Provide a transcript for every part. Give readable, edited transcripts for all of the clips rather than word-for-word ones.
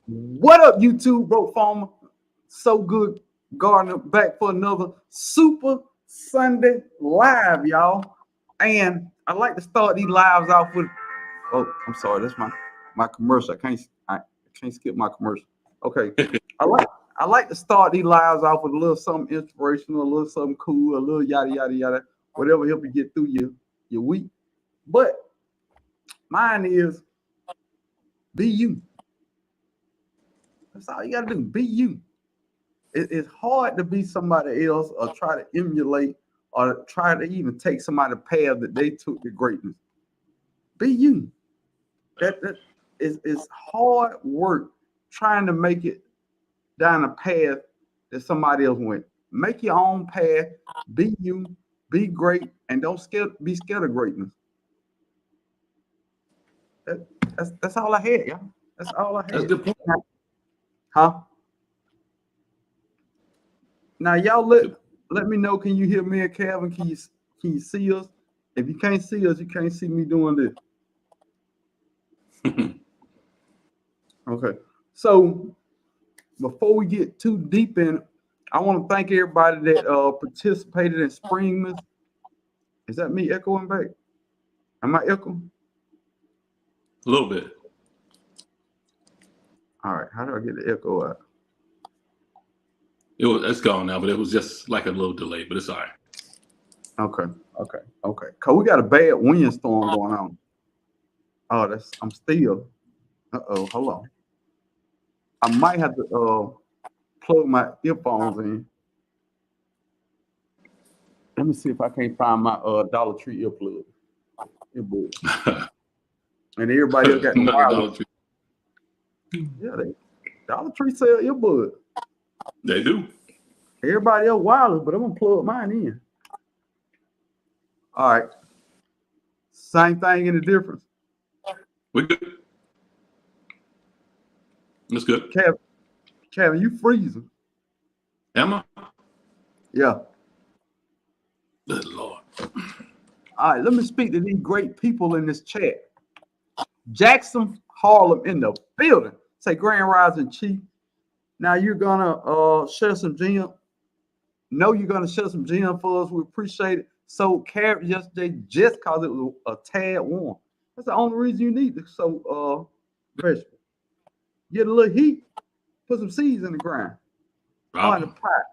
What up, YouTube, bro? Farmer, so good, Gardner, back for another Super Sunday live, y'all. And I like to start these lives off with. Oh, I'm sorry, that's my commercial. I can't skip my commercial. Okay, I like I like to start these lives off with a little something inspirational, a little something cool, a little yada yada yada, whatever help you get through your week. But mine is be you. That's all you gotta do. Be you. It's hard to be somebody else or try to emulate or try to even take somebody's path that they took to greatness. Be you. That is hard work trying to make it down a path that somebody else went. Make your own path. Be you. Be great, and don't be scared of greatness. That, that's all I had, y'all. That's all I That's a had. good point. Huh? Now y'all let Good. let me know. Can you hear me and Calvin? Can you see us? If you can't see us, you can't see me doing this. Okay. So before we get too deep in, I want to thank everybody that participated in Spring Miss. Is that me echoing back? Am I echoing? A little bit. All right. How do I get the echo out? It's gone now, but it was just like a little delay, but it's all right. Okay. Okay. Okay. Cause we got a bad windstorm going on. Oh, I'm still. Uh-oh. Hold on. I might have to plug my earphones in. Let me see if I can't find my Dollar Tree earbud. And everybody else got the Not a wireless. Dollar Tree. Yeah, Dollar Tree sell earbud. They do. Everybody else wireless, but I'm gonna plug mine in. All right. Same thing in the difference. We good. That's good. Kevin, you freezing. Emma? Yeah. Good Lord. All right, let me speak to these great people in this chat. Jackson Harlem in the building. Say Grand Rising Chief. Now you're gonna share some gem. Know you're gonna share some gem for us. We appreciate it. So carrot yesterday just cause it was a tad warm. That's the only reason you need to sow vegetable. Get a little heat, put some seeds in the ground, or in the Problem. pot,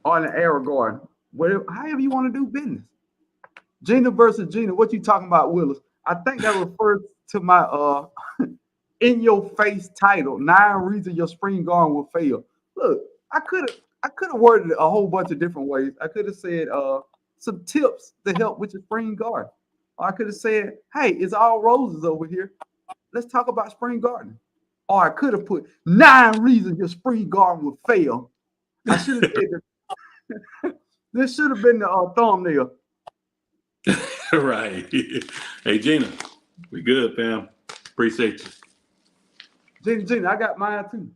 or in the air garden. Whatever, however you want to do business. Gina versus Gina. What you talking about, Willis? I think that refers to my in your face title, 9 reasons your spring garden will fail. Look, I could have worded it a whole bunch of different ways. I could have said some tips to help with your spring garden. Or I could have said, hey, it's all roses over here. Let's talk about spring gardening. Or I could have put 9 reasons your spring garden will fail. I should have said that. This should have been the thumbnail. Right. Hey, Gina. We good, fam. Appreciate Gina, I got mine too.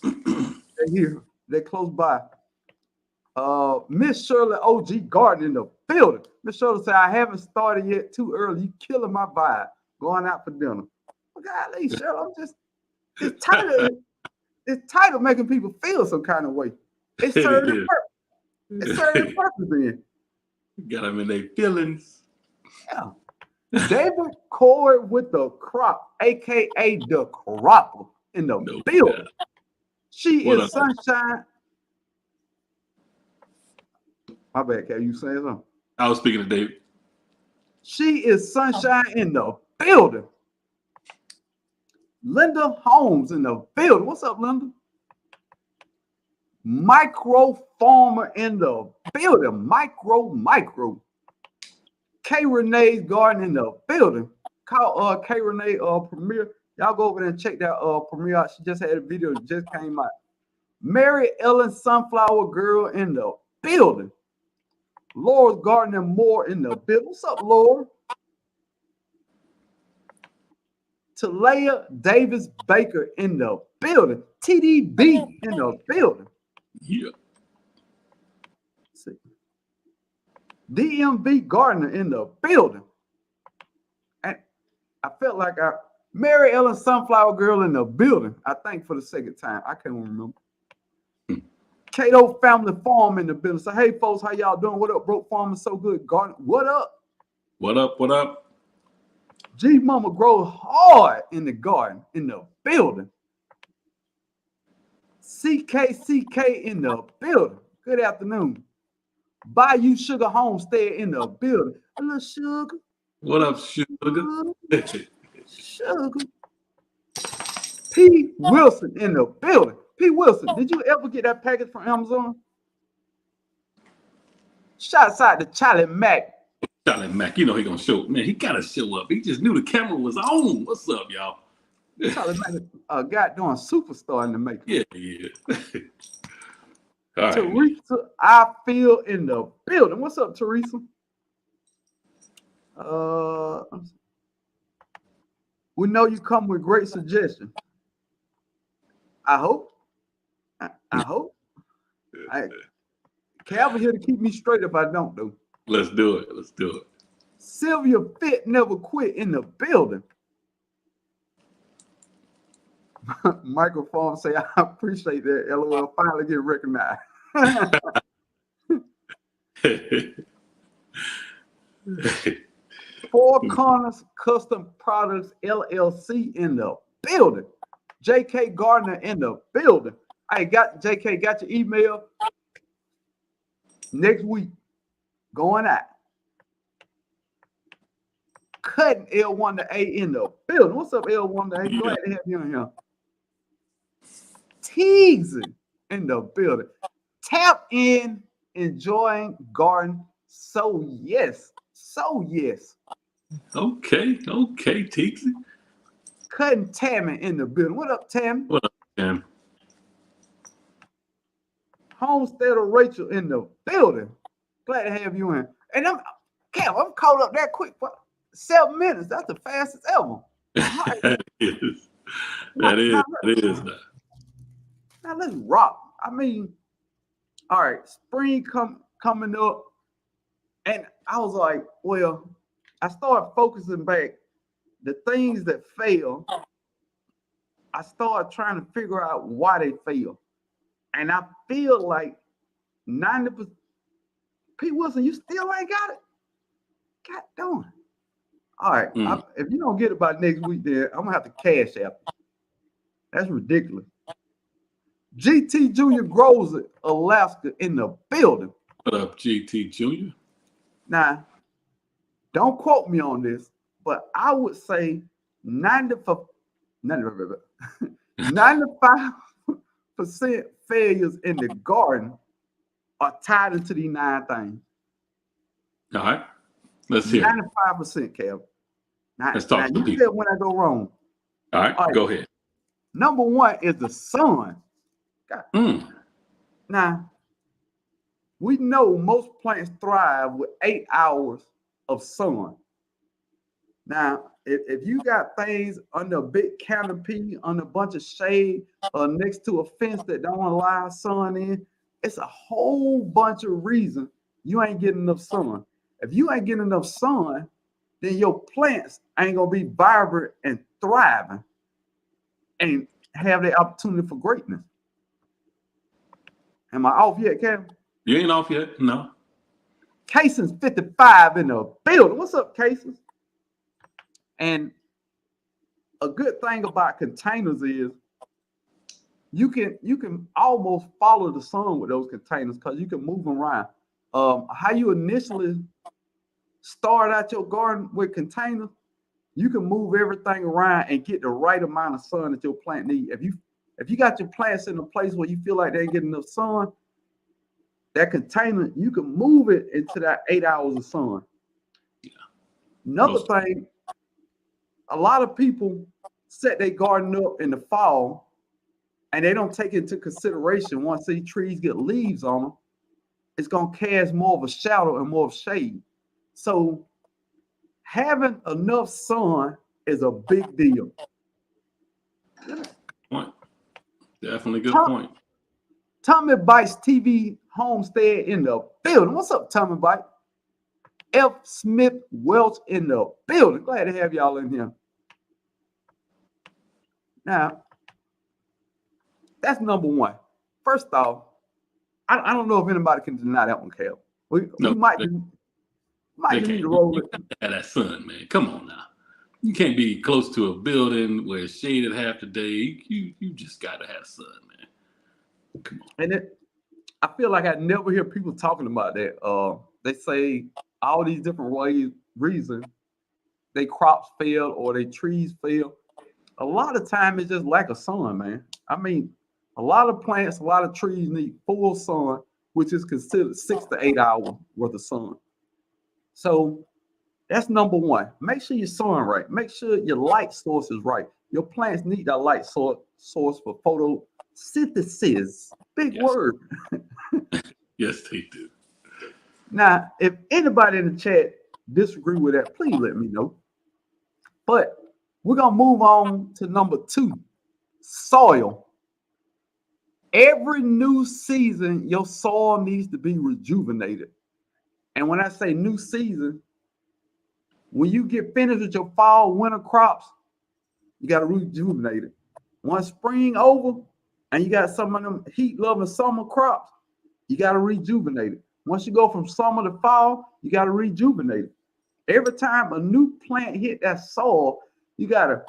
They here. They close by. Miss Shirley OG Garden in the building. Miss Shirley said, I haven't started yet too early. You killing my vibe. Going out for dinner. Well, golly, Shirley, this title, this title making people feel some kind of way. It you. served a It purpose. It served a is. purpose then. Got them in their feelings. Yeah. David Cord with the crop, aka the cropper in the No building. doubt. She What is up? sunshine. My bad, Cat. You saying something? I was speaking to David. She is sunshine in the building. Linda Holmes in the building. What's up, Linda? Micro farmer in the building. Micro. K Renee's garden in the building. Call K Renee premiere. Y'all go over there and check that premiere out. She just had a video that just came out. Mary Ellen Sunflower Girl in the building. Laura's Garden and More in the building. What's up, Laura? Talaya Davis Baker in the building. TDB in the building. Yeah. Let's see. DMV Gardner in the building. And I felt like Mary Ellen Sunflower Girl in the building. I think for the second time. I can't remember. Cato Family Farm in the building. So, hey, folks, how y'all doing? What up, Broke Farming So Good? Garden, what up? What up? What up? G Mama Grow Hard in the garden, in the building. CKCK in the building. Good afternoon. Bayou Sugar Homestead in the building. A little sugar. What up, sugar? Sugar. P. Wilson in the building. P. Wilson, did you ever get that package from Amazon? Shouts out to Charlie Mack. Charlie Mack, you know he gonna show. Man, he gotta show up. He just knew the camera was on. What's up, y'all? Charlie Mack, a goddamn superstar in the making. Yeah. All right. Teresa, I feel in the building. What's up, Teresa? We know you come with great suggestions. I hope. I hope. Calvin here to keep me straight if I don't do. Let's do it. Let's do it. Sylvia Fit never quit in the building. Microphone say, I appreciate that. LOL finally get recognized. Four Corners Custom Products LLC in the building. JK Gardner in the building. I got JK, got your email next week. Going out. Cutting L1 to A in the building. What's up, L1 to A? Glad to have you on here. Teasing in the building. Tap in, enjoying garden. So yes. Okay, Teaksy. Cutting Tammy in the building. What up, Tammy? What up, Tam? Homesteader Rachel in the building. Glad to have you in. And I'm caught up that quick. 7 minutes. That's the fastest ever. That is. Now let's rock. I mean, all right, spring coming up. And I was like, well, I started focusing back the things that fail. I started trying to figure out why they fail. And I feel like 90%. Pete Wilson, you still ain't got it? God darn. All right. If you don't get it by next week, then I'm going to have to cash out. That's ridiculous. GT Junior grows it, Alaska in the building. What up, GT Junior? Now, don't quote me on this, but I would say 95% failures in the garden are tied into these 9 things. All right. Let's hear 95%, Kev. Let's talk to you people. said when I go wrong. All right, go ahead. Number 1 is the sun. Now, we know most plants thrive with 8 hours of sun. Now, if you got things under a big canopy, under a bunch of shade, or next to a fence that don't allow sun in, it's a whole bunch of reasons you ain't getting enough sun. If you ain't getting enough sun, then your plants ain't gonna be vibrant and thriving and have the opportunity for greatness. Am I off yet, Cam? You ain't off yet, no. Cason's 55 in the building. What's up, Cason? And a good thing about containers is you can almost follow the sun with those containers because you can move them around. How you initially start out your garden with containers, you can move everything around and get the right amount of sun that your plant needs. If you got your plants in a place where you feel like they ain't getting enough sun, that container, you can move it into that 8 hours of sun. Yeah. Another thing, a lot of people set their garden up in the fall and they don't take into consideration once these trees get leaves on them, it's going to cast more of a shadow and more of shade. So having enough sun is a big deal. Point. Definitely good point. Tommy Bites TV Homestead in the building. What's up, Tommy Bite? F. Smith Welch in the building. Glad to have y'all in here. Now, that's number one. First off, I don't know if anybody can deny that one, Cal. We No, might they just need can't. to roll You it. got to have that sun, man. Come on now. You can't be close to a building where it's shaded half the day. You just got to have sun, man. Come on. And I feel like I never hear people talking about that. They say all these different reasons they crops fail or they trees fail. A lot of time it's just lack of sun, man. I mean, a lot of plants, a lot of trees need full sun, which is considered 6 to 8 hours worth of sun. So that's number one. Make sure your sun right. Make sure your light source is right. Your plants need that light source for photosynthesis. Big Yes. word. Yes, they do. Now, if anybody in the chat disagree with that, please let me know. But we're gonna move on to number two, soil. Every new season, your soil needs to be rejuvenated. And when I say new season, when you get finished with your fall, winter crops, you got to rejuvenate it. Once spring over and you got some of them heat-loving summer crops, you got to rejuvenate it. Once you go from summer to fall, you got to rejuvenate it. Every time a new plant hit that soil, you got to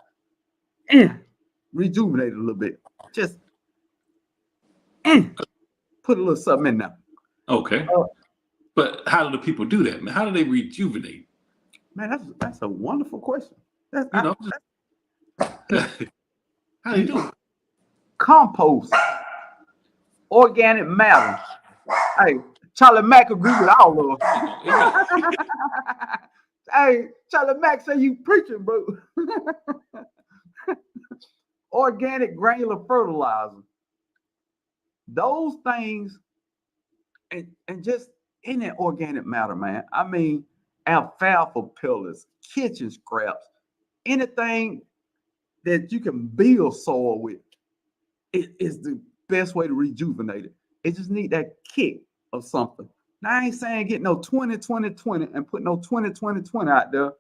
rejuvenate it a little bit. Just put a little something in there. Okay. But how do the people do that, man? How do they rejuvenate? Man, that's a wonderful question. You know, how do you do it? Compost, organic matter. Hey, Charlie Mack agree with all of us. Hey, Charlie Mack say you preaching, bro. Organic granular fertilizer. Those things, and just in that organic matter, man. I mean, alfalfa pellets, kitchen scraps, anything that you can build soil with, it is the best way to rejuvenate it. It just need that kick of something. Now, I ain't saying get no 20-20-20 and put no 20-20-20 out there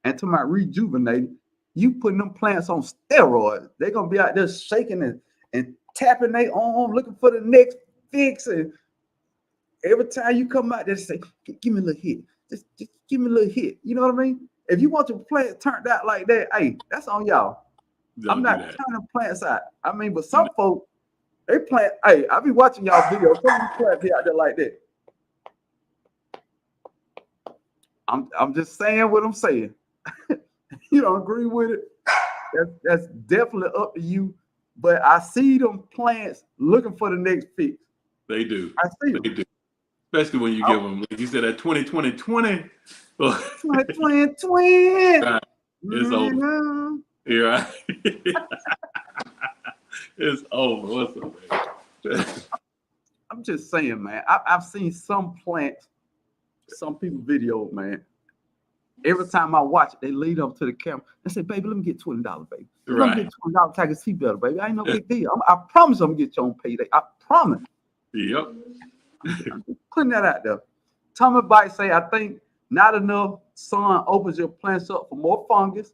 and to my rejuvenate it. You putting them plants on steroids. They're gonna be out there shaking and tapping their arm, looking for the next fix. And every time you come out there, say, give me a little hit. Just give me a little hit. You know what I mean? If you want your plant turned out like that, hey, that's on y'all. I'm not turning plants out. I mean, but some folks, they plant. Hey, I be watching y'all videos. Some of these plants be out there like that. I'm just saying what I'm saying. You don't agree with it? That's definitely up to you. But I see them plants looking for the next fix. They do. I see them. They do. Especially when you give them, like you said, that 20-20-20. 20-20-20. It's over. You're right. It's over. What's up, man? I'm just saying, man. I've seen some plants, some people videos, man. Every time I watch it, they lead up to the camera and say, baby, let me get $20, baby. Let me get $20 so I can see better, baby. I ain't no big deal. I promise I'm gonna get you on payday. I promise. Yep. I'm just putting that out there. Tommy Bite say, I think not enough sun opens your plants up for more fungus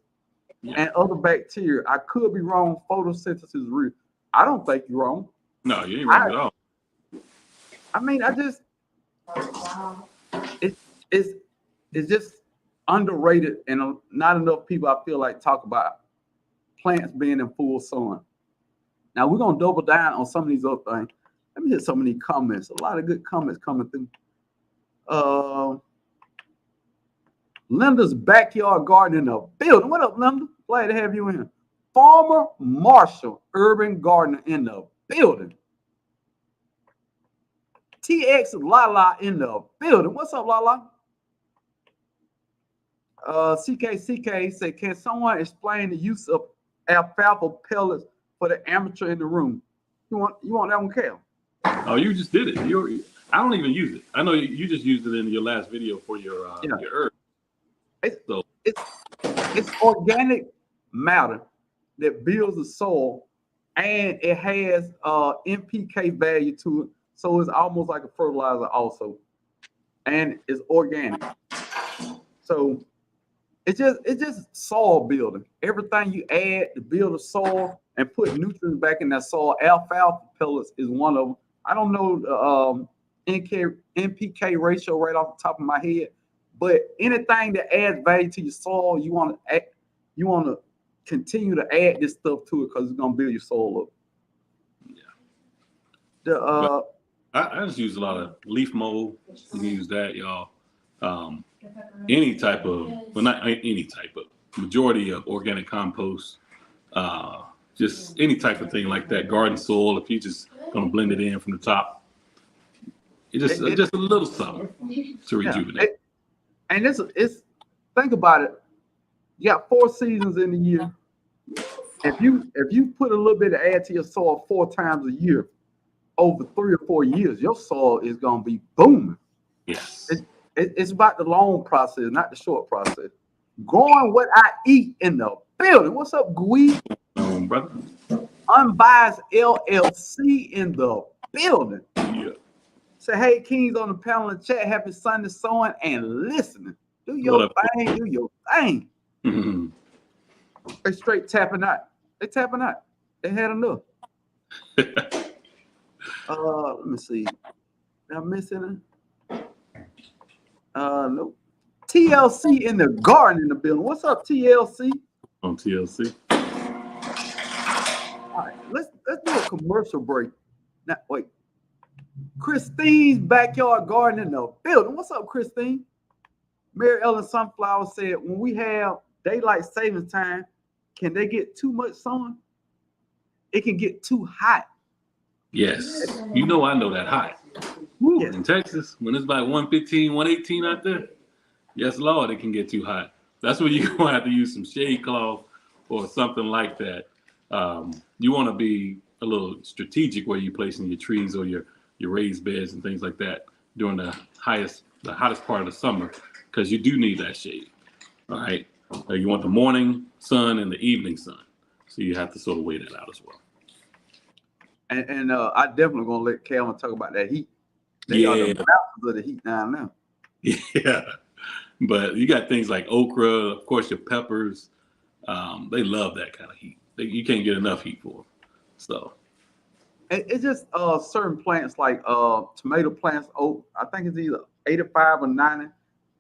and other bacteria. I could be wrong. Photosynthesis is real. I don't think you're wrong. No, you ain't wrong at all. I mean, it's just underrated, and not enough people, I feel like, talk about plants being in full sun. Now we're gonna double down on some of these other things. Let me hit some of these comments. A lot of good comments coming through. Linda's backyard garden in a building. What up, Linda? Glad to have you in. Farmer Marshall, urban gardener in the building. TX Lala in the building. What's up, Lala? CK said, can someone explain the use of alfalfa pellets for the amateur in the room? You want that one, Cal? Oh, you just did it. I don't even use it. I know you just used it in your last video for your herb. It's organic matter that builds the soil, and it has NPK value to it, so it's almost like a fertilizer also, and it's organic. So it's just soil building. Everything you add to build the soil and put nutrients back in that soil. Alfalfa pellets is one of them. I don't know the NPK ratio right off the top of my head, but anything that adds value to your soil, you want to continue to add this stuff to it because it's gonna build your soil up. Yeah. The I just use a lot of leaf mold. You can use that, y'all. Any type of, well, not any type of, majority of organic compost, just any type of thing like that. Garden soil, if you just gonna blend it in from the top, just a little something to rejuvenate. And it's think about it. You got 4 seasons in the year. If you put a little bit of add to your soil 4 times a year over 3 or 4 years, your soil is gonna be booming. Yes. It's about the long process, not the short process. Growing what I eat in the building. What's up, Gui? Brother. Unbiased LLC in the building. Yeah. Say, hey, Kings on the panel and chat. Happy Sunday, sewing and listening. Do your thing. Do your thing. Mm-hmm. They straight tapping out. They tapping out. They had enough. Let me see. Did I miss anything? No. TLC in the garden in the building. What's up, TLC? On TLC. All right, let's do a commercial break. Now, wait. Christine's backyard garden in the building. What's up, Christine? Mary Ellen Sunflower said, when we have daylight savings time, can they get too much sun? It can get too hot. Yes. You know I know that hot. Woo, yes. In Texas, when it's about 115, 118 out there, yes, Lord, it can get too hot. That's where you're going to have to use some shade cloth or something like that. You want to be a little strategic where you're placing your trees or your raised beds and things like that during the hottest part of the summer, because you do need that shade. All right. You want the morning sun and the evening sun. So you have to sort of weigh that out as well. And I definitely gonna let Calvin talk about that heat. They are the mountains of the heat down now. Yeah, but you got things like okra, of course, your peppers. They love that kind of heat. You can't get enough heat for them. So it's just certain plants like tomato plants. I think it's either 85 or 90.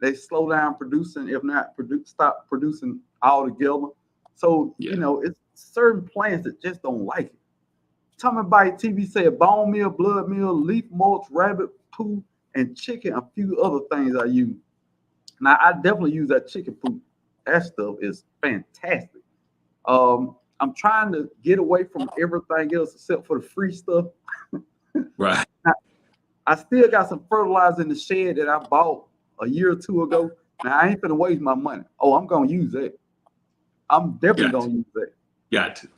They slow down producing, if not stop producing altogether. So you know, it's certain plants that just don't like it. Tommy Bite TV said bone meal, blood meal, leaf mulch, rabbit poo, and chicken, a few other things I use. Now, I definitely use that chicken poo. That stuff is fantastic. I'm trying to get away from everything else except for the free stuff. Right. Now, I still got some fertilizer in the shed that I bought a year or 2 ago. Now, I ain't gonna waste my money. Oh, I'm going to use that. I'm definitely going to use that. Got to.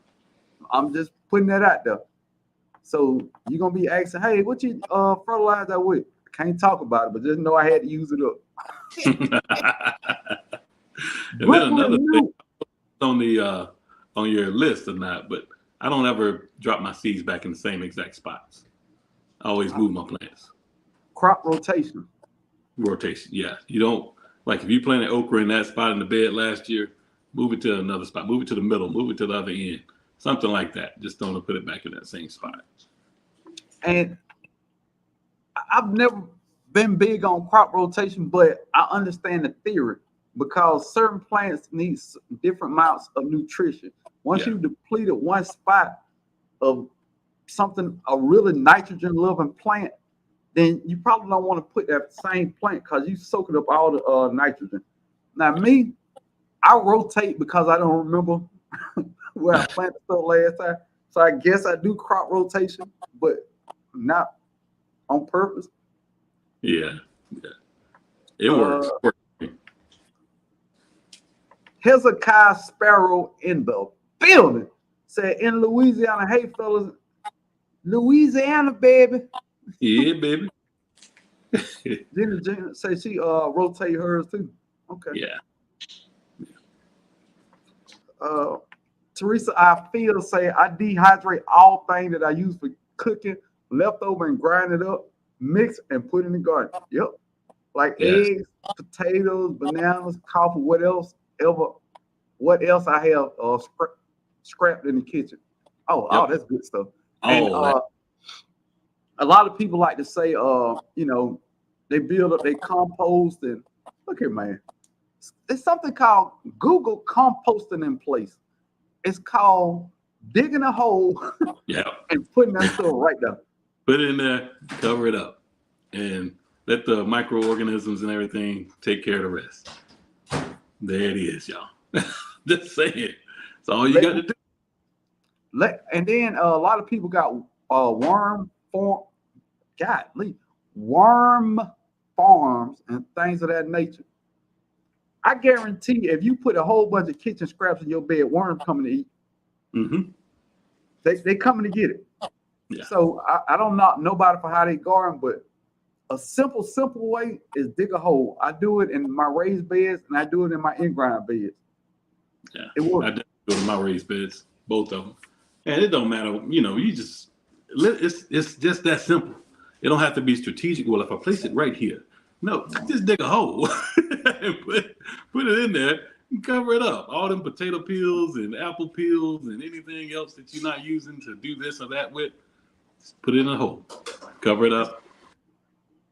I'm just putting that out there. So you're gonna be asking, hey, what you fertilize that with? I can't talk about it, but just know I had to use it up. And then another thing on your list or not, but I don't ever drop my seeds back in the same exact spots. I always move my plants. Crop rotation. Yeah. You don't, like if you planted okra in that spot in the bed last year, move it to another spot, move it to the middle, move it to the other end. Something like that. Just don't put it back in that same spot. And I've never been big on crop rotation, but I understand the theory because certain plants need different amounts of nutrition. Once you depleted one spot of something, a really nitrogen-loving plant, then you probably don't want to put that same plant because you soaking up all the nitrogen. Now, me, I rotate because I don't remember where I planted stuff last time. So I guess I do crop rotation, but not on purpose. Yeah. It works. Hezekiah Sparrow in the building said in Louisiana, hey fellas, Louisiana, baby. Yeah, baby. Jenna say she rotate hers too. Okay. Yeah. Teresa, I feel say I dehydrate all things that I use for cooking, leftover and grind it up, mix and put in the garden. Yep. Like eggs, potatoes, bananas, coffee, what else? what else I have scrapped in the kitchen. Oh, that's good stuff. And a lot of people like to say, they build up their compost, and look here, man. It's something called Google composting in place. It's called digging a hole and putting that stuff right there. Put it in there, cover it up, and let the microorganisms and everything take care of the rest. There it is, y'all. Just saying. That's all you got to do. And then a lot of people got worm farms and things of that nature. I guarantee if you put a whole bunch of kitchen scraps in your bed, worms coming to eat. Mm-hmm. They coming to get it. Yeah. So I don't knock nobody for how they garden, but a simple way is dig a hole. I do it in my raised beds and I do it in my in-ground beds. Yeah, it works. I do it in my raised beds, both of them, and it don't matter. It's just that simple. It don't have to be strategic. Well, if I place it right here, no, just dig a hole and put it in there and cover it up. All them potato peels and apple peels and anything else that you're not using to do this or that with, just put it in a hole, cover it up,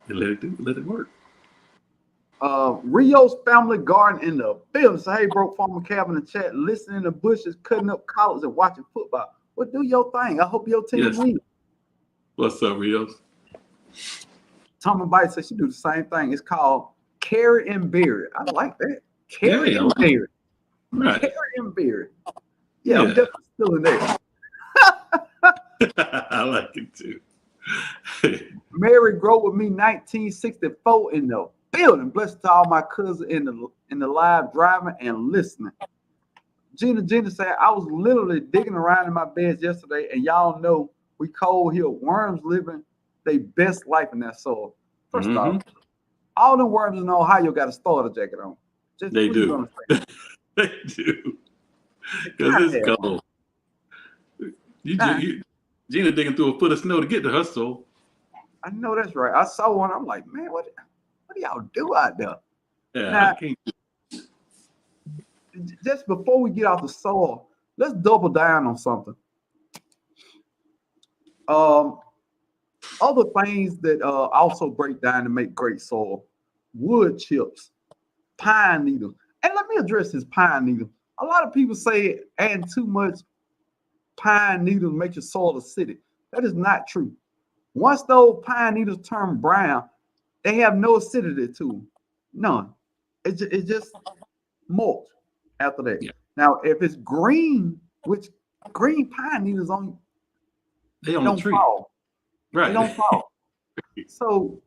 and let it work. Rio's family garden in the building. So, hey, bro, Farmer Calvin in the chat, listening to bushes, cutting up collards, and watching football. Well, do your thing. I hope your team wins. What's up, Rios? Tommy Bite says she do the same thing. It's called carry and bury. I like that. Carry and bury. Right. Carry and bury. Yeah, I'm definitely still in there. I like it too. Mary Grow with me 1964 in the building. Blessed to all my cousins in the live driving and listening. Gina said, I was literally digging around in my beds yesterday, and y'all know we cold here. Worms living their best life in that soil. First off, all the worms in Ohio got a starter jacket on. They do. They do. Because it's cold. Gina digging through a foot of snow to get to her soul. I know that's right. I saw one. I'm like, man, what do y'all do out there? Yeah, now, I can't. Just before we get off the soil, let's double down on something. Other things that also break down to make great soil: wood chips, pine needles. And let me address this pine needle. A lot of people say adding too much pine needles makes your soil acidic. That is not true. Once those pine needles turn brown, they have no acidity to them. None. It's just mulch after that. Yeah. Now, if it's green, which green pine needles they don't tree. Fall. Right. They don't fall. So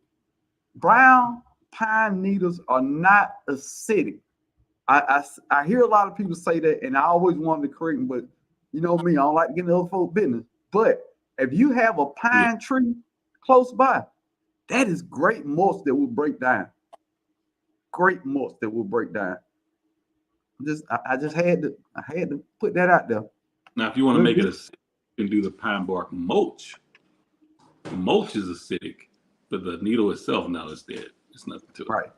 brown pine needles are not acidic. I hear a lot of people say that, and I always wanted to correct them, but you know me, I don't like to get in other folks' business. But if you have a pine tree close by, that is great mulch that will break down. Great mulch that will break down. I just had to put that out there. Now, if you want to make it acidic, you can do the pine bark mulch. The mulch is acidic, but the needle itself now is dead. It's nothing to it. Right.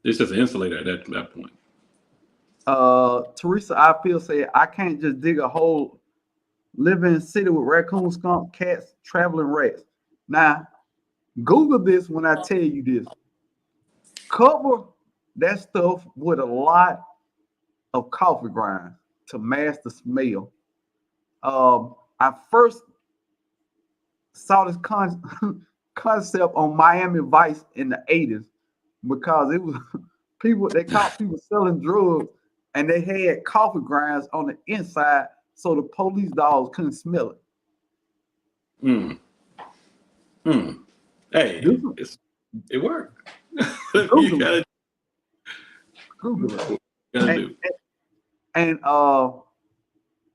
It's just an insulator at that point. Teresa I feel said, I can't just dig a hole, live in a city with raccoons, skunk, cats, traveling rats. Now, Google this when I tell you this. Cover that stuff with a lot of coffee grounds to mask the smell. I first saw this concept on Miami Vice in the 80s because it was they caught people selling drugs and they had coffee grounds on the inside so the police dogs couldn't smell it. Hey, it worked. You gotta Google it. And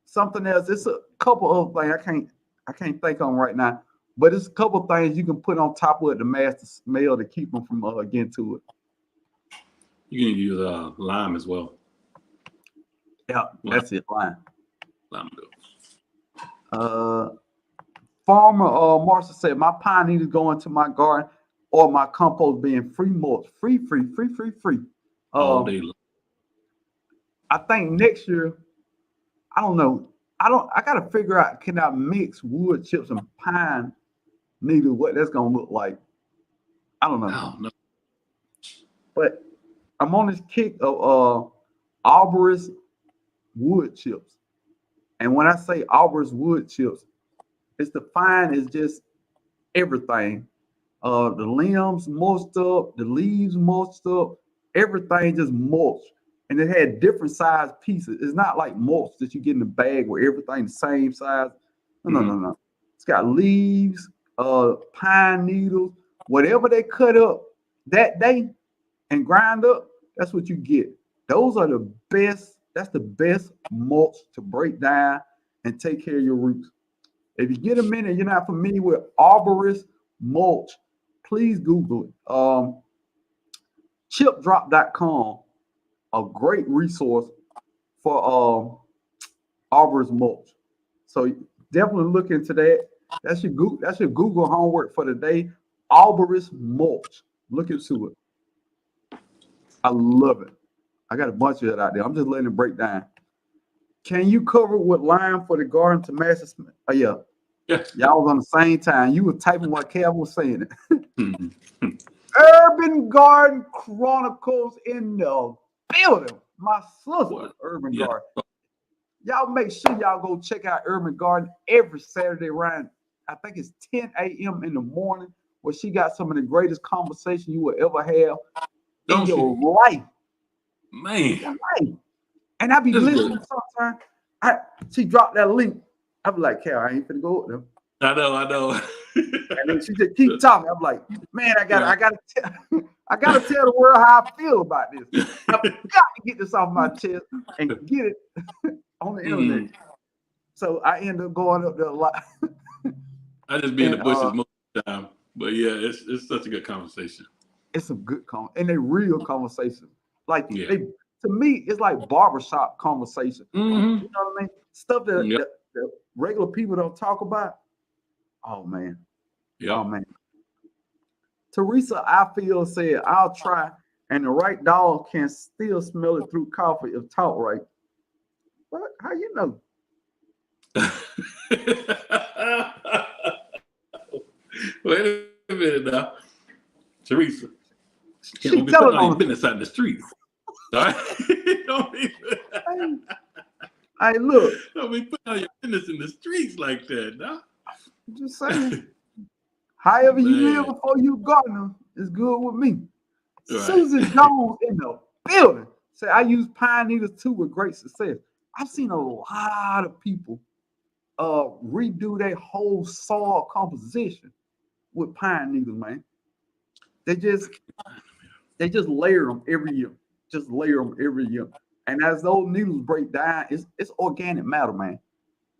something else, it's a couple of things I can't think on right now, but it's a couple of things you can put on top of it to mask the smell to keep them from getting to it. You can use lime as well. Yeah, that's it, lime. Lime. Farmer Marcia said, my pine needles go into my garden or my compost being free mulch. Free. All day long. I think next year, I don't know. I gotta figure out, can I mix wood chips and pine needle, what that's gonna look like. I don't know. Oh no. But I'm on this kick of Arborist wood chips. And when I say Arborist wood chips, it's defined as just everything. The limbs mulched up, the leaves mulched up, everything just mulched. And it had different size pieces. It's not like mulch that you get in the bag where everything the same size. No. It's got leaves, pine needles, whatever they cut up that day and grind up, that's what you get. Those are the best, that's the best mulch to break down and take care of your roots. If you get a minute, you're not familiar with arborist mulch, please Google it. Chipdrop.com, a great resource for arborist mulch. So definitely look into that. That's your Google homework for the day. Arborist mulch. Look into it. I love it. I got a bunch of it out there. I'm just letting it break down. Can you cover with lime for the garden to match the smell? Oh yeah. Yes. Y'all was on the same time. You were typing what Kev was saying. Mhm. Urban Garden Chronicles in the building. My sister, Urban Yeah. Garden. Y'all make sure y'all go check out Urban Garden every Saturday around, I think it's 10 a.m. in the morning, where she got some of the greatest conversation you will ever have in your life. Man. Your life. And I be That's listening good. sometimes. She dropped that link. I be like, Cal, I ain't finna go with them. I know. And then she just keep talking. I'm like, man, I gotta tell the world how I feel about this. I've got to get this off my chest and get it on the internet. So I end up going up there a lot. I just be in the bushes most of the time. But yeah, it's such a good conversation. It's some good and they real conversation. Like Yeah. to me, it's like barbershop conversation. Mm-hmm. You know what I mean? Stuff that, Yep. that regular people don't talk about. Oh man. Yep. Oh man. Teresa, I feel said, I'll try, and the right dog can still smell it through coffee if taught right. What? How you know? Wait a minute now. Teresa. She Don't be telling putting all your on business out in the streets. All right? Don't be Hey, look, don't be putting all your business in the streets like that, nah. just saying. However you Man. live before you garden is good with me. Right. Susan Jones in the building said, I use pine needles too with great success. I've seen a lot of people redo their whole soil composition with pine needles, man. They just layer them every year. Just layer them every year. And as those needles break down, it's organic matter, man.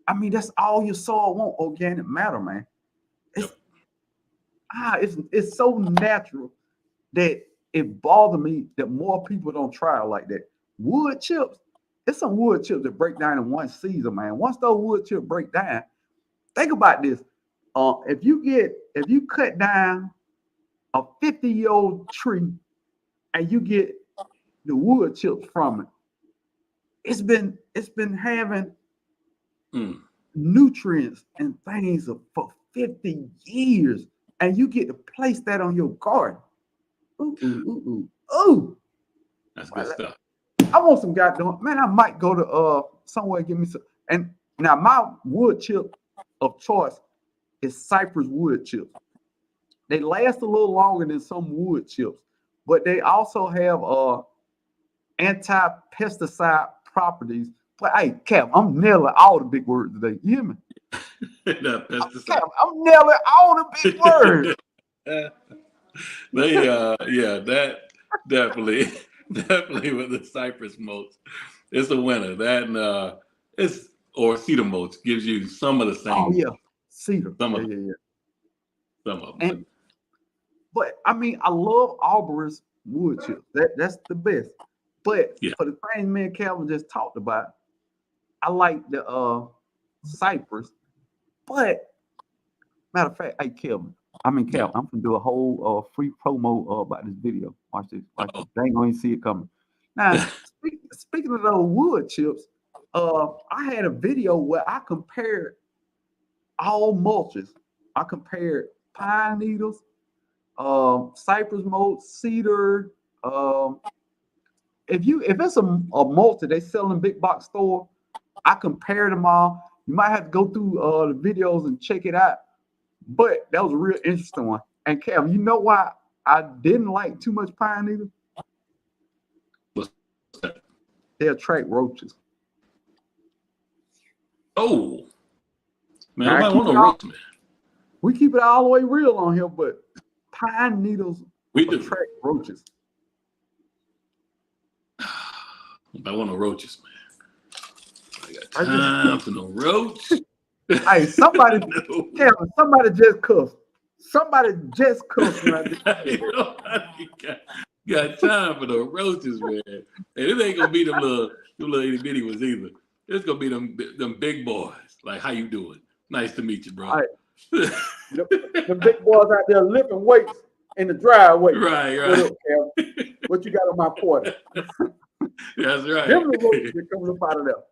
I mean, that's all your soil want, organic matter, man. It's so natural that it bothers me that more people don't try it like that. Wood chips, it's some wood chips that break down in one season, man. Once those wood chips break down, think about this. If you cut down a 50-year-old tree and you get the wood chips from it, it's been having nutrients and things for 50 years, and you get to place that on your garden. Ooh. That's good stuff. I want some goddamn, man. I might go to somewhere and give me some. And now my wood chip of choice is Cypress wood chips. They last a little longer than some wood chips, but they also have anti-pesticide properties. But hey, Cap, I'm nailing all the big words today. You hear me? Pesticide. I'm nailing all the big words. That definitely with the cypress mulch. It's a winner. That and or cedar mulch gives you some of the same. Oh yeah, cedar. Some of them. But I mean, I love arborist wood chips. That's the best. But for the things me and Calvin just talked about, I like the cypress. But matter of fact, hey Calvin, I'm gonna do a whole free promo about this video. Watch this. They ain't gonna see it coming. Now, speaking of those wood chips, I had a video where I compared all mulches. I compared pine needles, cypress mulch, cedar. Um, if it's a mulch that they sell in big box store, I compared them all. You might have to go through the videos and check it out. But that was a real interesting one. And Kev, you know why I didn't like too much pine needle? What's that? They attract roaches. Oh, man, Now, nobody want no roach, man. we keep it all the way real on here, but pine needles We do. attract roaches. Nobody want no roaches, man. I got time for no roach. Hey, somebody, No. Kevin, somebody just cussed. Somebody just cussed when I did that. Nobody got time for the roaches, man. And it ain't gonna be them little itty bitty ones either. It's gonna be them big boys. Like, how you doing? Nice to meet you, bro. All right. The big boys out there lifting weights in the driveway. Right. What up, Kevin? What you got on my porch? That's right. Them the roaches that coming up out of there.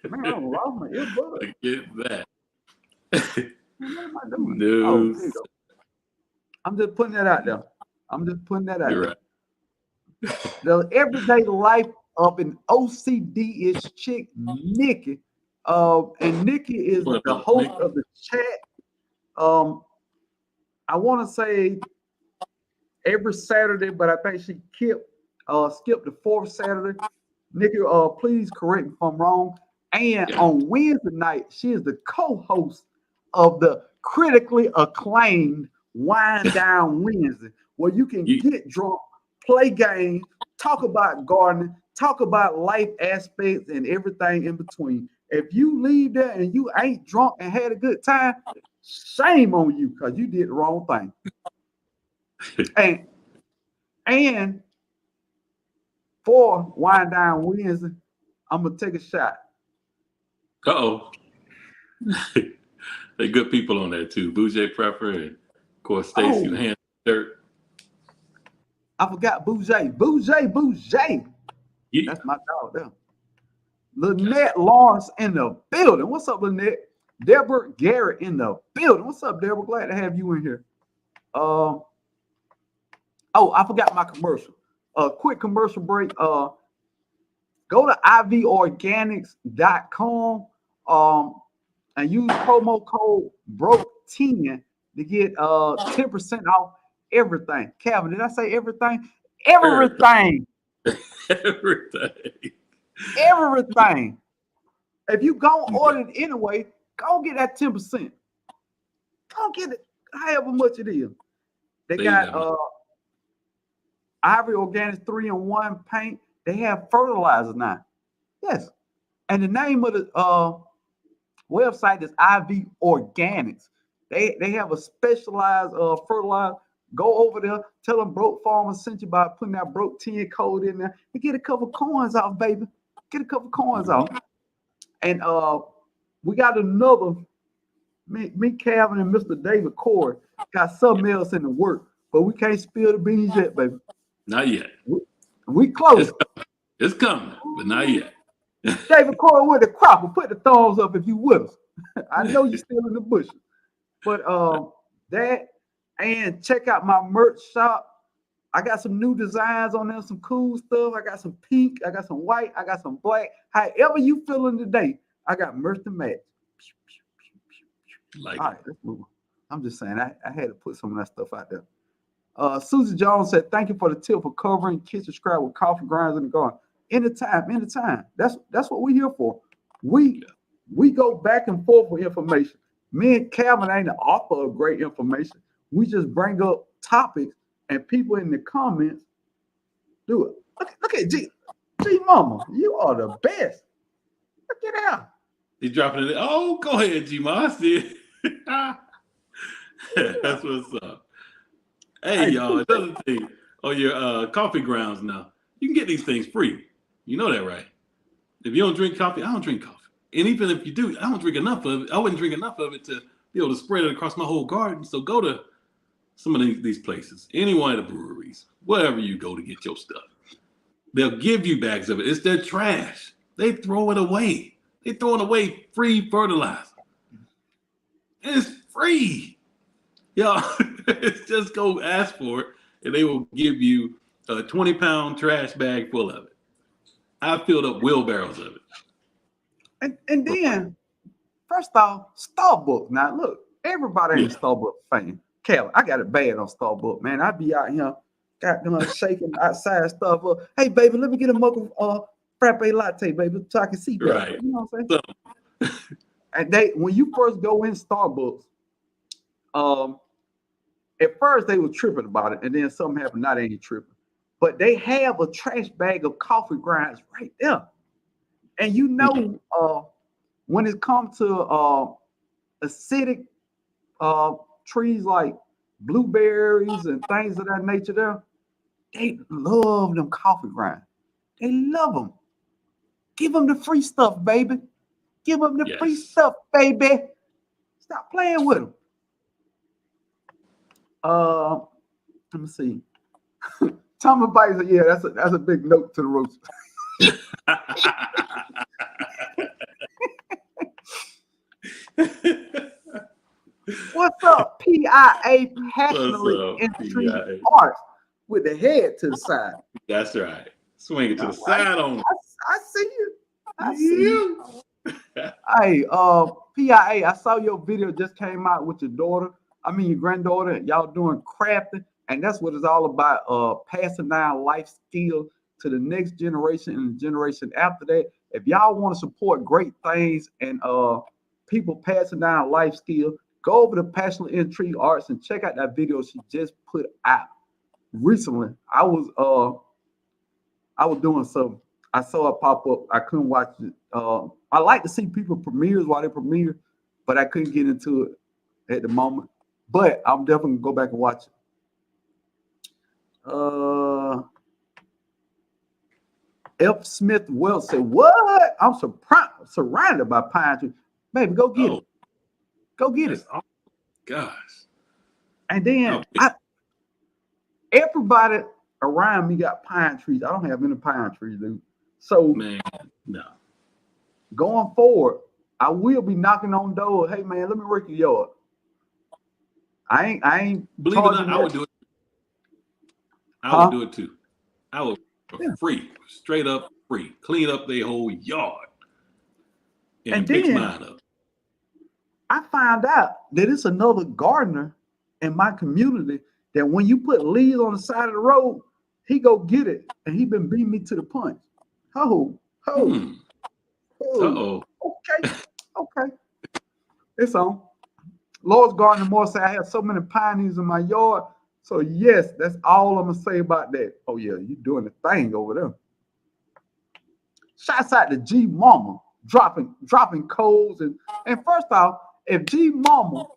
Man, I lost my earbud. Get that. Man, what am I doing? No. Oh, there you go. I'm just putting that out there. You're right. The everyday life of an OCD-ish chick, Nikki. And Nikki is What the up, host Nikki? of the chat. I want to say every Saturday, but I think she skipped the fourth Saturday. Nikki, please correct me if I'm wrong. And Yeah. on Wednesday night, she is the co-host of the critically acclaimed Wind Down Wednesday, where you can get drunk, play games, talk about gardening, talk about life aspects and everything in between. If you leave there and you ain't drunk and had a good time, shame on you because you did the wrong thing. and for Wind Down Wednesday, I'm gonna take a shot. Uh-oh. They good people on there too. Bougie Prepper and of course Stacy Oh. Hand Dirt. I forgot Bougie. Yeah. That's my dog there. Lynette Lawrence in the building. What's up, Lynette? Deborah Garrett in the building. What's up, Deborah? Glad to have you in here. Oh, I forgot my commercial. Quick commercial break. Go to ivorganics.com and use promo code BROKE10 to get 10% off everything. Calvin, did I say everything? Everything. Everything. If you go order it anyway, go get that 10%. Go get it, however much it is. They got Ivory Organics 3-in-1 paint. They have fertilizer now. Yes. And the name of the website is IV Organics. They have a specialized fertilizer. Go over there, tell them Broke Farmer sent you by putting that Broke 10 code in there and get a couple coins off, baby. Get a couple coins off. And we got another, me, Calvin, and Mr. David Corey got something else in the work, but we can't spill the beans yet, baby. Not yet. We close. It's coming, but not yet. David Corey with the crop. Put the thumbs up if you with us. I know you're still in the bushes. But that, and check out my merch shop. I got some new designs on there, some cool stuff. I got some pink, I got some white, I got some black. However you feeling today, I got merch to match. Like, all right, let's move on. I'm just saying, I had to put some of that stuff out there. Susie Jones said, thank you for the tip for covering kitchen scrap with coffee grinds in the garden. Anytime. That's what we're here for. We go back and forth with information. Me and Calvin ain't the author of great information. We just bring up topics and people in the comments do it. Look at G Mama. You are the best. Look at that. He's dropping it. Oh, go ahead, G Ma. I see it. That's what's up. Hey, y'all, another thing on your coffee grounds now. You can get these things free. You know that, right? If you don't drink coffee, I don't drink coffee. And even if you do, I don't drink enough of it. I wouldn't drink enough of it to be able to spread it across my whole garden. So go to some of these places, any one of the breweries, wherever you go to get your stuff. They'll give you bags of it. It's their trash. They throw it away. They throwing away free fertilizer. It's free. Y'all, just go ask for it, and they will give you a 20-pound trash bag full of it. I filled up wheelbarrows of it. And then, first off, Starbucks. Now, look, everybody ain't a Starbucks fan. Calvin, I got it bad on Starbucks, man. I be out here, goddamn shaking outside stuff. Hey, baby, let me get a mug of frappe latte, baby, so I can see better. Right. You know what I'm saying? And when you first go in Starbucks, at first they were tripping about it, and then something happened. Now they ain't tripping, but they have a trash bag of coffee grinds right there. And you know, when it comes to acidic trees like blueberries and things of that nature, they love them coffee grinds. They love them. Give them the free stuff, baby. Give them the free stuff, baby. Stop playing with them. Let me see. Tommy Bites, yeah, that's a big note to the roast. What's up, PIA? Passionately Intrigued Arts with the head to the side. That's right. Swing it to the side on. I see you. I see you. Hey, PIA, I saw your video just came out with your granddaughter. Y'all doing crafting, and that's what it's all about. Passing down life skills to the next generation and the generation after that. If y'all want to support great things and people passing down life skills, go over to Passionately Intrigued Arts and check out that video she just put out recently. I was doing something. I saw it pop up. I couldn't watch it. I like to see people premieres while they premiere, but I couldn't get into it at the moment. But I'm definitely gonna go back and watch it. F. Smith Wells said, "What? I'm surrounded by pine trees. Baby, go get it. Go get it." Oh, gosh. And then everybody around me got pine trees. I don't have any pine trees, dude. So, man, no. Going forward, I will be knocking on doors. Hey, man, let me work your yard. I ain't. Believe it or not, I would do it. I would do it too. I would free, straight up free, clean up their whole yard and fix mine up. I found out that it's another gardener in my community that when you put leaves on the side of the road, he go get it, and he been beating me to the punch. Okay. It's on. Lois Gardner Moore said, "I have so many pioneers in my yard." So yes, that's all I'm gonna say about that. Oh yeah, you doing the thing over there. Shouts out to G Mama dropping codes and first off, if G Mama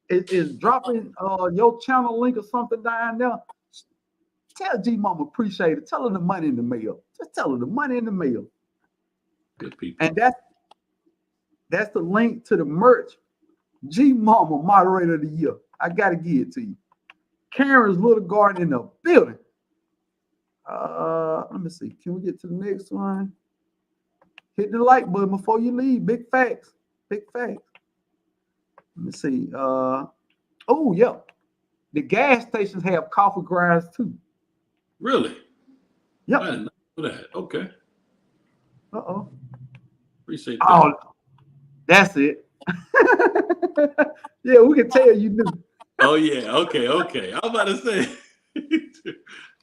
is dropping your channel link or something down there, tell G Mama appreciate it. Tell her the money in the mail. Just tell her the money in the mail. Good people. And that's the link to the merch. G Mama Moderator of the Year. I gotta give it to you. Karen's Little Garden in the building. Let me see. Can we get to the next one? Hit the like button before you leave. Big facts. Big facts. Let me see. Oh yeah. The gas stations have coffee grinds too. Really? Yep. I didn't know that. Okay. Uh-oh. Appreciate that. Oh, that's it. Yeah, we can tell you knew. Oh yeah. Okay. I was about to say.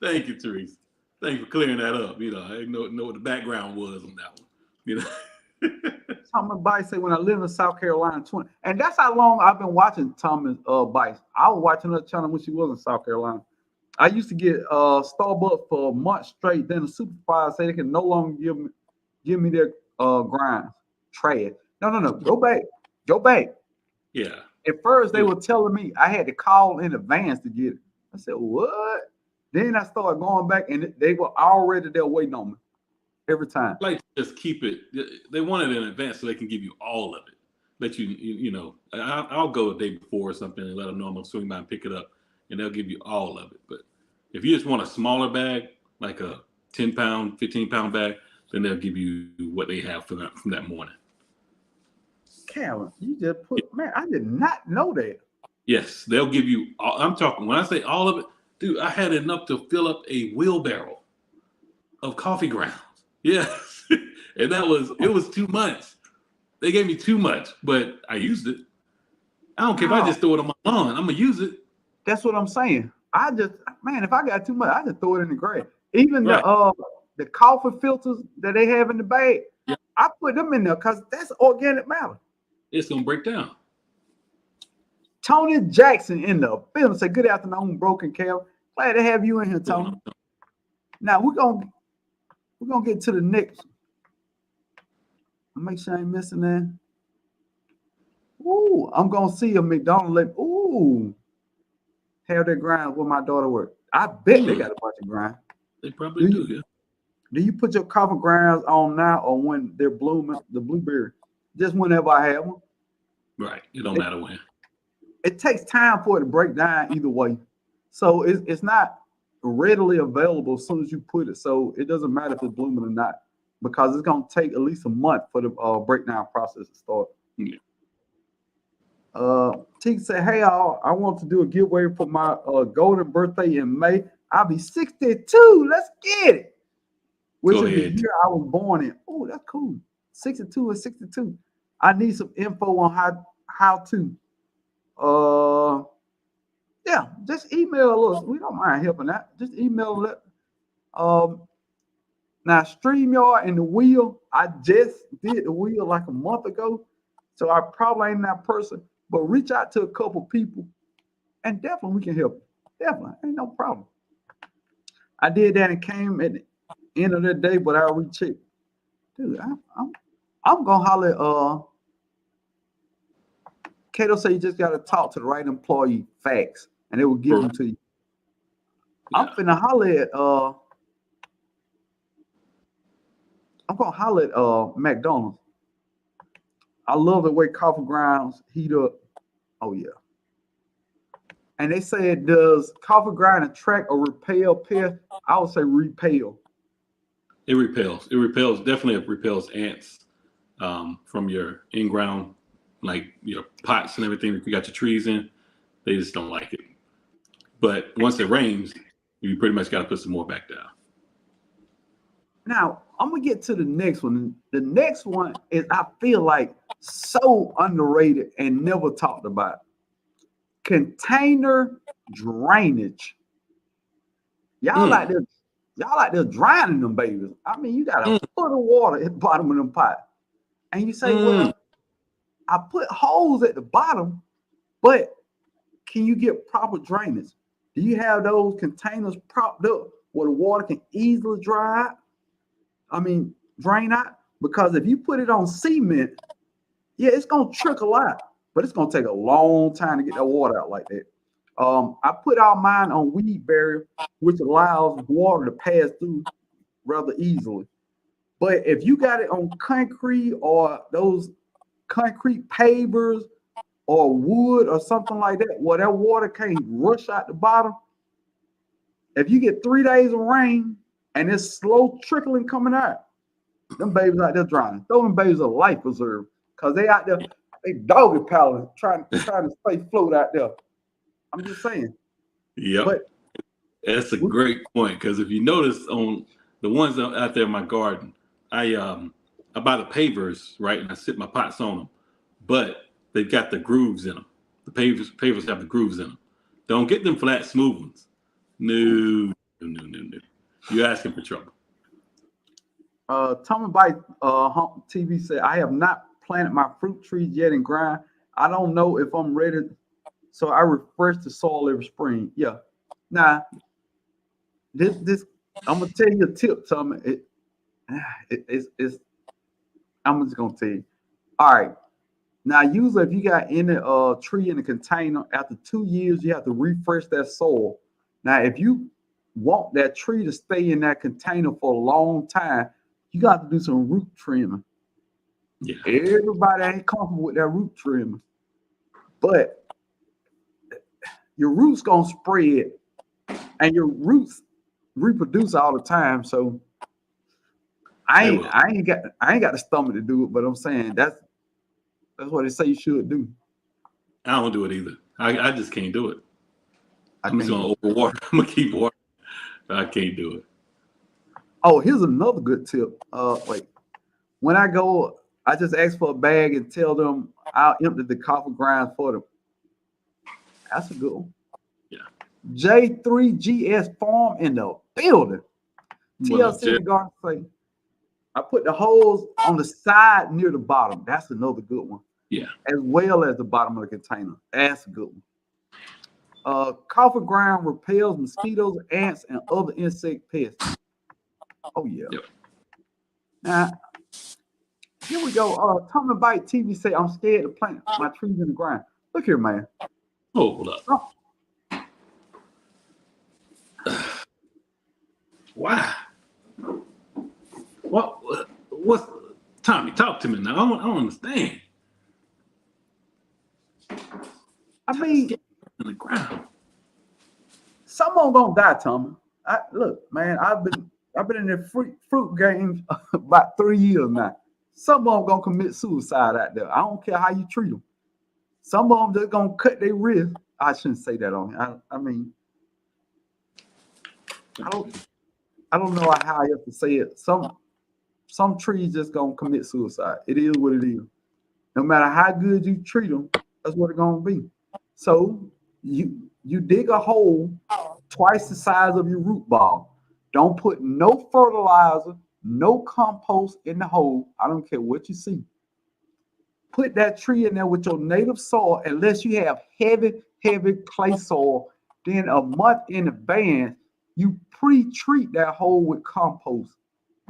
Thank you, Teresa. Thank you for clearing that up. You know, I didn't know what the background was on that one. You know. Thomas Bice said, "When I lived in South Carolina, 20," and that's how long I've been watching Thomas Bice. I was watching her channel when she was in South Carolina. I used to get Starbucks for a month straight. Then the supervisor said they can no longer give me their grinds. Trash. No. Go back. Yeah. At first, they were telling me I had to call in advance to get it. I said, "What?" Then I started going back, and they were already there waiting on me every time. Like, just keep it. They want it in advance so they can give you all of it. Let you know. I'll go a day before or something and let them know I'm gonna swing by and pick it up, and they'll give you all of it. But if you just want a smaller bag, like a 10-pound, 15-pound bag, then they'll give you what they have from that morning. Calvin, you just put, man, I did not know that. Yes, they'll give you, I'm talking, when I say all of it, dude, I had enough to fill up a wheelbarrow of coffee grounds. Yes. And it was too much. They gave me too much, but I used it. I don't care if I just throw it on my lawn. I'm going to use it. That's what I'm saying. If I got too much, I just throw it in the grass. Even Right. the coffee filters that they have in the bag, Yeah. I put them in there because that's organic matter. It's going to break down. Tony Jackson in the building. Say good afternoon, Broken Cal. Glad to have you in here, Tony. Now we're gonna get to the next one. Make sure I ain't missing that. Ooh, I'm gonna see a McDonald's. Ooh, have that grind where my daughter work. I bet they got a bunch of grind. They probably do. Yeah. Do you put your coffee grounds on now or when they're blooming, the blueberry? Just whenever I have them. Right. It don't matter when. It takes time for it to break down either way. So it's not readily available as soon as you put it. So it doesn't matter if it's blooming or not, because it's going to take at least a month for the breakdown process to start. Yeah. T said, hey, all, I want to do a giveaway for my golden birthday in May. I'll be 62. Let's get it. Which is the year I was born in. Oh, that's cool. 62 and 62. I need some info on how to. Yeah, just email us. We don't mind helping out. Just email it. Now StreamYard and the wheel, I just did the wheel like a month ago, so I probably ain't that person. But reach out to a couple people, and definitely we can help you. Definitely, ain't no problem. I did that and came at the end of the day, but I rechecked. Dude, I'm gonna holler. Cato said you just gotta talk to the right employee. Facts, and they will give them to you. Yeah. I'm finna holler at I'm gonna holler at McDonald's. I love the way coffee grounds heat up. Oh yeah. And they said, does coffee grind attract or repel pests? I would say repel. It repels. It repels. Definitely it repels ants from your in-ground, like your pots and everything. If you got your trees in, they just don't like it. But once it rains, you pretty much got to put some more back down. Now, I'm going to get to the next one. The next one is, I feel like, so underrated and never talked about. Container drainage. Y'all like they're drowning them babies. I mean, you got a foot of water at the bottom of them pots. And you say, well, I put holes at the bottom, but can you get proper drainage? Do you have those containers propped up where the water can easily drain out? Because if you put it on cement, yeah, it's going to trickle out, but it's going to take a long time to get that water out like that. I put out mine on weed barrier, which allows water to pass through rather easily. But if you got it on concrete or those concrete pavers or wood or something like that, where that water can't rush out the bottom, if you get 3 days of rain and it's slow trickling coming out, them babies out there drowning. Throw them babies a life preserve, because they out there, they doggy paddling, trying to stay float out there. I'm just saying. Yeah, that's a great point, because if you notice on the ones out there in my garden, I buy the pavers, right, and I sit my pots on them, but they've got the grooves in them. The pavers have the grooves in them. Don't get them flat, smooth ones. No. You're asking for trouble. Tommy Bite TV said, I have not planted my fruit trees yet in grind. I don't know if I'm ready, so I refresh the soil every spring. Yeah. Now, this I'm gonna tell you a tip, Tommy. I'm just gonna tell you. All right. Now, usually if you got any tree in a container, after 2 years, you have to refresh that soil. Now, if you want that tree to stay in that container for a long time, you got to do some root trimming. Yeah. Everybody ain't comfortable with that root trimming, but your roots gonna spread, and your roots reproduce all the time. So I ain't got the stomach to do it, but I'm saying that's what they say you should do. I don't do it either. I just can't do it. I'm just can't gonna overwater. I'm gonna keep watering. I can't do it. Oh, here's another good tip. Wait. When I go, I just ask for a bag and tell them I'll empty the coffee grounds for them. That's a good one. Yeah. J3GS Farm in the building. TLC Garden say, I put the holes on the side near the bottom. That's another good one. Yeah. As well as the bottom of the container. That's a good one. Coffee ground repels mosquitoes, ants, and other insect pests. Oh, yeah. Yep. Now, here we go. Tommy Bite TV say, I'm scared to plant my trees in the ground. Look here, man. Hold up. Oh. Why? What's Tommy? Talk to me now. I don't understand. I mean, in the ground. Someone gonna die, Tommy. Look, man. I've been in the fruit game about 3 years now. Some of them gonna commit suicide out there. I don't care how you treat them. Some of them just gonna cut their wrist. I shouldn't say that on here. I mean, I don't know how I have to say it. Some trees just gonna commit suicide. It is what it is. No matter how good you treat them, that's what it's gonna be. So you dig a hole twice the size of your root ball. Don't put no fertilizer, no compost in the hole. I don't care what you see. Put that tree in there with your native soil, unless you have heavy clay soil. Then a month in advance, you pre-treat that hole with compost.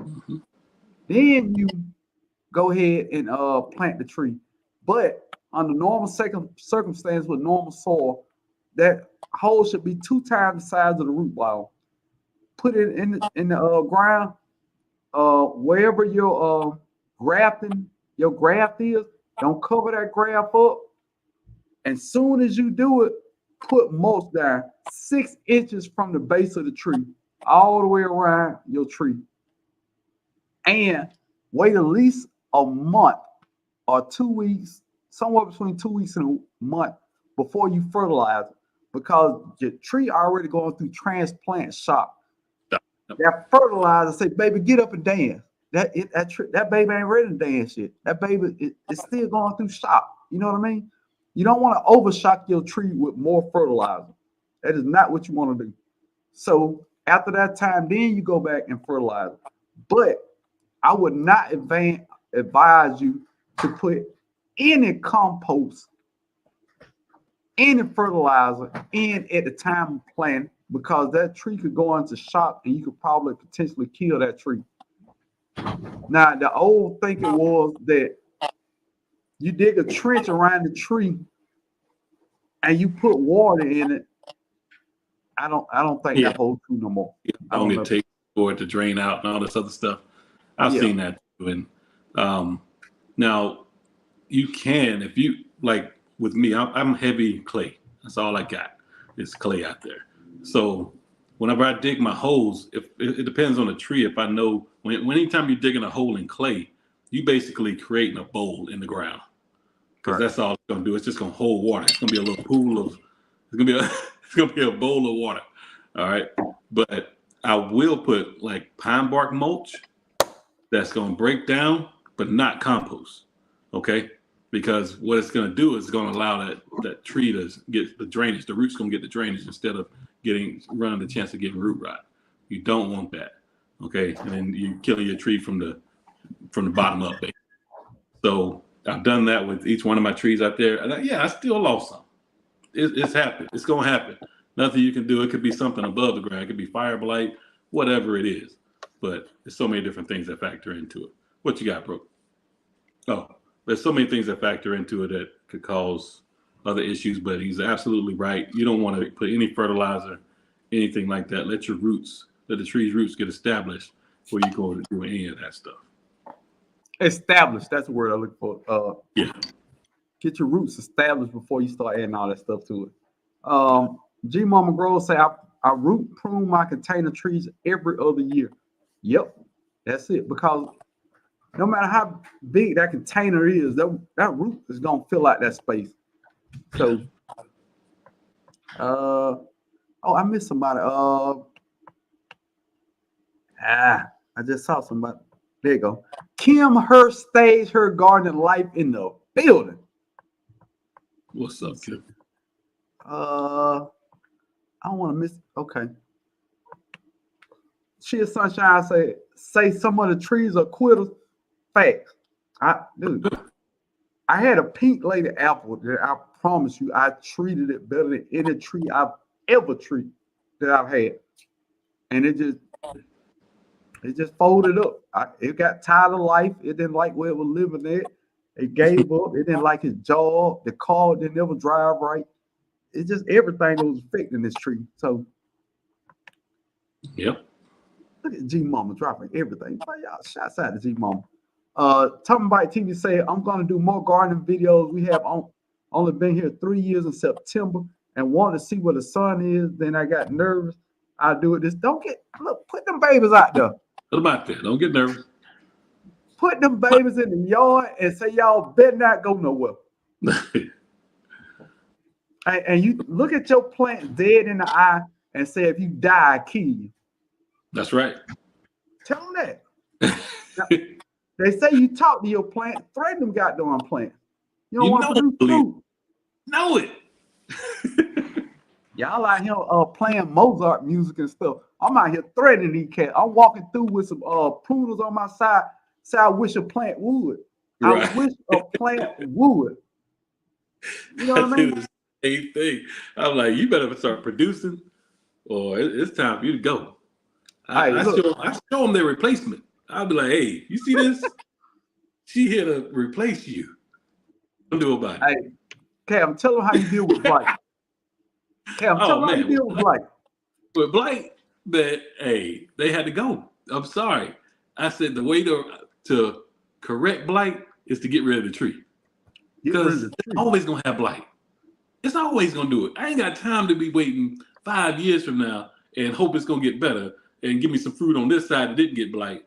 Mm-hmm. Then you go ahead and plant the tree. But under normal circumstances with normal soil, that hole should be 2 times the size of the root ball. Put it in the ground, wherever your graft is. Don't cover that graft up. And soon as you do it, put mulch down 6 inches from the base of the tree, all the way around your tree. And wait at least a month or 2 weeks, somewhere between 2 weeks and a month before you fertilize it, because your tree already going through transplant shock. That fertilizer say, baby, get up and dance. That baby ain't ready to dance yet. That baby is still going through shock. You know what I mean? You don't want to overshock your tree with more fertilizer. That is not what you want to do. So after that time, then you go back and fertilize. But I would not advise you to put any compost, any fertilizer in at the time of planting, because that tree could go into shock and you could probably potentially kill that tree. Now, the old thinking was that you dig a trench around the tree and you put water in it. I don't think that holds true no more. How long it takes for it to drain out and all this other stuff. I've seen that too. And now you can, if you like with me, I'm heavy clay. That's all I got. It's clay out there. So whenever I dig my holes, if it depends on the tree. If I know anytime you're digging a hole in clay, you basically creating a bowl in the ground, because that's all it's gonna do. It's just gonna hold water. It's gonna be a little pool of. It's gonna be a bowl of water. All right, but I will put like pine bark mulch that's gonna break down, but not compost. Okay, because what it's gonna do is it's gonna allow that tree to get the drainage. The root's gonna get the drainage instead of running the chance of getting root rot. You don't want that. Okay, and then you're killing your tree from the bottom up. Basically. So I've done that with each one of my trees out there. And I still lost some. It's happened. It's gonna happen. Nothing you can do. It could be something above the ground. It could be fire blight, whatever it is. But there's so many different things that factor into it. What you got, bro? Oh, there's so many things that factor into it that could cause other issues. But he's absolutely right. You don't want to put any fertilizer, anything like that. Let the tree's roots get established before you go to do any of that stuff. Established. That's the word I look for. Yeah. Get your roots established before you start adding all that stuff to it. G Mama Grove say, I I root prune my container trees every other year. Yep, that's it. Because no matter how big that container is, that root is gonna fill out that space. So, oh, I missed somebody. I just saw somebody. There you go. Kim Hurst staged her garden life in the building. What's up, Kim? I don't want to miss. Okay. She is Sunshine say some of the trees are quitters. Facts. Dude, I had a pink lady apple that I promise you I treated it better than any tree I've ever treated that I've had. And it just folded up. It got tired of life. It didn't like where it was living at. It gave up. It didn't like his job. The car didn't ever drive right. It's just everything that was affecting this tree. So, yep. Look at G Mama dropping everything. Y'all shots out to G Mama. Talking about TV say I'm gonna do more gardening videos. We have only been here 3 years in September and want to see where the sun is. Then I got nervous. I'll do it. Put them babies out there. What about that? Don't get nervous. Put them babies in the yard and say y'all better not go nowhere. and you look at your plant dead in the eye and say if you die, I kill you. That's right. Tell them that. Now, they say you talk to your plant, threaten them goddamn plant. You don't want to produce fruit. Know it. Y'all out here playing Mozart music and stuff. I'm out here threatening these cats. I'm walking through with some pruners on my side. Say I wish a plant would. Right. I wish a plant would. You know what I mean? Same thing. I'm like, you better start producing, or it's time for you to go. I show them their replacement. I'll be like, hey, you see this? She here to replace you. Don't do about it. Hey, Cam, tell them how you deal with blight. Cam, tell them how you deal with blight. With blight, they had to go. I'm sorry. I said the way to correct blight is to get rid of the tree. Because it's always going to have blight. It's always going to do it. I ain't got time to be waiting 5 years from now and hope it's going to get better and give me some fruit on this side that didn't get blight.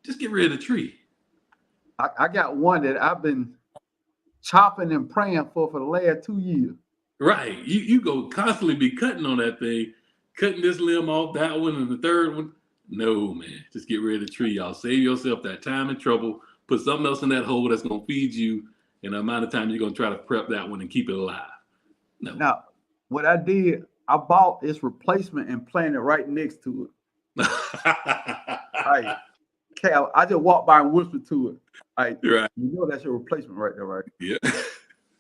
Just get rid of the tree. I got one that I've been chopping and praying for the last 2 years. Right. You go constantly be cutting on that thing, cutting this limb off, that one, and the third one. No, man. Just get rid of the tree, y'all. Save yourself that time and trouble. Put something else in that hole that's going to feed you, and the amount of time you're going to try to prep that one and keep it alive. No. Now, what I did, I bought its replacement and planted right next to it. Right. Cal, I just walked by and whispered to it. Right. You know that's your replacement right there, right? Yeah.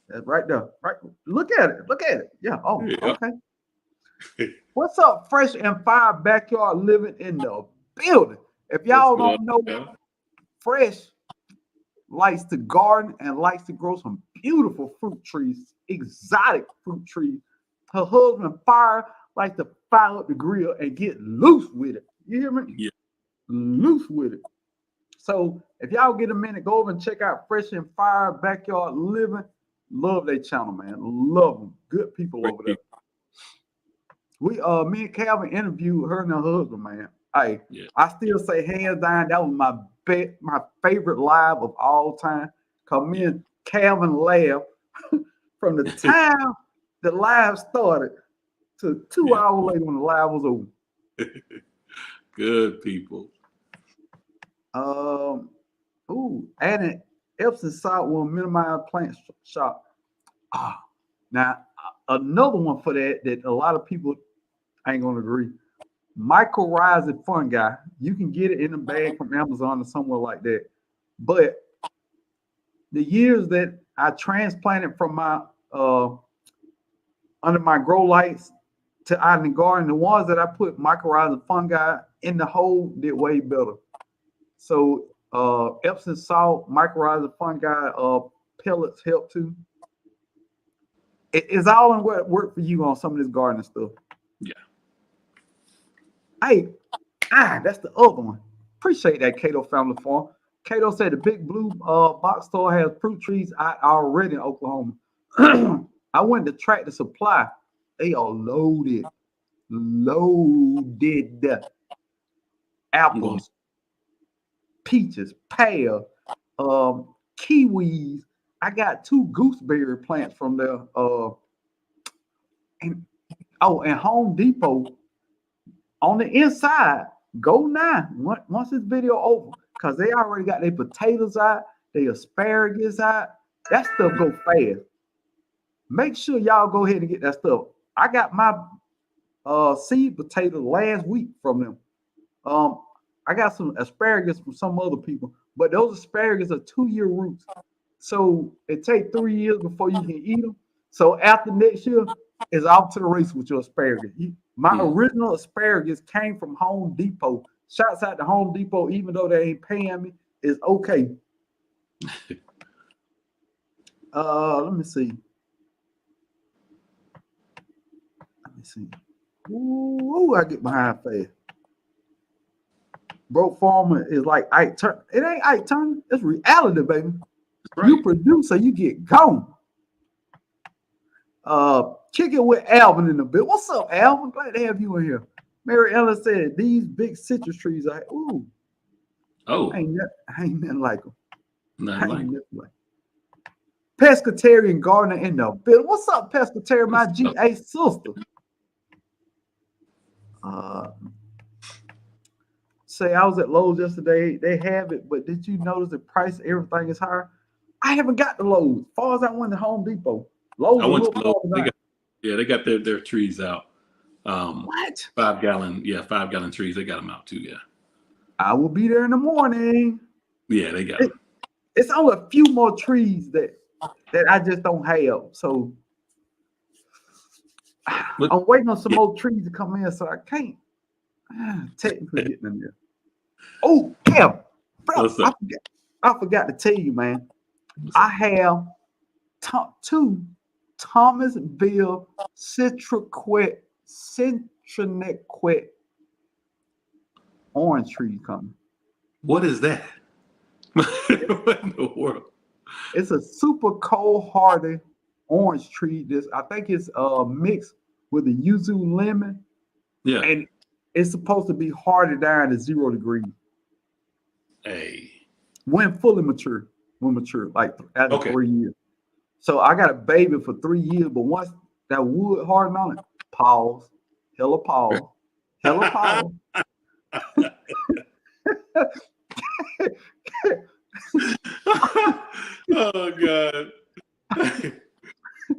That's right there. Right. Look at it. Look at it. Yeah. Oh, yeah. Okay. What's up, Fresh and Fire Backyard Living in the building? If y'all don't know, Fresh likes to garden and likes to grow some beautiful fruit trees, exotic fruit trees. Her husband, Fire, likes to fire up the grill and get loose with it. You hear me? Yeah. Loose with it. So if y'all get a minute, go over and check out Fresh and Fire Backyard Living. Love their channel, man. Love them. Good people over there. Me and Calvin interviewed her and her husband, man. I still say hands down, that was my favorite live of all time. Cause me and Calvin laughed from the time the live started to 2 hours later when the live was over. Good people. Adding Epsom salt will minimize plant shock. Now another one for that a lot of people ain't gonna agree. Mycorrhizal fungi, you can get it in a bag from Amazon or somewhere like that. But the years that I transplanted from my under my grow lights to out in the garden, the ones that I put mycorrhizal fungi in the hole did way better. So Epsom salt, mycorrhizal fungi pellets help too. It's all in what worked for you on some of this gardening stuff. Yeah. Hey, that's the other one. Appreciate that, Cato Family Farm. Cato said the Big Blue box store has fruit trees out already in Oklahoma. I went to Tractor Supply. They are loaded. loaded. Apples, peaches, pear, kiwis. I got 2 gooseberry plants from there. And Home Depot on the inside. Go now once this video over, because they already got their potatoes out, their asparagus out. That stuff go fast. Make sure y'all go ahead and get that stuff. I got my seed potato last week from them. I got some asparagus from some other people, but those asparagus are 2-year roots. So it takes 3 years before you can eat them. So after next year, it's off to the race with your asparagus. My original asparagus came from Home Depot. Shouts out to Home Depot, even though they ain't paying me, it's okay. Let me see. Ooh, I get behind fast. Broke Farmer is like Ike Turner. It ain't Ike Turner. It's reality, baby. Right. You produce, so you get gone. Kick it with Alvin in the bit. What's up, Alvin? Glad to have you in here. Mary Ellen said these big citrus trees are ain't nothing like them. Nothing like Pescatarian gardener in the bit. What's up, Pescatarian? My GA sister. Say I was at Lowe's yesterday. They have it, but did you notice the price of everything is higher? I haven't got the Lowe's. As far as I went to Home Depot. Lowe's. I went to Lowe's. They got their trees out. What? 5-gallon trees. They got them out too. Yeah. I will be there in the morning. Yeah, they got them. It's only a few more trees that I just don't have. So I'm waiting on some more trees to come in, so I can't technically get in there. Oh, damn. Bro, I forgot to tell you, man. I have 2 Thomasville citrinequet orange trees coming. What is that? What in the world? It's a super cold hardy orange tree. I think it's mixed with a yuzu lemon. Yeah. And it's supposed to be harder down to 0 degrees. Hey. When fully mature. Like after 3 years. So I got a baby for 3 years, but once that wood hardened on it, pause. Hella pause. Hella pause. Oh God.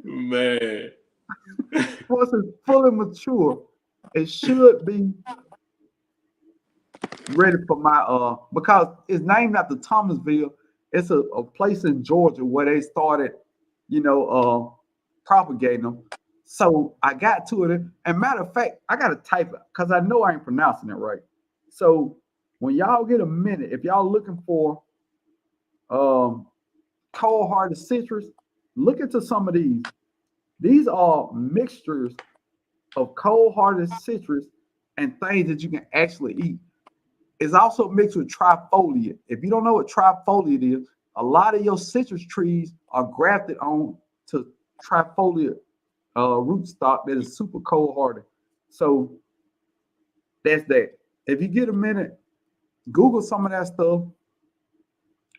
Man. Once it's fully mature, it should be ready for my because it's named after Thomasville. It's a place in Georgia where they started, propagating them. So I got to it. And matter of fact, I gotta type it because I know I ain't pronouncing it right. So when y'all get a minute, if y'all looking for cold-hearted citrus, look into some of these. These are mixtures of cold-hearted citrus and things that you can actually eat. It's also mixed with trifoliate. If you don't know what trifoliate is, a lot of your citrus trees are grafted on to trifoliate rootstock that is super cold-hearted. So that's that. If you get a minute, Google some of that stuff.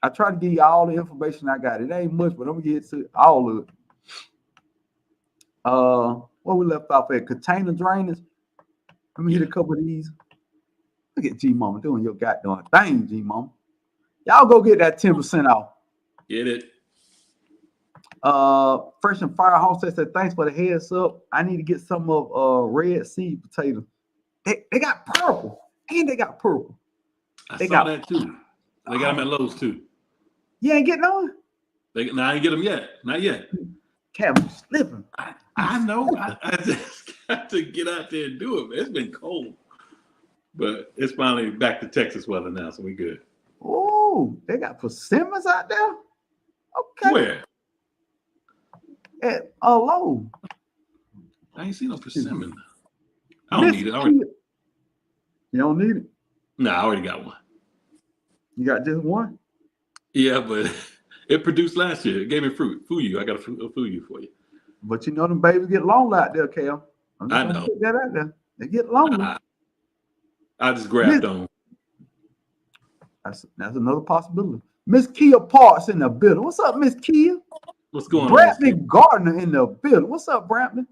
I try to give you all the information I got. It ain't much, but I'm gonna get to all of it. What we left off at container drainage. Let me hit a couple of these. Look at G Mama doing your goddamn thing, G Mama. Y'all go get that 10% off. Get it. Fresh and Fire Homestead said, thanks for the heads up. I need to get some of red seed potatoes. They got purple and they got purple. I saw that too. They got them at Lowe's too. You ain't getting on? I ain't get them yet. Not yet. Kevin slipping. I know. I just got to get out there and do it. Man. It's been cold. But it's finally back to Texas weather now, so we good. Oh, they got persimmons out there? Okay. Where? At Lowe's. I ain't seen no persimmon. I don't need it. You don't need it? No, I already got one. You got just one? Yeah, but it produced last year. It gave me fruit. Fuyu. I got a Fuyu for you. But you know them babies get lonely out there, Cal. I know. Put that out there. They get lonely. I just grabbed on. That's another possibility. Miss Kia Parks in the building. What's up, Miss Kia? What's going Brantley on? Gardner in the building. What's up, Brantley?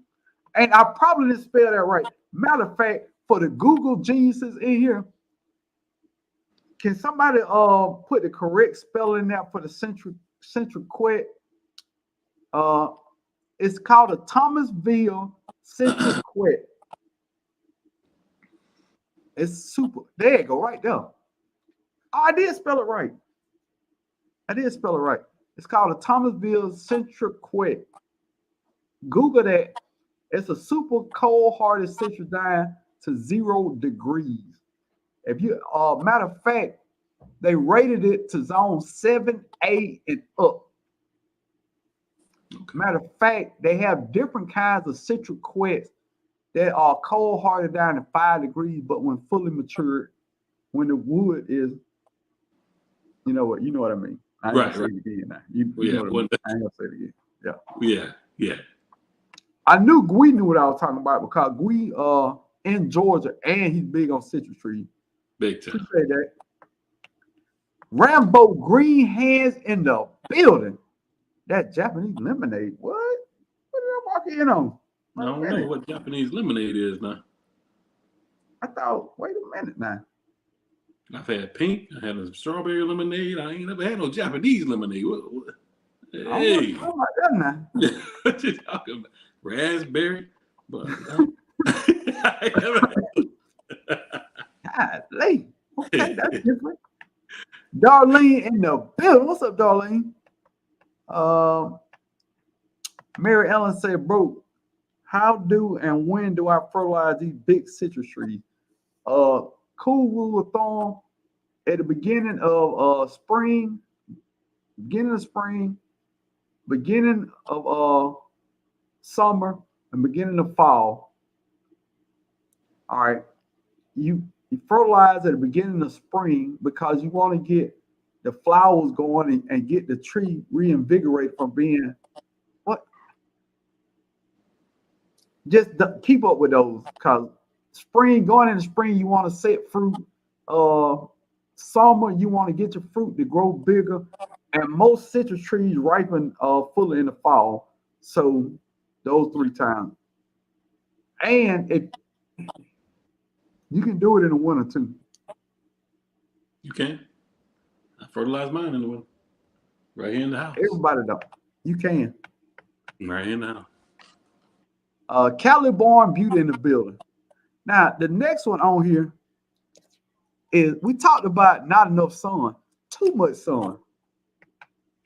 And I probably didn't spell that right. Matter of fact, for the Google geniuses in here, can somebody put the correct spelling there for the Centriquet? It's called a Thomasville Centriquet. It's super. There you go, right there. Oh, I did spell it right. It's called a Thomasville Centriquet. Google that. It's a super cold-hearted citrus down to 0 degrees. If you, matter of fact, they rated it to zone 7, 8, and up. Okay. Matter of fact, they have different kinds of Centriquets that are cold-hearted down to 5 degrees, but when fully matured, when the wood is, you know what I mean. I ain't gonna say it again now. You know what I mean. I ain't gonna say it again. Yeah. I knew Gwee knew what I was talking about because Gwee in Georgia and he's big on citrus trees. Big time. Appreciate that. Rambo Green Hands in the building. That Japanese lemonade. What? What did I walk in on? I don't know what Japanese lemonade is now. I thought, wait a minute now. I've had pink. I had a strawberry lemonade. I ain't never had no Japanese lemonade. What? Hey. Oh my God now. What you talking about? Raspberry? But I never had. Golly. Okay, that's different. Darlene in the building. What's up, Darlene? Mary Ellen said, bro, how do and when do I fertilize these big citrus trees? Cool rule of thumb at the beginning of spring, beginning of summer, and beginning of fall. All right. You fertilize at the beginning of spring because you want to get the flowers going and get the tree reinvigorated from being what? Just keep up with those because going into spring, you want to set fruit. Summer, you want to get your fruit to grow bigger. And most citrus trees ripen fully in the fall. So those 3 times. And if you can do it in the winter too. You can. I fertilize mine in the winter. Right here in the house. Everybody don't. You can. Right here in the house. Cali Born Beauty in the building. Now, the next one on here is we talked about not enough sun, too much sun.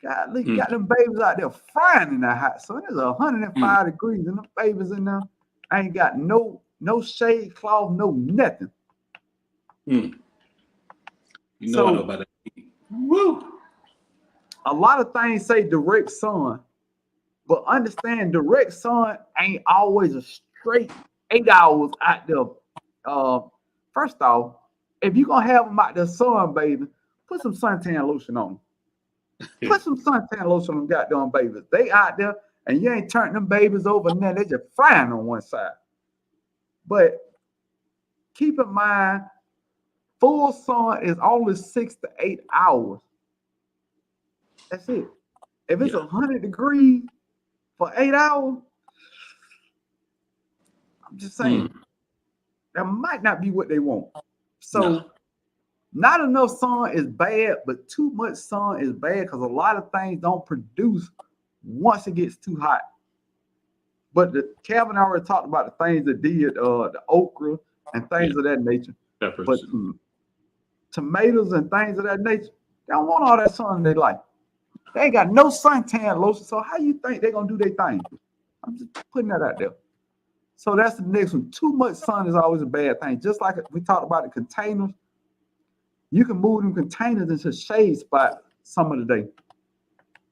God, look, you got them babies out there frying in that hot sun. It's 105 degrees, and them babies in there ain't got no shade cloth, no nothing. You know, I know about that. Woo! A lot of things say direct sun, but understand direct sun ain't always a straight 8 hours out there. First off, if you're gonna have them out there sunbathing, put some suntan lotion on them. Put some suntan lotion on them goddamn babies. They out there and you ain't turning them babies over now. They just frying on one side. But keep in mind, full sun is only 6 to 8 hours. That's it. If it's 100 degrees for 8 hours, I'm just saying that might not be what they want. So not enough sun is bad, but too much sun is bad because a lot of things don't produce once it gets too hot. But Calvin already talked about the things that did the okra and things of that nature. Peppers. But tomatoes and things of that nature, they don't want all that sun in their life. They ain't got no suntan lotion. So how you think they're gonna do their thing? I'm just putting that out there. So that's the next one. Too much sun is always a bad thing. Just like we talked about the containers, you can move them containers into shade spot some of the day.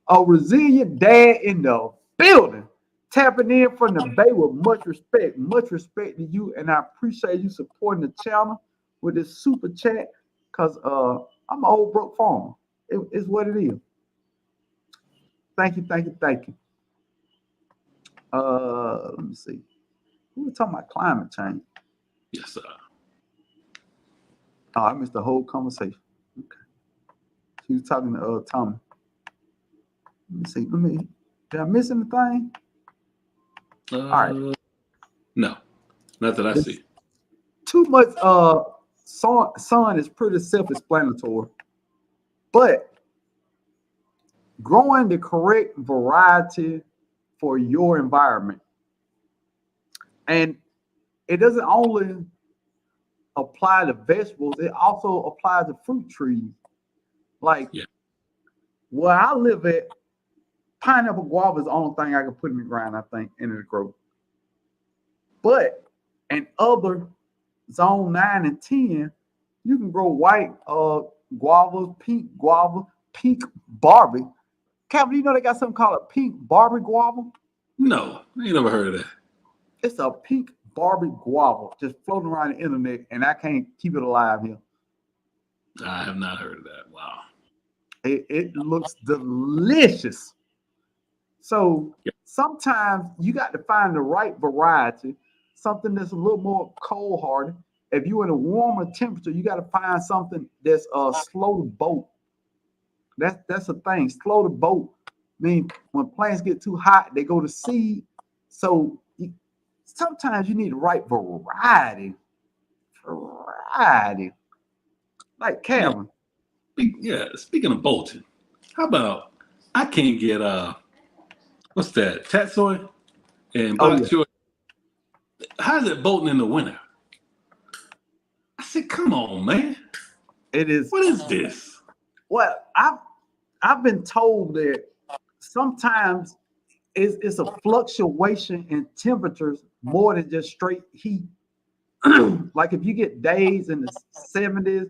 A resilient dad in the building, tapping in from the Bay with much respect. Much respect to you, and I appreciate you supporting the channel with this super chat because I'm an old broke farmer. It's what it is. Thank you. Let me see. We were talking about climate change. Yes, sir. Oh, I missed the whole conversation. Okay. She was talking to Tommy. Let me see. Did I miss anything? All right. No, not that I see. Too much sun is pretty self-explanatory. But growing the correct variety for your environment. And it doesn't only apply to vegetables, it also applies to fruit trees. Like where I live at, pineapple guava is the only thing I can put in the ground, I think, and it'll grow. But in other zone 9 and 10, you can grow white guavas, pink Barbie. Calvin, you know they got something called a pink Barbie guava? No, I ain't never heard of that. It's a pink Barbie guava just floating around the internet, and I can't keep it alive here. I have not heard of that. Wow. It looks delicious. So sometimes you got to find the right variety, something that's a little more cold hardy. If you're in a warmer temperature, you got to find something that's slow to bolt. That's a thing. Slow to bolt means when plants get too hot, they go to seed. So sometimes you need the right variety. Like Calvin. Yeah, speaking of bolting, how about I can't get what's that? Tatsoi and bok choy. How's it bolting in the winter? I said, come on, man. It is. What is this? Well, I've been told that sometimes it's a fluctuation in temperatures more than just straight heat. Like if you get days in the 70s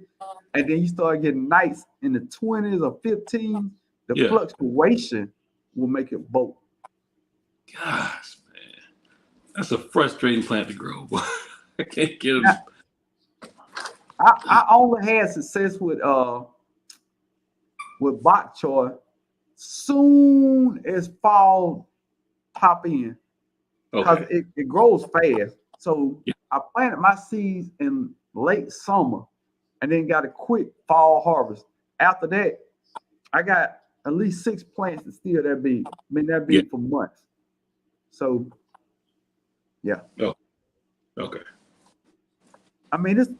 and then you start getting nights in the 20s or 15s, the fluctuation will make it bolt. Gosh, man. That's a frustrating plant to grow. I can't get it. I only had success with bok choy soon as fall pop in because it grows fast. So I planted my seeds in late summer and then got a quick fall harvest. After that, I got at least 6 plants that's still that big. I mean, that big for months. So, yeah. Oh, okay. I mean, it's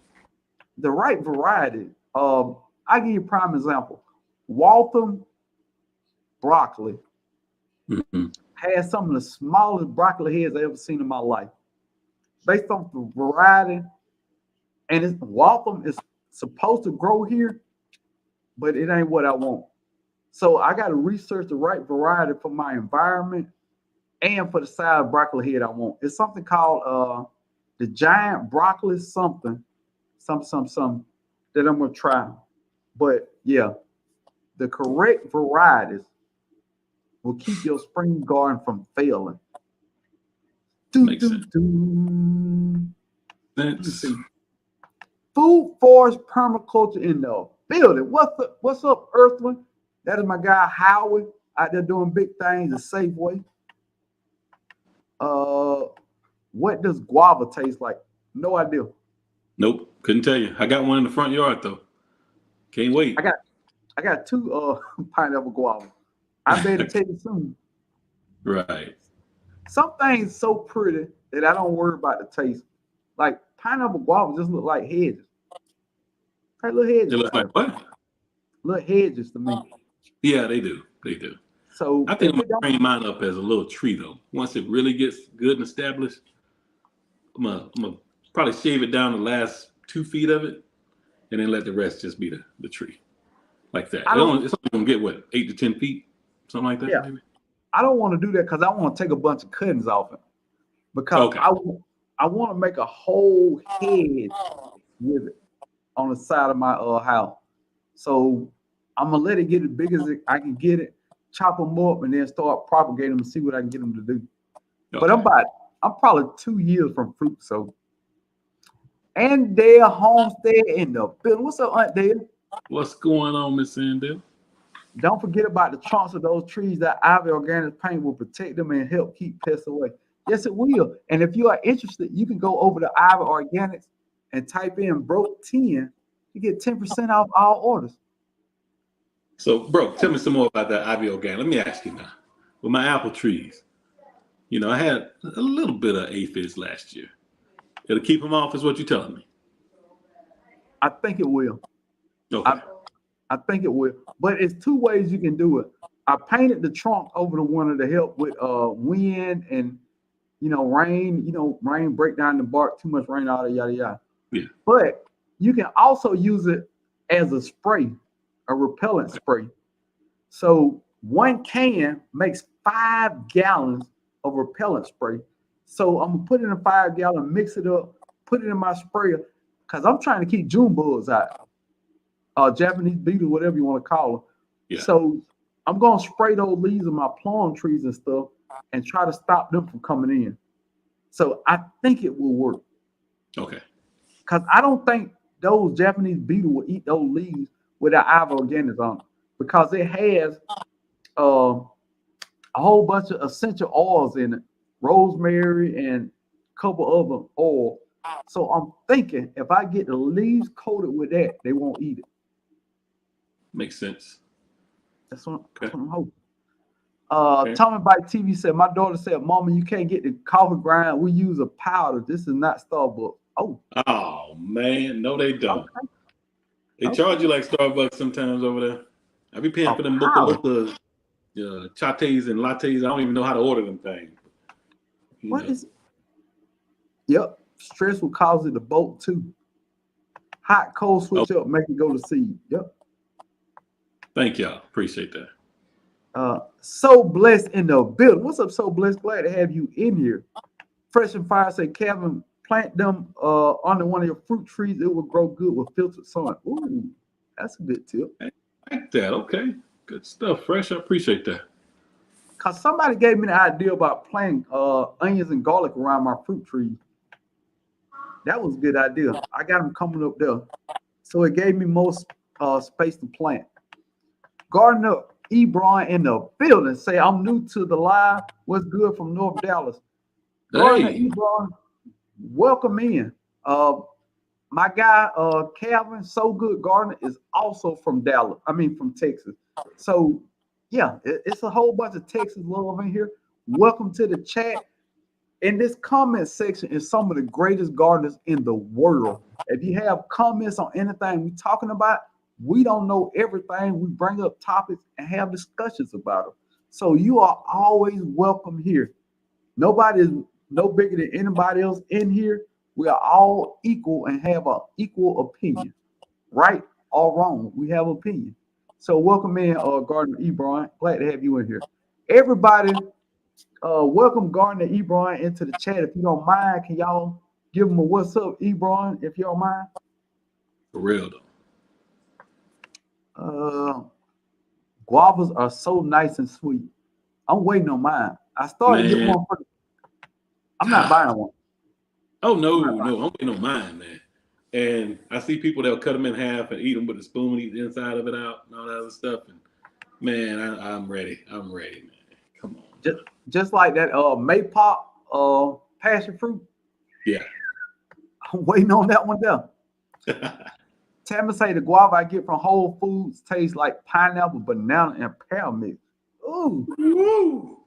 the right variety. I'll give you a prime example. Waltham broccoli has some of the smallest broccoli heads I've ever seen in my life. Based on the variety, and Waltham is supposed to grow here, but it ain't what I want. So I got to research the right variety for my environment and for the size of broccoli head I want. It's something called the giant broccoli something that I'm gonna try. But yeah, the correct varieties will keep your spring garden from failing. Makes sense. Food forest permaculture in the building. What's up, Earthling? That is my guy Howard out there doing big things the safe way. What does guava taste like? No idea. Nope, couldn't tell you. I got one in the front yard though. Can't wait. I got 2 pineapple guava. I better tell you soon. Right. Some things so pretty that I don't worry about the taste. Like pineapple guava just look like hedges. Like little hedges. They look like what? Little hedges to me. Yeah, they do. They do. So I think I'm gonna train mine up as a little tree though. Once it really gets good and established, I'm gonna probably shave it down the last 2 feet of it, and then let the rest just be the tree, like that. It's only gonna get what 8 to 10 feet, something like that. Yeah. Maybe. I don't want to do that because I want to take a bunch of cuttings off it. Because I want to make a whole hedge with it on the side of my house. So I'm gonna let it get as big as I can get it, chop them up, and then start propagating them and see what I can get them to do. Okay. But I'm probably 2 years from fruit. So and Dale Homestead in the building. What's up, Aunt Dale? What's going on, Miss Sandell? Don't forget about the trunks of those trees. That Ivy Organic paint will protect them and help keep pests away. Yes, it will. And if you are interested, you can go over to Ivy Organics and type in broke 10 to get 10% off all orders. So, bro, tell me some more about that IBO game. Let me ask you now. With my apple trees, I had a little bit of aphids last year. It'll keep them off, is what you're telling me. I think it will. Okay. I think it will. But it's two ways you can do it. I painted the trunk over the winter to help with wind and rain. Rain break down the bark, too much rain, all that yada yada. Yeah. But you can also use it as a spray, a repellent spray. So one can makes 5 gallons of repellent spray. So I'm gonna put it in a 5-gallon, mix it up, put it in my sprayer, because I'm trying to keep June bugs out. Japanese beetle, whatever you want to call them. Yeah. So I'm gonna spray those leaves of my plum trees and stuff and try to stop them from coming in. So I think it will work. Okay. Because I don't think those Japanese beetle will eat those leaves without Ivy Organics on it, because it has a whole bunch of essential oils in it, rosemary and a couple other oil. So I'm thinking if I get the leaves coated with that, they won't eat it. Makes sense. That's what I'm hoping. Okay. Tommy Bite TV said, my daughter said, Mama, you can't get the coffee grind. We use a powder. This is not Starbucks. Oh, man. No, they don't. Okay. They charge you like Starbucks sometimes over there. I be paying for them powder. mocha chattes and lattes. I don't even know how to order them things. What is it? Yep. Stress will cause it to bolt too. Hot, cold switch up, make it go to seed. Yep. Thank y'all. Appreciate that. So blessed in the building. What's up, So Blessed? Glad to have you in here. Fresh and Fire say, Kevin, plant them under one of your fruit trees. It will grow good with filtered sun. Ooh, that's a good tip. I like that. Okay. Good stuff, Fresh. I appreciate that. Because somebody gave me the idea about planting onions and garlic around my fruit trees. That was a good idea. I got them coming up there. So it gave me more space to plant. Gardner Ebron in the building say, I'm new to the live. What's good from North Dallas? Gardner Ebron, welcome in. My guy, Calvin, So Good Gardner, is also from Dallas. From Texas. So, yeah, it's a whole bunch of Texas love in here. Welcome to the chat. In this comment section is some of the greatest gardeners in the world. If you have comments on anything we're talking about, we don't know everything. We bring up topics and have discussions about them. So you are always welcome here. Nobody is no bigger than anybody else in here. We are all equal and have an equal opinion. Right or wrong, we have opinion. So welcome in, Gardner Ebron. Glad to have you in here. Everybody, welcome Gardner Ebron into the chat. If you don't mind, can y'all give him a what's up, Ebron, if you don't mind? For real, though. Guavas are so nice and sweet. I'm waiting on mine. I started to get one. I'm not buying one. Oh, no, I'm waiting on mine, man. And I see people that'll cut them in half and eat them with a spoon, eat the inside of it out and all that other stuff. And man, I'm ready. I'm ready, man. Come on. Just like that Maypop passion fruit. Yeah. I'm waiting on that one there. Tammy say the guava I get from Whole Foods tastes like pineapple, banana, and pear mix. Ooh. Woo.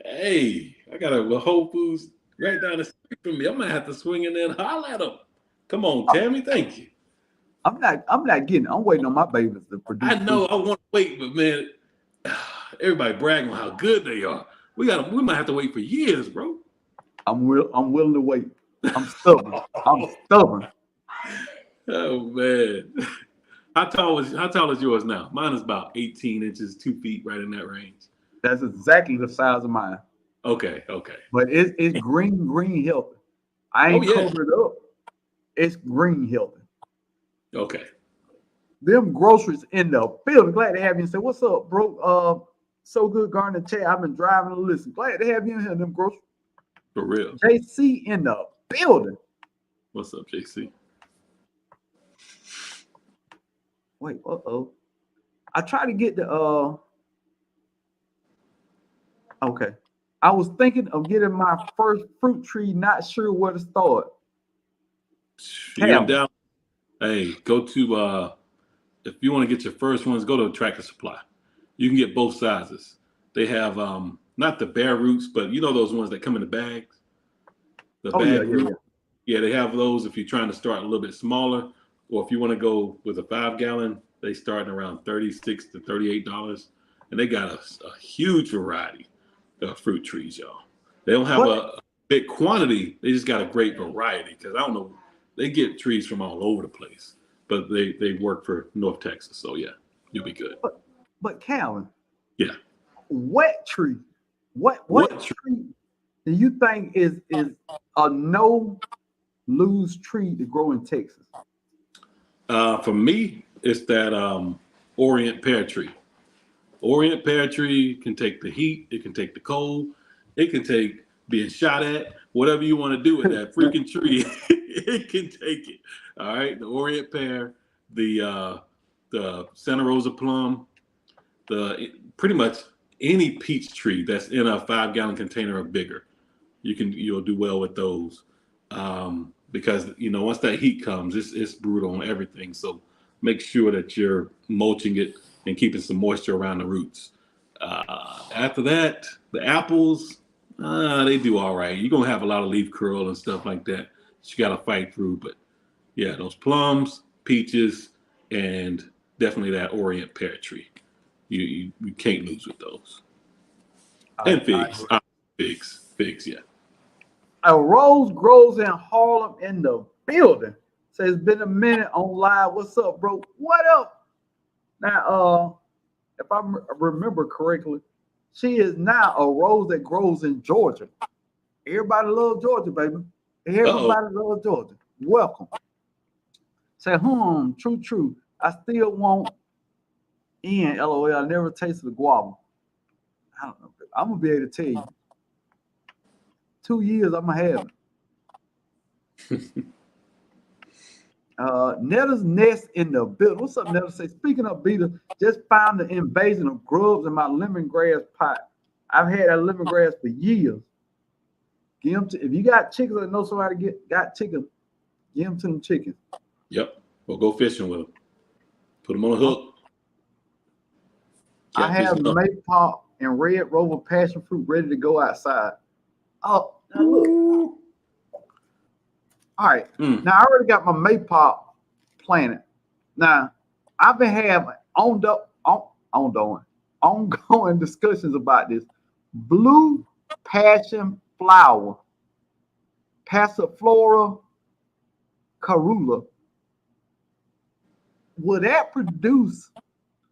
Hey, I got a Whole Foods right down the street from me. I might have to swing in there and holler at them. Come on, Tammy. Thank you. I'm not getting it. I'm waiting on my babies to produce. I know food. I want to wait, but man, everybody bragging on how good they are. We might have to wait for years, bro. I'm willing to wait. I'm stubborn. I'm stubborn. Oh man. How tall is yours now? Mine is about 18 inches, 2 feet, right in that range. That's exactly the size of mine. Okay. But it's green healthy. I ain't covered it up. It's green healthy. Okay. Them groceries in the building. Glad to have you. Say, what's up, bro? So Good Garden chat. I've been driving to listen. Glad to have you in here. Them groceries. For real. JC in the building. What's up, JC? Wait, I try to get the okay. I was thinking of getting my first fruit tree, not sure where to start. You in Calvin. doubt? Hey, go to if you want to get your first ones, go to Tractor Supply. You can get both sizes. They have not the bare roots, but you know those ones that come in the bags. The Oh, yeah, bag yeah, root. yeah. Yeah, they have those if you're trying to start a little bit smaller, or if you want to go with a 5 gallon, they start at around $36 to $38, and they got a huge variety of fruit trees, y'all. They don't have But a big quantity; they just got a great variety. Because I don't know, they get trees from all over the place, but they work for North Texas, so yeah, you'll be good. but Calvin, Yeah. what tree? What What tree? tree do you think is a no lose tree to grow in Texas? For me, it's that Orient pear tree. Orient pear tree can take the heat, it can take the cold, it can take being shot at, whatever you want to do with that freaking tree, it can take it. All right, the Orient pear, the Santa Rosa plum, the pretty much any peach tree that's in a 5 gallon container or bigger, you'll do well with those. Because once that heat comes, it's brutal on everything. So make sure that you're mulching it and keeping some moisture around the roots. After that, the apples, they do all right. You're gonna have a lot of leaf curl and stuff like that you gotta fight through. But yeah, those plums, peaches, and definitely that Orient pear tree. You can't lose with those. And figs. agree. Figs, yeah. A rose grows in Harlem in the building. So it's been a minute on live. What's up, bro? What up? Now, if I remember correctly, she is now a rose that grows in Georgia. Everybody loves Georgia, baby. Uh-oh. Everybody loves Georgia. Welcome. Say, true. I still want in LOL. I never tasted the guava. I don't know. I'm gonna be able to tell you. 2 years, I'm gonna have it. Netta's nest in the building. What's up, Netta? Say, speaking of beetles, just found the invasion of grubs in my lemongrass pot. I've had that lemongrass for years. Give them if you got chickens or know somebody got chickens, give them to them chickens. Yep. Or go fishing with them. Put them on a hook. I have Catfish up. maypop and red rover passion fruit ready to go outside. Oh, now look. All right. Now I already got my maypop planted. Now I've been having ongoing discussions about this blue passion flower, Passiflora caerula. Will that produce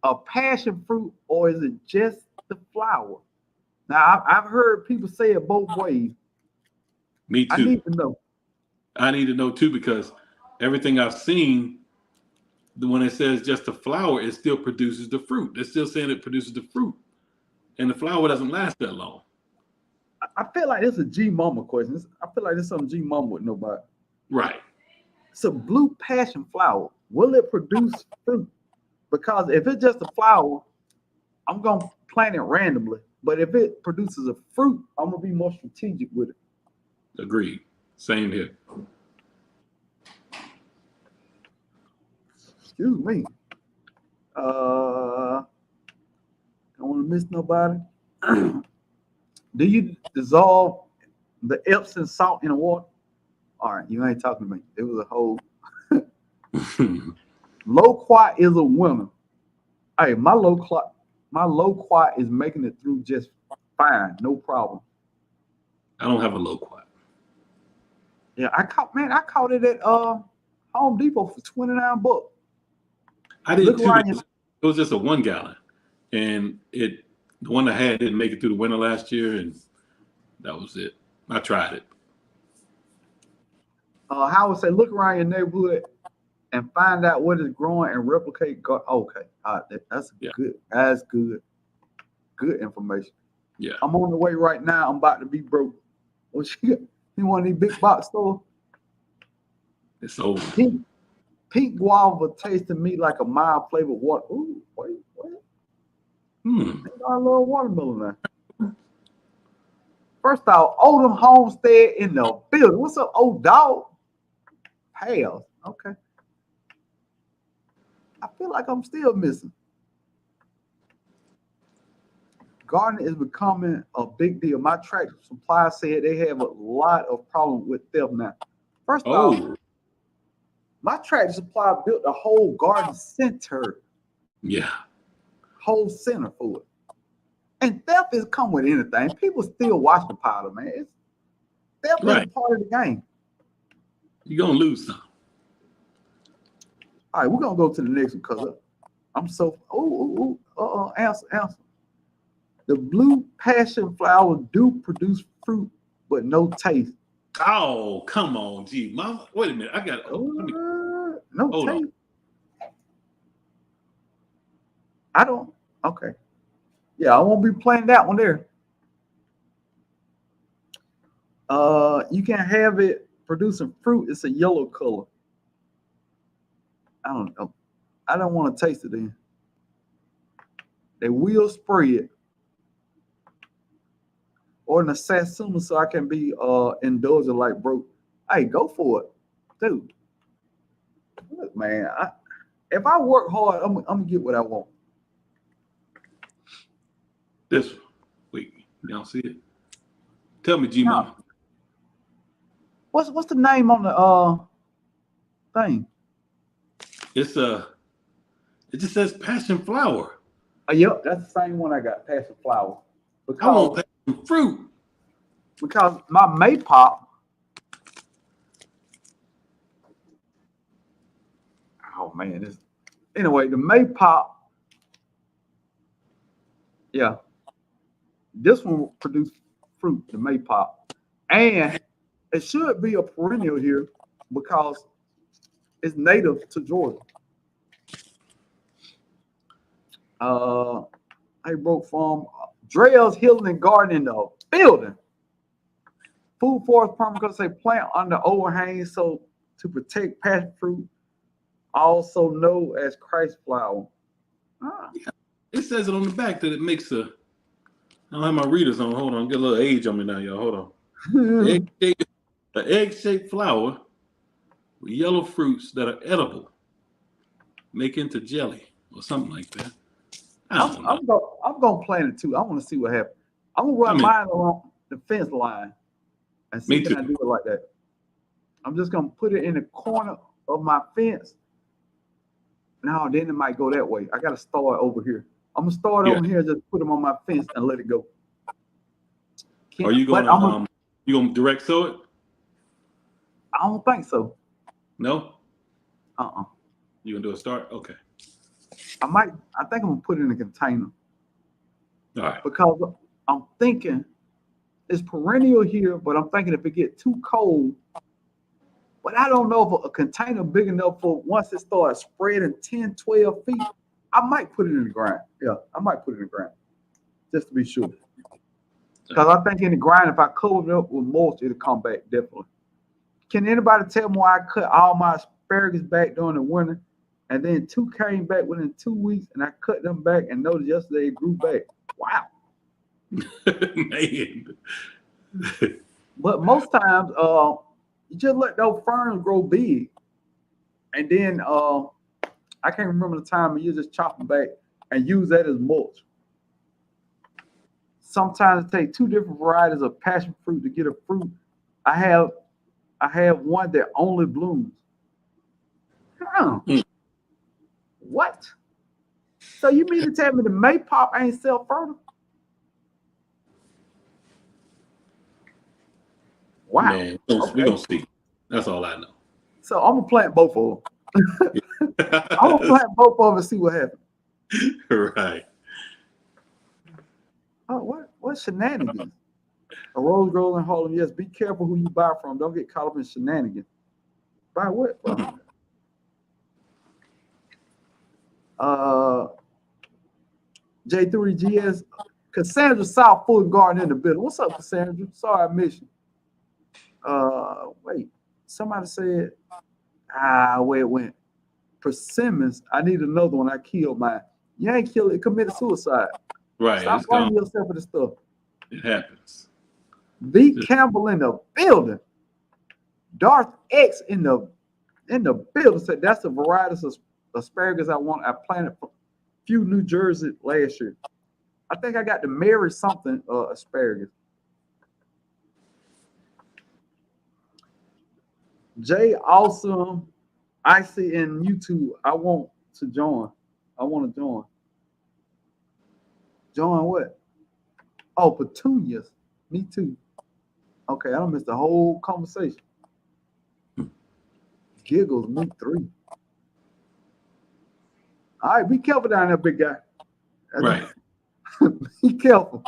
a passion fruit, or is it just the flower? Now I've heard people say it both ways. Me too. I need to know. I need to know too, because everything I've seen, when it says just the flower, it still produces the fruit. They're still saying it produces the fruit, and the flower doesn't last that long. I feel like this is a G Mama question. I feel like this is something G Mama would know about. Right. It's a blue passion flower. Will it produce fruit? Because if it's just a flower, I'm gonna plant it randomly. But if it produces a fruit, I'm gonna be more strategic with it. Agreed. Same here. Excuse me. Don't want to miss nobody. Do you dissolve the Epsom salt in the water? All right, you ain't talking to me. It was a whole. Low quat is a winner. Hey, my low quat is making it through just fine, no problem. I don't have a low quat. Yeah, I caught it at Home Depot for $29. I did too. It was just a 1 gallon, and the one I had didn't make it through the winter last year, and that was it. I tried it. I would say look around your neighborhood and find out what is growing and replicate. Okay, that's good. That's good. Good information. Yeah. I'm on the way right now. I'm about to be broke. What you got? You want any big box store? It's over. Pink guava tastes to me like a mild flavored water. Ooh, wait. I love watermelon now. First off, Oldham Homestead in the building. What's up, old dog? Pals. Okay. I feel like I'm still missing. Gardening is becoming a big deal. My tractor supply said they have a lot of problems with theft now. First off, my tractor supply built a whole garden center. Yeah. Whole center for it. And theft is come with anything. People still watch the powder, man. Theft is part of the game. You're going to lose some. All right, we're going to go to the next one because I'm so, answer. The blue passion flower do produce fruit, but no taste. Oh, come on, gee. Mama, wait a minute. I got no taste. I don't. Okay. Yeah, I won't be playing that one there. You can have it producing fruit. It's a yellow color. I don't know. I don't want to taste it then. They will spray it. Or in a Satsuma so I can be indulgent like broke. Hey, go for it. Dude. Look, man, if I work hard, I'm gonna get what I want. This one. Wait, y'all see it? Tell me, G Mama. What's the name on the thing? It's it just says passion flower. Yep, that's the same one I got, passion flower. I want passion fruit. Because my Maypop. Oh man, anyway, the Maypop. Yeah. This one will produce fruit, the Maypop. And it should be a perennial here because it's native to Georgia. I broke from Drell's Healing and Garden in the building. Food forest permaculture say plant under overhang so to protect passion fruit, also known as Christ flower. Yeah. It says it on the back that it makes I don't have my readers on. Hold on, get a little age on me now, y'all. Hold on. An egg-shaped flower with yellow fruits that are edible, make into jelly or something like that. I'm gonna plant it too. I want to see what happens. I'm gonna run mine along the fence line and see if I do it like that. I'm just gonna put it in the corner of my fence. No, then it might go that way. I gotta start over here. I'm gonna start over here, just put them on my fence and let it go. Are you gonna you gonna direct sow it? I don't think so. No? You gonna do a start? Okay. I think I'm gonna put it in a container. All right. Because I'm thinking it's perennial here, but I'm thinking if it get too cold, but I don't know if a container big enough for once it starts spreading 10, 12 feet, I might put it in the ground. Yeah, I might put it in the ground just to be sure. Because I think in the ground, if I cover it up with mulch, it'll come back definitely. Can anybody tell me why I cut all my asparagus back during the winter and then 2 came back within 2 weeks and I cut them back and noticed yesterday it grew back? Wow. Man. But most times, you just let those ferns grow big. And then I can't remember the time you just chop them back and use that as mulch. Sometimes it takes 2 different varieties of passion fruit to get a fruit. I have one that only blooms. What? So you mean to tell me the Maypop ain't self-fertile? Wow. Man, we're gonna see. That's all I know. So I'm gonna plant both of them. I'm gonna plant both of them and see what happens. Right. Oh, what shenanigans? A rose grows in Harlem. Yes, be careful who you buy from. Don't get caught up in shenanigans. Buy what from? J3GS. Cassandra South Fulton Garden in the building. What's up, Cassandra? Sorry I missed you. Wait. Somebody said, where it went. Persimmons. I need another one. I killed mine. You ain't killed it. Committed suicide. Right. Stop blaming yourself for this stuff. It happens. V Campbell in the building. Darth X in the building said that's the variety of asparagus I want. I planted for a few New Jersey last year. I think I got the Mary something asparagus. Jay Awesome, I see in YouTube. I want to join. I want to join. Join what? Oh, petunias. Me too. Okay, I don't miss the whole conversation. Giggles, me 3. All right, be careful down there, big guy. Right. Be careful.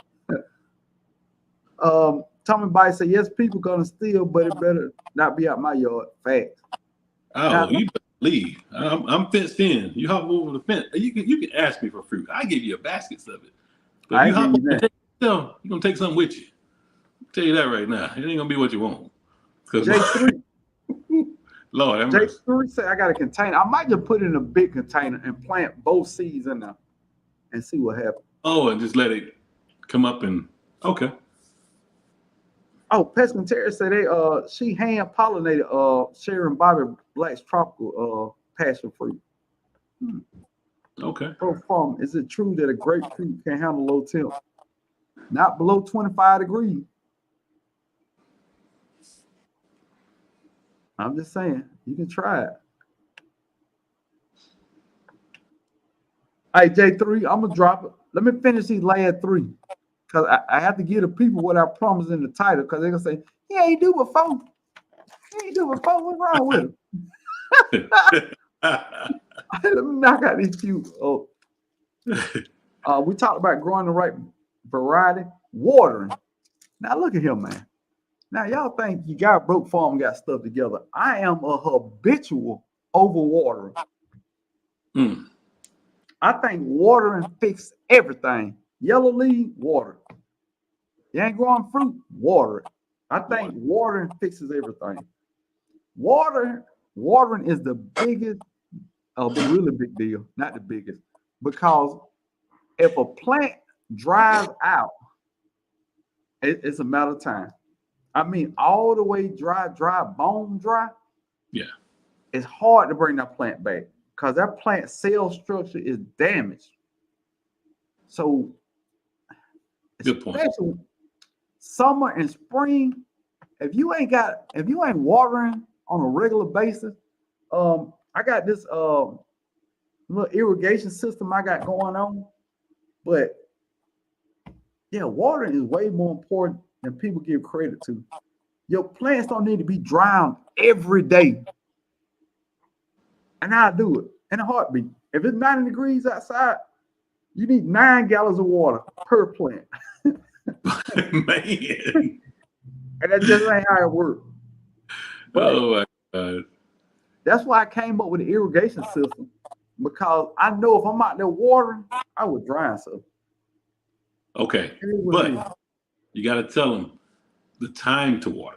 Tommy Bice said, yes, people gonna steal, but it better not be out my yard. Facts. Oh, Now, you better leave. I'm fenced in. You hop over the fence. You can ask me for fruit. I give you a baskets of it. But I if you hop give you over that. you're gonna take something with you. I'll tell you that right now. It ain't gonna be what you want. J3, Lord, have mercy. J3 said I got a container. I might just put it in a big container and plant both seeds in there and see what happens. Oh, and just let it come up and okay. Oh, Pescatera said she hand pollinated Sharon Bobby Black's tropical passion fruit. Okay. Pro farm, is it true that a grapefruit can handle low temp? Not below 25 degrees. I'm just saying, you can try it. Hey, J3, I'm gonna drop it. Let me finish these last 3. Because I have to give the people what I promised in the title, because they're gonna say, he ain't do before. He ain't do before. What's wrong with him? Let me knock out these few. We talked about growing the right variety, watering. Now look at him, man. Now y'all think you got broke farm, got stuff together. I am a habitual overwaterer. I think watering fixes everything. Yellow leaf, water. You ain't growing fruit, water it. I think watering fixes everything. Watering is the biggest, really big deal, not the biggest, because if a plant dries out, it's a matter of time. I mean, all the way dry, bone dry. Yeah. It's hard to bring that plant back because that plant cell structure is damaged. So, good point. Especially summer and spring, if you ain't watering on a regular basis, I got this little irrigation system I got going on, but yeah, watering is way more important than people give credit to. Your plants don't need to be drowned every day. And I do it in a heartbeat. If it's 90 degrees outside, you need 9 gallons of water per plant. Man. And that just ain't how it works. Oh my God. That's why I came up with an irrigation system, because I know if I'm out there watering, I would drown something. Okay, but you got to tell them the time to water.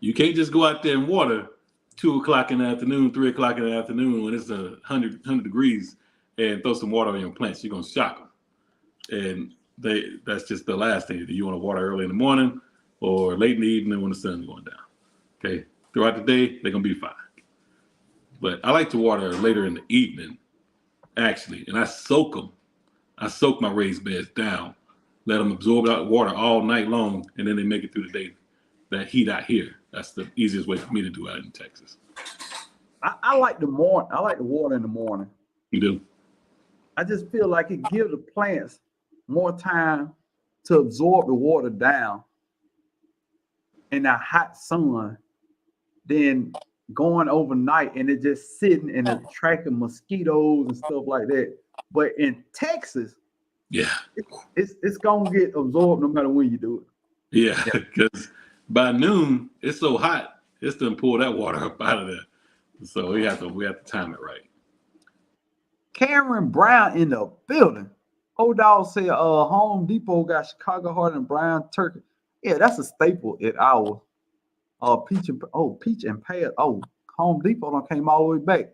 You can't just go out there and water 2 o'clock in the afternoon, 3 o'clock in the afternoon when it's 100 degrees and throw some water on your plants. You're going to shock them. And that's just the last thing. Do you want to water early in the morning or late in the evening when the sun's going down? Okay, throughout the day, they're going to be fine. But I like to water later in the evening, actually, and I soak them. I soak my raised beds down, let them absorb that water all night long, and then they make it through the day. That heat out here, that's the easiest way for me to do out in Texas. I like the morning. I like the water in the morning. You do? I just feel like it gives the plants more time to absorb the water down in that hot sun than going overnight and it just sitting and attracting mosquitoes and stuff like that. But in Texas, yeah, it's gonna get absorbed no matter when you do it. Yeah, because by noon it's so hot, it's gonna pull that water up out of there. So we have to time it right. Cameron Brown in the building. Old dog said Home Depot got Chicago Heart and brown turkey. Yeah, that's a staple at our peach and pear. Oh, Home Depot done came all the way back.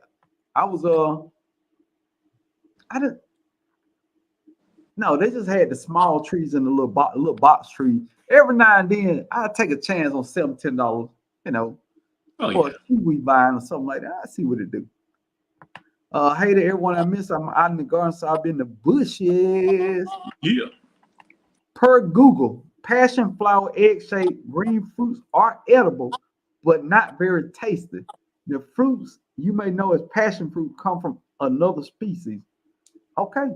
No, they just had the small trees and the little box tree. Every now and then, I take a chance on $7, $10, you know, Oh for yeah. a kiwi vine or something like that. I see what it do. Hey to everyone I miss. I'm out in the garden, so I've been in the bushes. Yeah. Per Google, passion flower egg-shaped green fruits are edible, but not very tasty. The fruits you may know as passion fruit come from another species. Okay,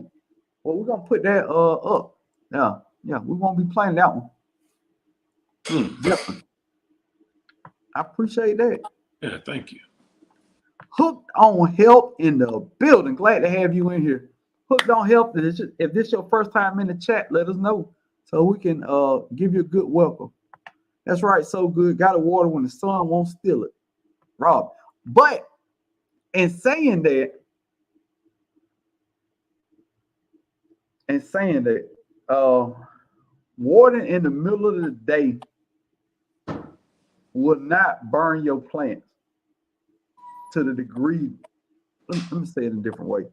well we're gonna put that up. Yeah, yeah, we won't be playing that one. Definitely. I appreciate that. Yeah. Thank you. Hooked on Health in the building. Glad to have you in here. Hooked on Health. If this your first time in the chat, let us know so we can give you a good welcome. That's right, so good. Got to water when the sun won't steal it. Rob. But in saying that, watering in the middle of the day will not burn your plants to the degree. Let me say it in a different way.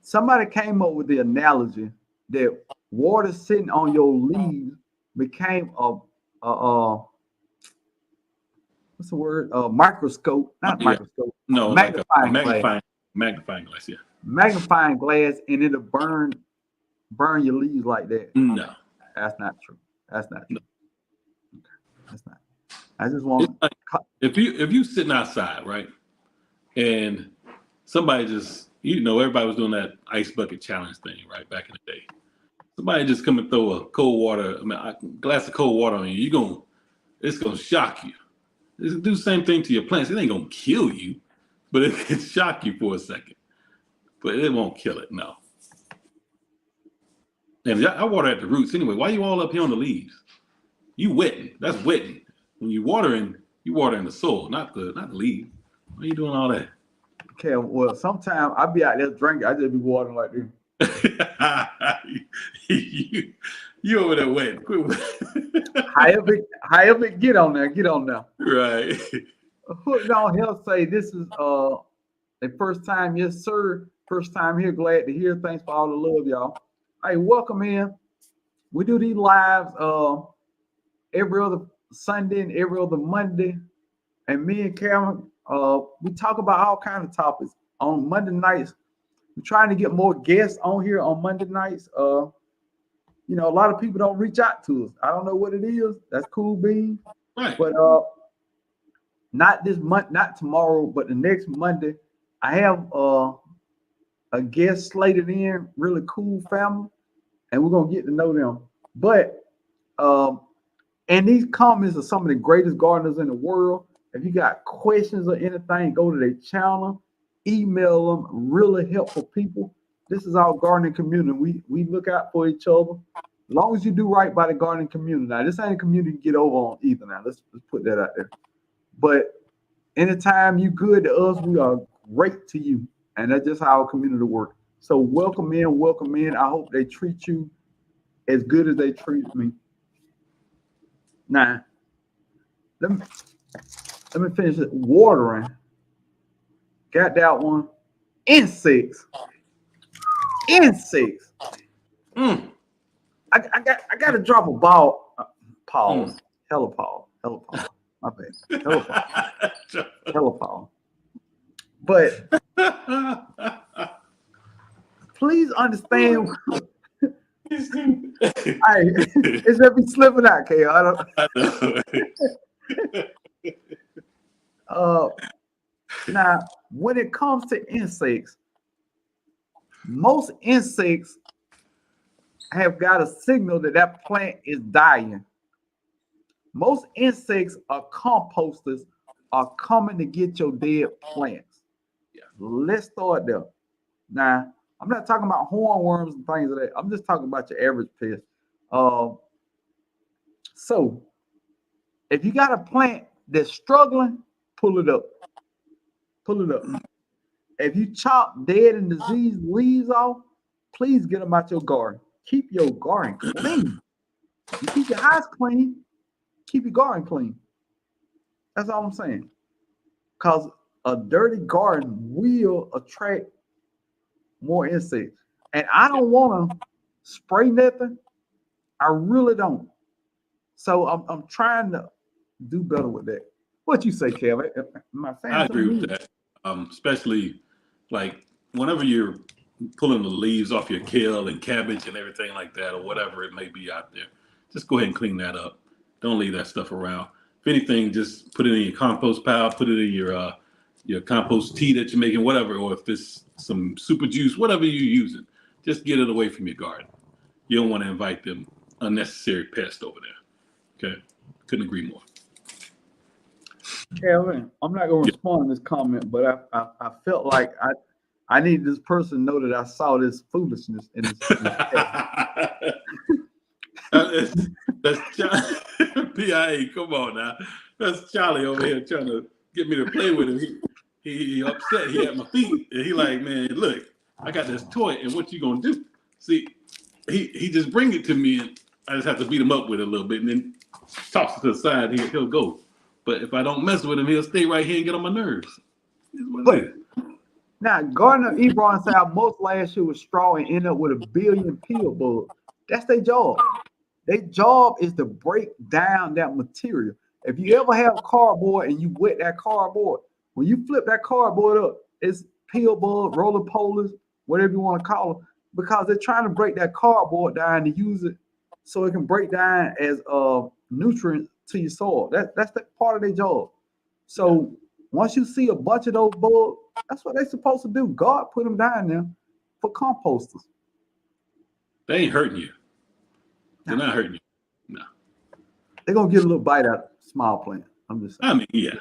Somebody came up with the analogy that water sitting on your leaves became a what's the word? A microscope, not Yeah. microscope, No, like a magnifying glass. magnifying glass. Yeah. Magnifying glass, and it'll burn your leaves like that. No. That's not true. That's not true. No. Okay. That's not. I just It's want like if you sitting outside, right, and somebody just everybody was doing that ice bucket challenge thing, right, back in the day. Somebody just come and throw a cold water, a glass of cold water on you. It's gonna shock you. It's gonna do the same thing to your plants. It ain't gonna kill you, but it can shock you for a second. But it won't kill it, no. And I water at the roots anyway. Why you all up here on the leaves? You wetting. That's wetting. When you watering the soil, not the leaves. Why are you doing all that? okay. Well, sometimes I be out there drinking. I just be watering like this. you over there wetting. Quit. However, get on there. Get on there. Right. Hooked on Health say this is the first time. Yes, sir. First time here. Glad to hear. Thanks for all the love, y'all. Hey, welcome in. We do these lives every other Sunday and every other Monday. And me and Karen, we talk about all kinds of topics on Monday nights. We're trying to get more guests on here on Monday nights. A lot of people don't reach out to us. I don't know what it is. That's cool, beans. Right. But not this month, not tomorrow, but the next Monday, I have a guest slated in, really cool family, and we're gonna get to know them. But and these comments are some of the greatest gardeners in the world. If you got questions or anything, go to their channel, email them. Really helpful people. This is our gardening community. We look out for each other. As long as you do right by the gardening community. Now, this ain't a community you get over on either. Now, let's put that out there. But anytime you good to us, we are great to you. And that's just how our community works. So welcome in, welcome in. I hope they treat you as good as they treat me. Now, let me finish it. Watering. Got that one. Insects. Mm. I got to drop a ball. Pause. Hella pause. My bad. Hella pause. But please understand. It's just be slipping out, K. Now, when it comes to insects, most insects have got a signal that plant is dying. Most insects are composters are coming to get your dead plants. Yeah. Let's start there. Now, I'm not talking about hornworms and things like that. I'm just talking about your average pest. So, if you got a plant that's struggling, pull it up. If you chop dead and diseased leaves off, please get them out your garden. Keep your garden clean. You keep your house clean, keep your garden clean. That's all I'm saying. Because a dirty garden will attract more insects. And I don't want to spray nothing. I really don't. So I'm trying to do better with that. What you say, Kev? Am I saying I agree something? with that. Especially like whenever you're pulling the leaves off your kale and cabbage and everything like that, or whatever it may be out there, just go ahead and clean that up. Don't leave that stuff around. If anything, just put it in your compost pile, put it in your compost tea that you're making, whatever, or if it's some super juice, whatever you're using, just get it away from your garden. You don't want to invite them unnecessary pests over there. Okay, couldn't agree more. Kevin, I'm not going to respond to this comment, but I felt like I need this person to know that I saw this foolishness in this. That's PIA. Come on now, that's Charlie over here trying to get me to play with him. He upset. He at my feet, and he like, man, look, I got this toy, and what you gonna do? See, he just bring it to me, and I just have to beat him up with it a little bit, and then toss it to the side. He'll go. But if I don't mess with him, he'll stay right here and get on my nerves. But now, Gardner Ebron said most last year was straw and ended up with 1 billion peel bugs. That's their job. Their job is to break down that material. If you ever have cardboard and you wet that cardboard, when you flip that cardboard up, it's peel bug, roller polars, whatever you want to call them, because they're trying to break that cardboard down to use it so it can break down as nutrients to your soil. That's the part of their job. So once you see a bunch of those bugs, that's what they're supposed to do. God put them down there for composters. They ain't hurting you. They're not hurting you. No. They're gonna get a little bite out of small plant. I'm just saying. I mean, yeah.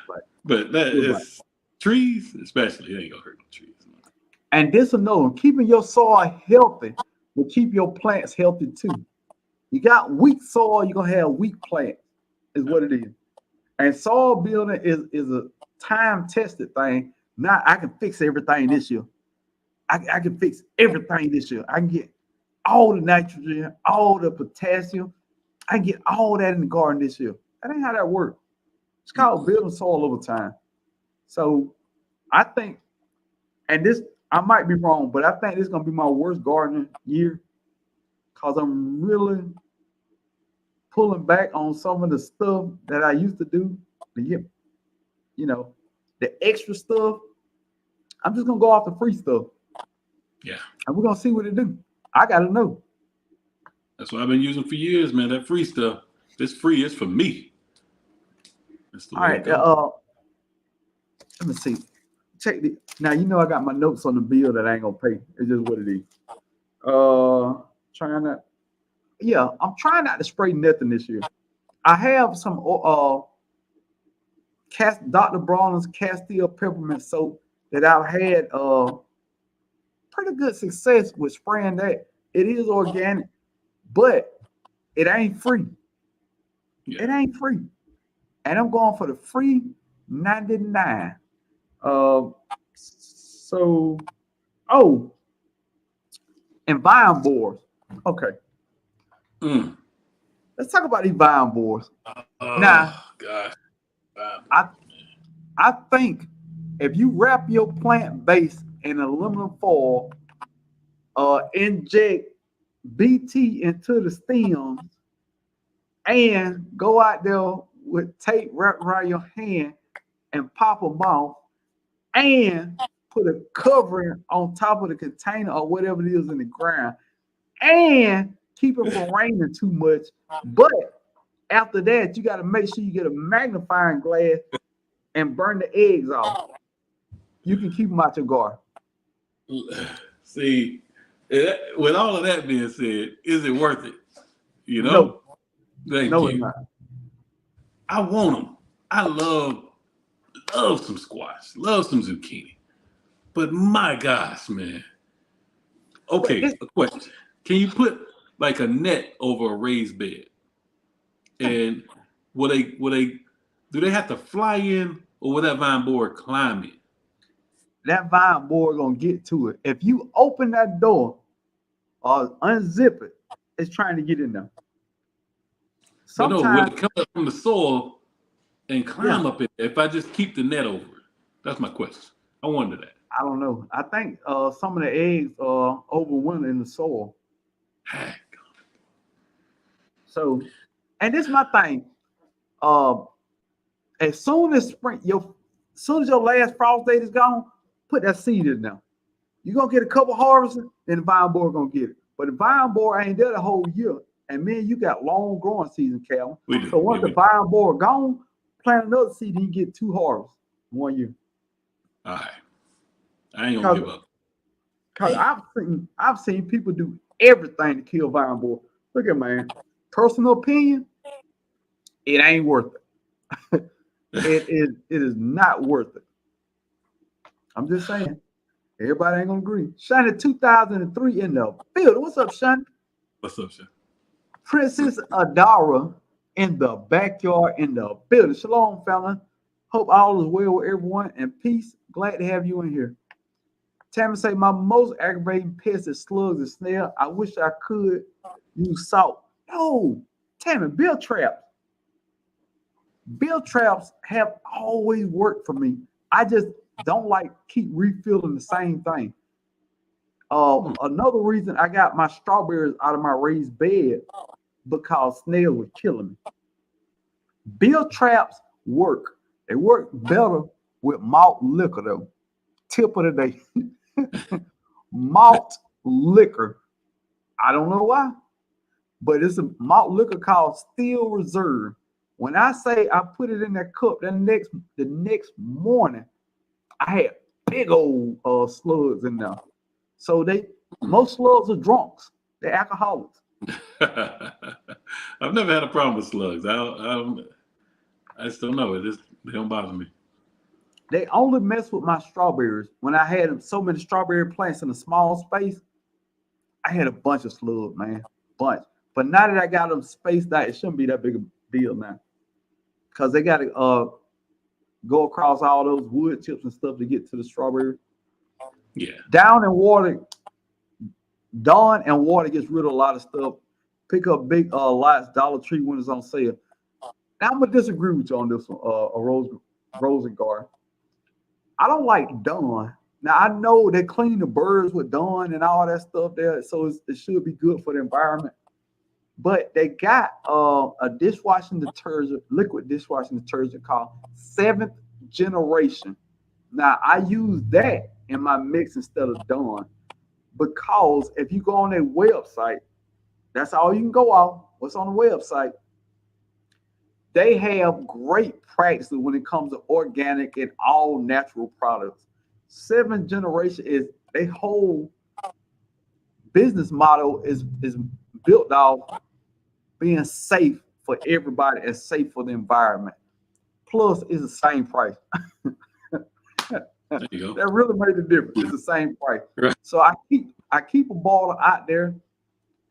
But that is trees, especially, it ain't gonna hurt the trees. And this will know, keeping your soil healthy will keep your plants healthy too. You got weak soil, you're gonna have weak plants, is what it is. And soil building is a time-tested thing. Not I can fix everything this year. I can fix everything this year. I can get all the nitrogen, all the potassium. I can get all that in the garden this year. That ain't how that works. It's called building soil over time. So I think, and this, I might be wrong, but I think this is going to be my worst gardening year because I'm really pulling back on some of the stuff that I used to do to get, the extra stuff. I'm just going to go off the free stuff. Yeah. And we're going to see what it do. I got to know. That's what I've been using for years, man. That free stuff. It's free. It's for me. All right. Let me see. Check the now. I got my notes on the bill that I ain't gonna pay. It's just what it is. I'm trying not to spray nothing this year. I have some Dr. Bronner's Castile peppermint soap that I've had pretty good success with spraying that. It is organic, but it ain't free. Yeah. It ain't free. And I'm going for the free 99. And vine boars. Okay. Let's talk about these vine boars. Now, God. I think if you wrap your plant base in aluminum foil, inject BT into the stems, and go out there with tape wrapped around your hand and pop them off, and put a covering on top of the container or whatever it is in the ground, and keep it from raining too much. But after that, you got to make sure you get a magnifying glass and burn the eggs off. You can keep them out your garden. See, with all of that being said, is it worth it? No. Thank you. It's not. I want them. I love some squash, love some zucchini. But my gosh, man. Okay, a question. Can you put like a net over a raised bed? And do they have to fly in, or will that vine board climb in? That vine board gonna get to it. If you open that door or unzip it, it's trying to get in there. Sometimes, no, when it comes up from the soil and climb up it, if I just keep the net over it, that's my question. I wonder that. I don't know. I think some of the eggs are overwinter in the soil. So, and this is my thing. Uh, as soon as soon as your last frost date is gone, put that seed in there. You're gonna get a couple harvests, then the vine board gonna get it. But the vine board ain't there the whole year. And man, you got long growing season, Cal. We do. So once the vine board gone, plant another seed and you get 2 harvests 1 year. All right. I ain't gonna give up. Cause I've seen people do everything to kill vine board. Look at man. Personal opinion, it ain't worth it. It is not worth it. I'm just saying. Everybody ain't gonna agree. Shiny 2003 in the field. What's up, Shiny? What's up, Shiny? Princess Adara in the backyard in the building. Shalom, fella. Hope all is well with everyone and peace. Glad to have you in here. Tammy say my most aggravating pest is slugs and snails. I wish I could use salt. No, Tammy, bill traps. Bill traps have always worked for me. I just don't like keep refilling the same thing. Another reason I got my strawberries out of my raised bed because snails were killing me. Bill traps work. They work better with malt liquor though. Tip of the day. Malt liquor. I don't know why, but it's a malt liquor called Steel Reserve. When I say I put it in that cup, the next morning, I had big old slugs in there. So most slugs are drunks. They're alcoholics. I've never had a problem with slugs. I still know it. They don't bother me. They only mess with my strawberries. When I had so many strawberry plants in a small space, I had a bunch of slugs, man. Bunch. But now that I got them spaced out, it shouldn't be that big a deal now. Because they got to go across all those wood chips and stuff to get to the strawberry. Yeah. Dawn and water gets rid of a lot of stuff. Pick up big lots, Dollar Tree when it's on sale. Now I'm gonna disagree with you on this one, Rosengard. I don't like Dawn. Now I know they clean the birds with Dawn and all that stuff there, so it should be good for the environment. But they got a dishwashing detergent, liquid dishwashing detergent called 7th Generation. Now I use that in my mix instead of Dawn because if you go on their website, that's all you can go off. What's on the website? They have great practices when it comes to organic and all natural products. 7th Generation is their whole business model is built off being safe for everybody and safe for the environment. Plus, it's the same price. There you go. That really made a difference. It's the same price. Right. So I keep a bottle out there,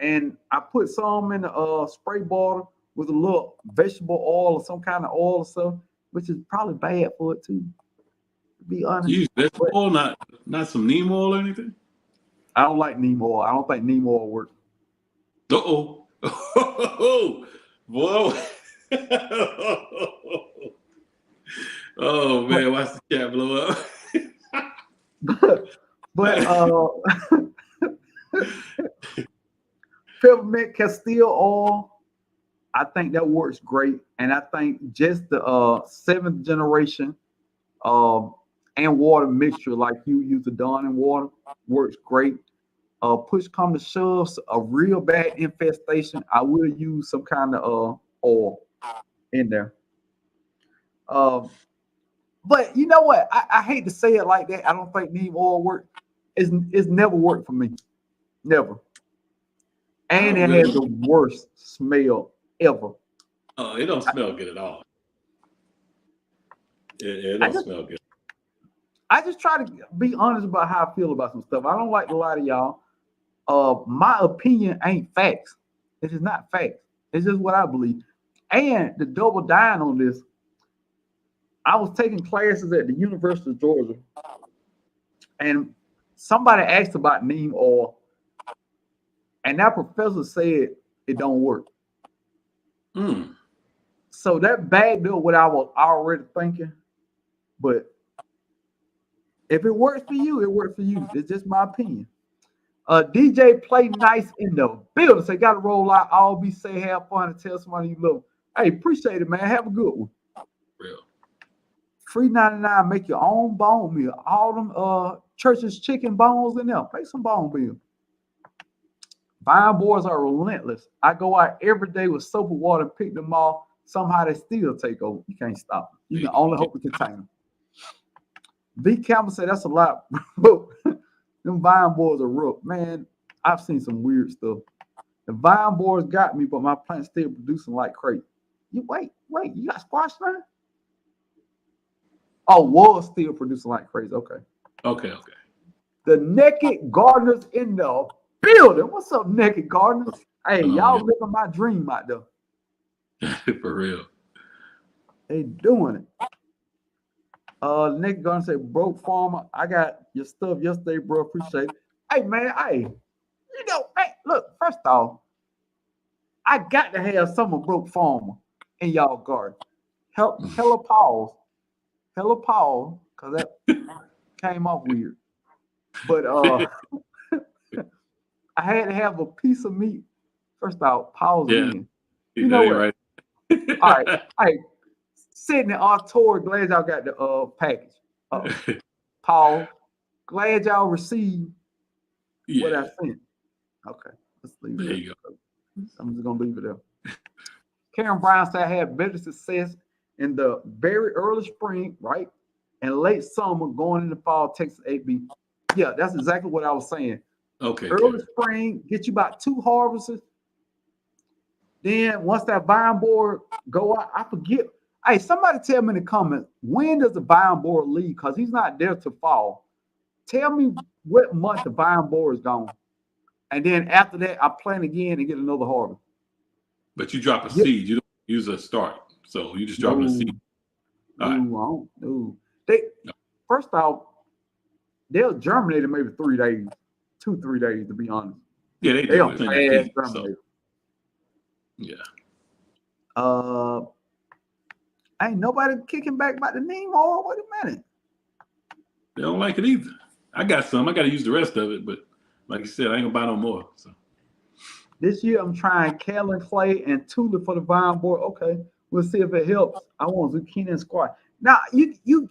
and I put some in a spray bottle with a little vegetable oil or some kind of oil or stuff, which is probably bad for it too. To be honest, You use vegetable oil, not some neem oil or anything. I don't like neem oil. I don't think neem oil works. Oh, whoa! Oh man, watch the chat blow up. but peppermint Castile oil, I think that works great, and I think just the 7th Generation and water mixture, like you use the Dawn and water, works great. Push come to shove, a real bad infestation, I will use some kind of oil in there. But you know what? I hate to say it like that. I don't think neem oil works. It's never worked for me. Never. And it has the worst smell ever. Oh, it don't smell good at all. It don't smell good. I just try to be honest about how I feel about some stuff. I don't like to lie to y'all. My opinion ain't facts. It is not facts. It's just what I believe. And to double down on this, I was taking classes at the University of Georgia, and somebody asked about neem oil, and that professor said it don't work. So that backed up what I was already thinking, but If it works for you, it works for you. It's just my opinion. DJ Play Nice in the building. Say, got to roll out. All be say, have fun, and tell somebody you love. Hey, appreciate it, man. Have a good one. Real. Free 99. Make your own bone meal. All them church's chicken bones in there. Make some bone meal. Vine boards are relentless. I go out every day with soap and water and pick them off. Somehow they still take over. You can't stop them. You can only hope to contain them. V. Campbell said that's a lot. Them vine boards are rough. Man, I've seen some weird stuff. The vine boards got me, but my plant's still producing like crazy. You wait, you got squash now? Oh, was still producing like crazy. Okay. The Naked Gardeners in the building. What's up, Naked Gardeners? Hey, y'all living my dream out there. For real. They doing it. Naked Gardener said, broke farmer, I got your stuff yesterday, bro. Appreciate it. Hey, man, look, first off, I got to have some of broke farmer in y'all garden. Hella pause, because that came off weird. But I had to have a piece of meat. First off, pause again. You know what? Right. All right. Sydney, Artur, glad y'all got the package. Paul, glad y'all received what I sent. Okay, let's leave it. There you go. I'm just gonna leave it there. Karen Brown said I had better success in the very early spring, right? And late summer going into fall, Texas AB. Yeah, that's exactly what I was saying. Okay. Early spring, get you about 2 harvests. Then once that vine board go out, I forget. Hey, somebody tell me in the comments, when does the vine board leave? Because he's not there to fall. Tell me what month the vine board is gone. And then after that, I plant again and get another harvest. But you drop a seed. You don't use a start. So you just drop a seed. No. First off, they'll germinate in maybe 3 days. 2-3 days, to be honest. Yeah, they do. They'll fast germinate. Yeah. Ain't nobody kicking back about the neem oil. Wait a minute. They don't like it either. I got some. I got to use the rest of it, but like you said, I ain't gonna buy no more. So this year I'm trying kale and clay and tulip for the vine board. Okay, we'll see if it helps. I want zucchini and squash. Now the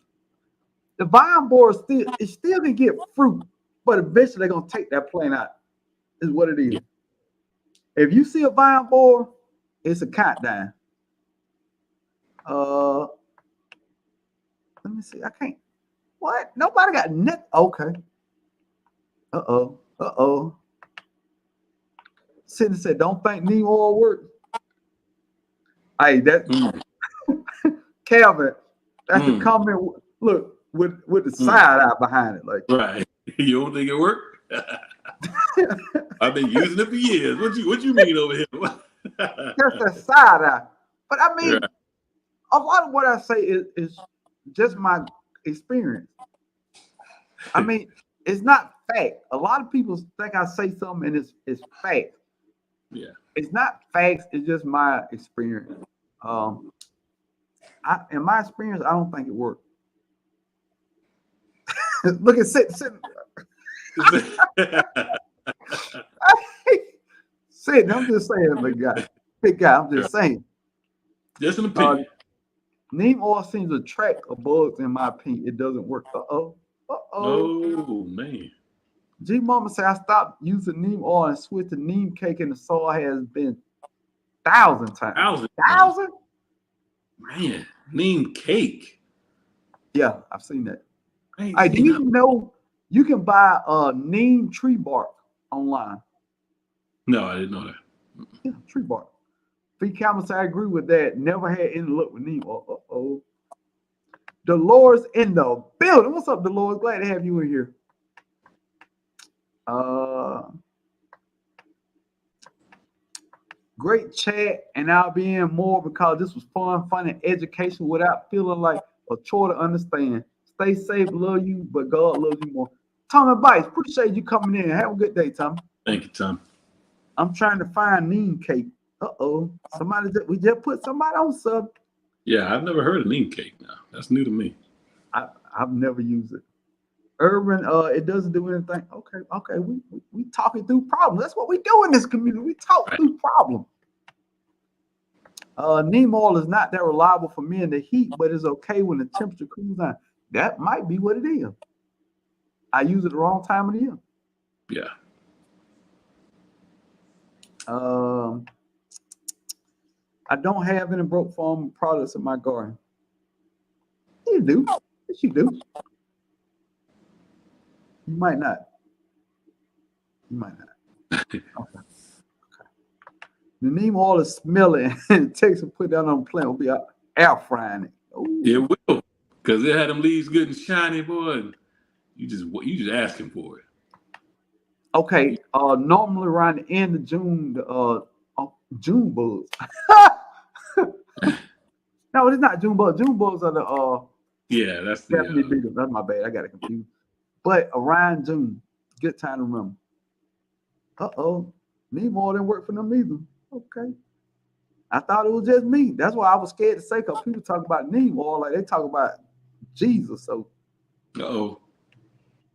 vine board still can get fruit, but eventually they're gonna take that plant out. Is what it is. Yeah. If you see a vine board, it's a countdown. Let me see. I can't. What? Nobody got net. Okay. Sydney said, "Don't think neem oil works." Hey, that Calvin. That's the comment. Look with the side eye behind it, like. Right. You don't think it worked? I've been using it for years. What you mean over here? Just a side eye. But I mean. Right. A lot of what I say is just my experience. I mean, it's not fact. A lot of people think I say something and it's fact. Yeah. It's not facts. It's just my experience. In my experience, I don't think it worked. Look at Sid. Sid, I'm just saying, big guy. I'm just saying. Just an opinion. Neem oil seems to attract bugs, in my opinion. It doesn't work. Oh, man. G Mama said, I stopped using neem oil and switched to neem cake, and the soil has been 1,000 times. 1,000? Man, neem cake. Yeah, I've seen that. Hey, do you know you can buy neem tree bark online? No, I didn't know that. Yeah, tree bark. V. Campbell said, I agree with that. Never had any luck with neem. Dolores in the building. What's up, Dolores? Glad to have you in here. Great chat, and I'll be in more because this was fun, and education without feeling like a chore to understand. Stay safe, love you, but God loves you more. Tommy Bites, appreciate you coming in. Have a good day, Tommy. Thank you, Tom. I'm trying to find neem cake. We just put somebody on sub. Yeah, I've never heard of neem cake now. That's new to me. I've never used it. Urban, it doesn't do anything. Okay, we talking through problems. That's what we do in this community. We talk Right. through problems. Neem oil is not that reliable for me in the heat, but it's okay when the temperature cools down. That might be what it is. I use it the wrong time of the year. Yeah. I don't have any broke farm products in my garden. You do. Yes, you do. You might not. You might not. Okay. The neem oil is smelly and it takes and put that on the plant. Will be air frying it. Ooh. It will, because it had them leaves good and shiny, boy. And you just asking for it. Okay. Normally around the end of June, the June bugs. No, it's not June bugs. June bugs are the Yeah, that's the definitely bigger. That's my bad. I got it confused. But around June, good time to remember. Neem oil didn't work for them either. Okay. I thought it was just me. That's why I was scared to say, because people talk about neem oil like they talk about Jesus. So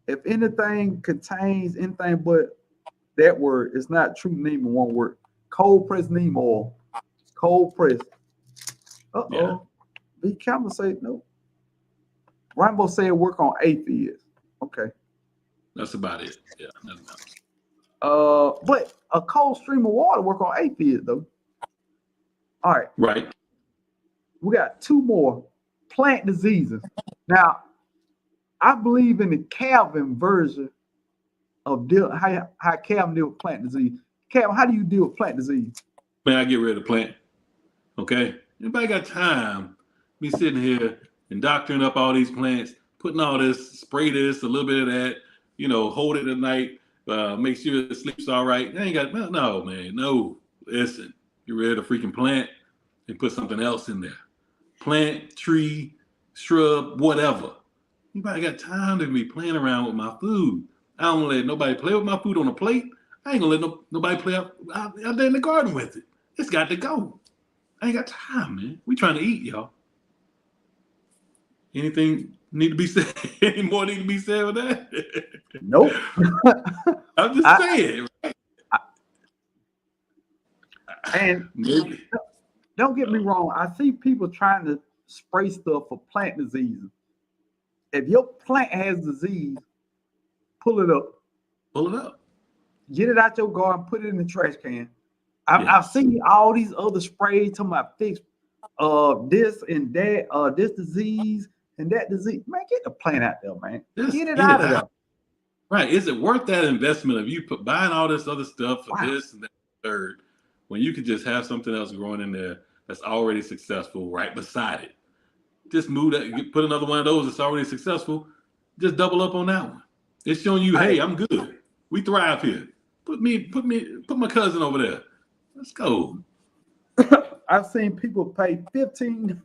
if anything contains anything but that word, it's not true neem in one word. Cold pressed neem oil. Cold pressed. Yeah. B Campbell say no. Rainbow said work on aphids. Okay. That's about it. Yeah. Nothing else. But a cold stream of water work on aphids though. All right. Right. We got two more plant diseases. Now, I believe in the Calvin version of how Calvin deal with plant disease. Calvin, how do you deal with plant disease? Man, I get rid of the plant. Okay. Anybody got time? Me sitting here and doctoring up all these plants, putting all this, spray this, a little bit of that, hold it at night, make sure it sleeps all right. I ain't got no, man. No. Listen, get rid of the freaking plant and put something else in there. Plant, tree, shrub, whatever. Anybody got time to be playing around with my food? I don't let nobody play with my food on a plate. I ain't gonna let nobody play out there in the garden with it. It's got to go. I ain't got time, man. We trying to eat, y'all. Anything need to be said? Any more need to be said with that? Nope. I'm just saying. And Maybe. don't get me wrong. I see people trying to spray stuff for plant diseases. If your plant has disease, pull it up. Pull it up. Get it out your garden. Put it in the trash can. I've seen all these other sprays talking about fix this and that, this disease and that disease. Man, get the plant out there, man. Get it out of there. Right. Is it worth that investment of you buying all this other stuff for this and that third, when you could just have something else growing in there that's already successful right beside it? Just move that, put another one of those that's already successful. Just double up on that one. It's showing you, hey, I'm good. We thrive here. Put my cousin over there. Let's go. I've seen people pay $15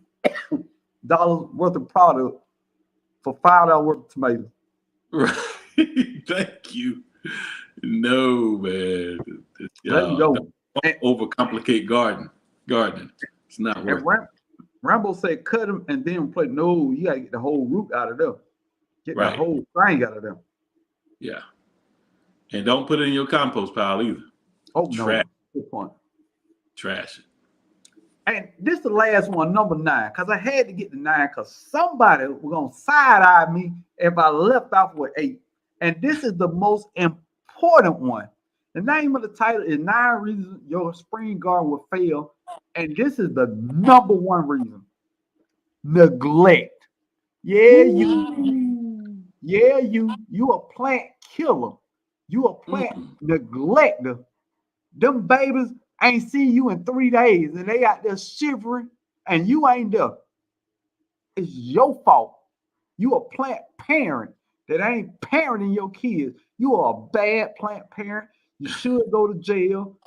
worth of product for $5 worth of tomatoes. Right. Thank you. No, man. Let me go. Overcomplicate gardening. It's not worth it. Rambo said cut them and then play. No, you gotta get the whole root out of them. Get the whole thing out of them. Yeah. And don't put it in your compost pile either. Oh, no. Good point. Trash it. And this is the last one, number 9, because I had to get to 9 because somebody was going to side-eye me if I left off with 8. And this is the most important one. The name of the title is 9 Reasons Your Spring Garden Will Fail. And this is the number 1 reason. Neglect. Yeah, you a plant killer. You a plant neglector. Them babies ain't seen you in 3 days and they out there shivering and you ain't there. It's your fault. You a plant parent that ain't parenting your kids. You are a bad plant parent. You should go to jail.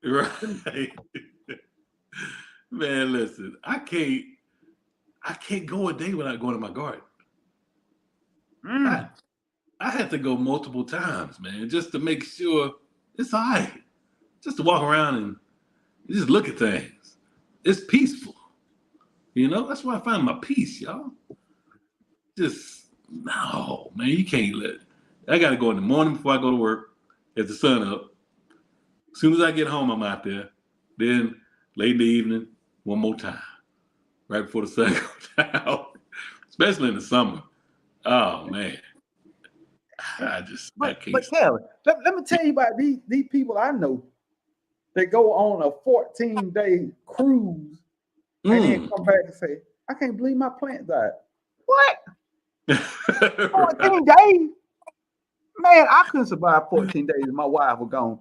Right. Man, listen, I can't go a day without going to my garden. I had to go multiple times, man, just to make sure it's all right. Just to walk around and just look at things. It's peaceful. That's where I find my peace, y'all. Just no, man. You can't let. I got to go in the morning before I go to work. As the sun up. As soon as I get home, I'm out there. Then late in the evening, one more time, right before the sun goes down. Especially in the summer. Oh man, I can't. But Kevin, let me tell you about these people I know that go on a 14-day cruise and then come back and say, I can't believe my plant died. What? 14 days? Man, I couldn't survive 14 days if my wife was gone.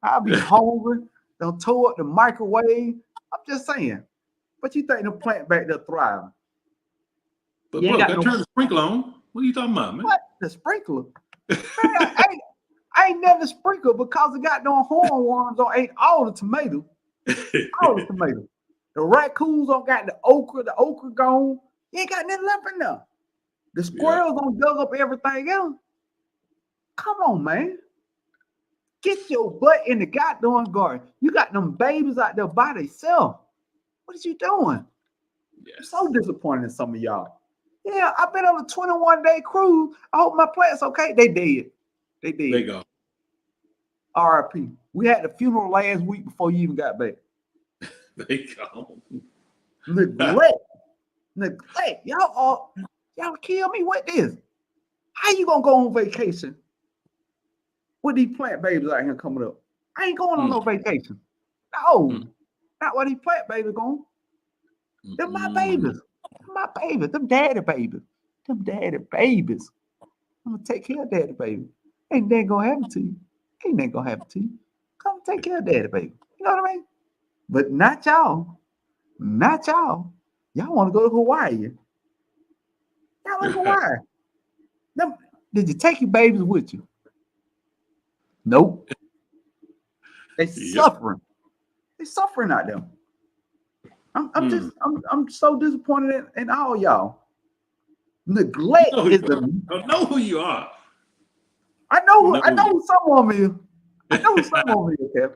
I'd be hungry, don't tow up the microwave. I'm just saying. But you think the plant back there thriving? But bro, I turned the sprinkler on. What are you talking about, man? What? The sprinkler? Man, I ain't never sprinkled because the goddamn hornworms don't ate all the tomatoes. All the tomatoes. The raccoons don't got the okra gone. You ain't got nothing left in there. The squirrels don't dug up everything else. Come on, man. Get your butt in the goddamn garden. You got them babies out there by themselves. What is you doing? Yes. I'm so disappointed in some of y'all. Yeah, I've been on a 21-day cruise. I hope my plant's okay. They dead. They dead. They go. RIP. We had the funeral last week before you even got back. They go. Neglect. Y'all kill me with this. How you gonna go on vacation with these plant babies out here coming up? I ain't going on no vacation. No, not where these plant babies going. They're my babies. They're my babies. Them daddy babies. Them daddy babies. I'm gonna take care of daddy baby. Ain't that gonna happen to you? Ain't that gonna happen to you? Come take care of daddy baby. You know what I mean? But not y'all. Not y'all. Y'all want to go to Hawaii. Y'all like Hawaii. Did you take your babies with you? Nope. They suffering. They suffering out there. I'm so disappointed in all y'all. Neglect is the. I know who you are. I know who some of you. I know who some of you, Kev.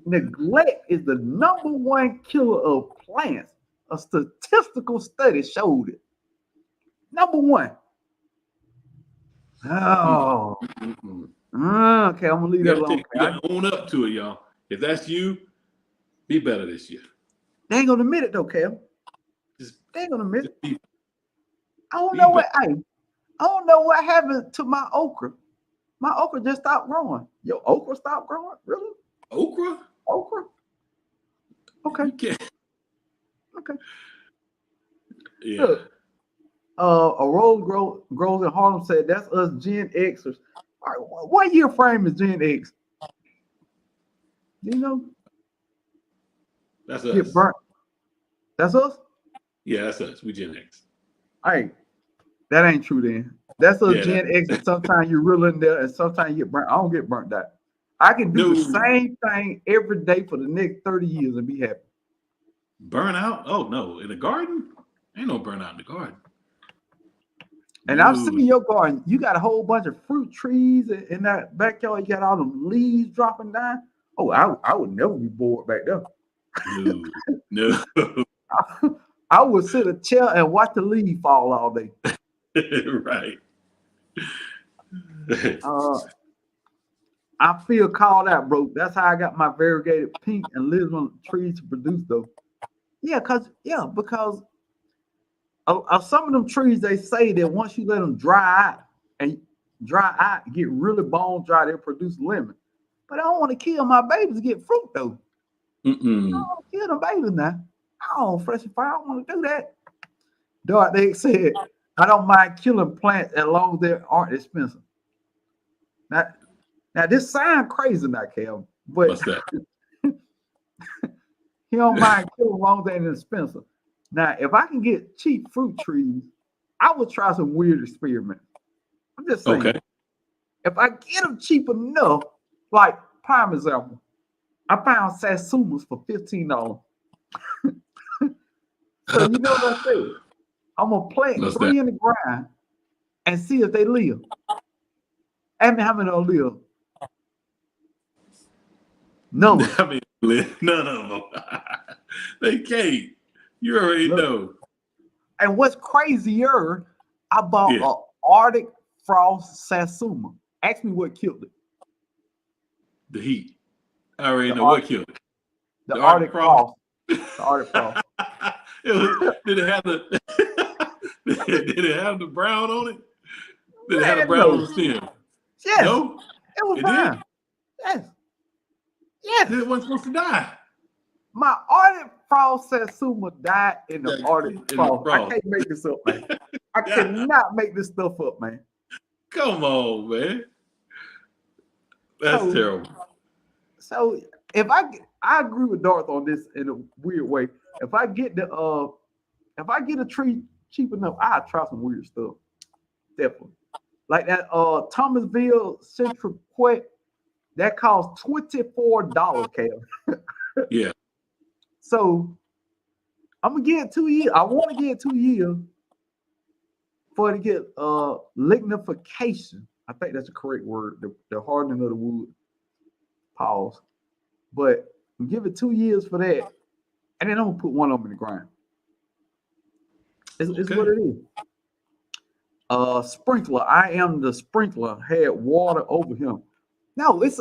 Neglect is the #1 killer of plants. A statistical study showed it. #1. Oh. Okay, I'm gonna leave that alone. You gotta own up to it, y'all. If that's you, be better this year. They ain't gonna admit it though, Kev. They ain't gonna admit it. I don't know what happened to my okra. My okra just stopped growing. Your okra stopped growing? Really? Okra? Okay. Okay. Yeah. Look, a rose grows in Harlem said that's us Gen Xers. All right, what year frame is Gen X? You know? That's us. Get burnt. That's us? Yeah, that's us. We Gen X. All right. That ain't true then. That's us Gen X, and sometimes you're real in there and sometimes you get burnt. I don't get burnt out. I can do the same thing every day for the next 30 years and be happy. Burn out? Oh no. In the garden? Ain't no burnout in the garden. And I've seen your garden. You got a whole bunch of fruit trees in that backyard. You got all them leaves dropping down. Oh, I would never be bored back there. No. I would sit a chair and watch the leaves fall all day. Right. I feel called out, bro. That's how I got my variegated pink and lisbon trees to produce though. Because some of them trees, they say that once you let them dry out, get really bone dry, they'll produce lemon. But I don't want to kill my babies to get fruit though. I don't want to kill them babies now. I don't fresh fire. I don't want to do that. Dog, they said I don't mind killing plants as long as they aren't expensive. Now this sounds crazy now, Kel, but what's that? He don't mind killing as long as they ain't expensive. Now, if I can get cheap fruit trees, I would try some weird experiments. I'm just saying. Okay. If I get them cheap enough, like prime example, I found Satsumas for $15. So you know what I said? I'm gonna plant 3 in the ground and see if they live. And how many will live? None. None of them. They can't. You already know. And what's crazier, I bought Yeah. a Arctic Frost Satsuma. Ask me what killed it. The heat. I already The know what Arctic, killed it. the The Arctic Arctic Frost. Frost. The Arctic Frost. Did it have the did it have the brown on it? Did it have the Man, brown on no. the stem? Yes, No? it was It brown. did? Yes. Yes. It wasn't supposed to die. My Arctic Frost Satsuma died in the Yeah, Arctic in the Frost. I frost. can't make this up, man. I cannot make this stuff up, man. Come on, man. That's So- terrible. So if I agree with Darth on this in a weird way. If I get a tree cheap enough, I'll try some weird stuff. Definitely. Like that Thomasville Central Quet, that costs $24, Cal. Yeah. So I'm gonna get 2 years. I want to get 2 years for it to get lignification. I think that's the correct word. The hardening of the wood. Pause. But give it 2 years for that, and then I'm gonna put one of them in the ground. It's Okay. what it is. Sprinkler. I am the sprinkler. Had water over him. No, it's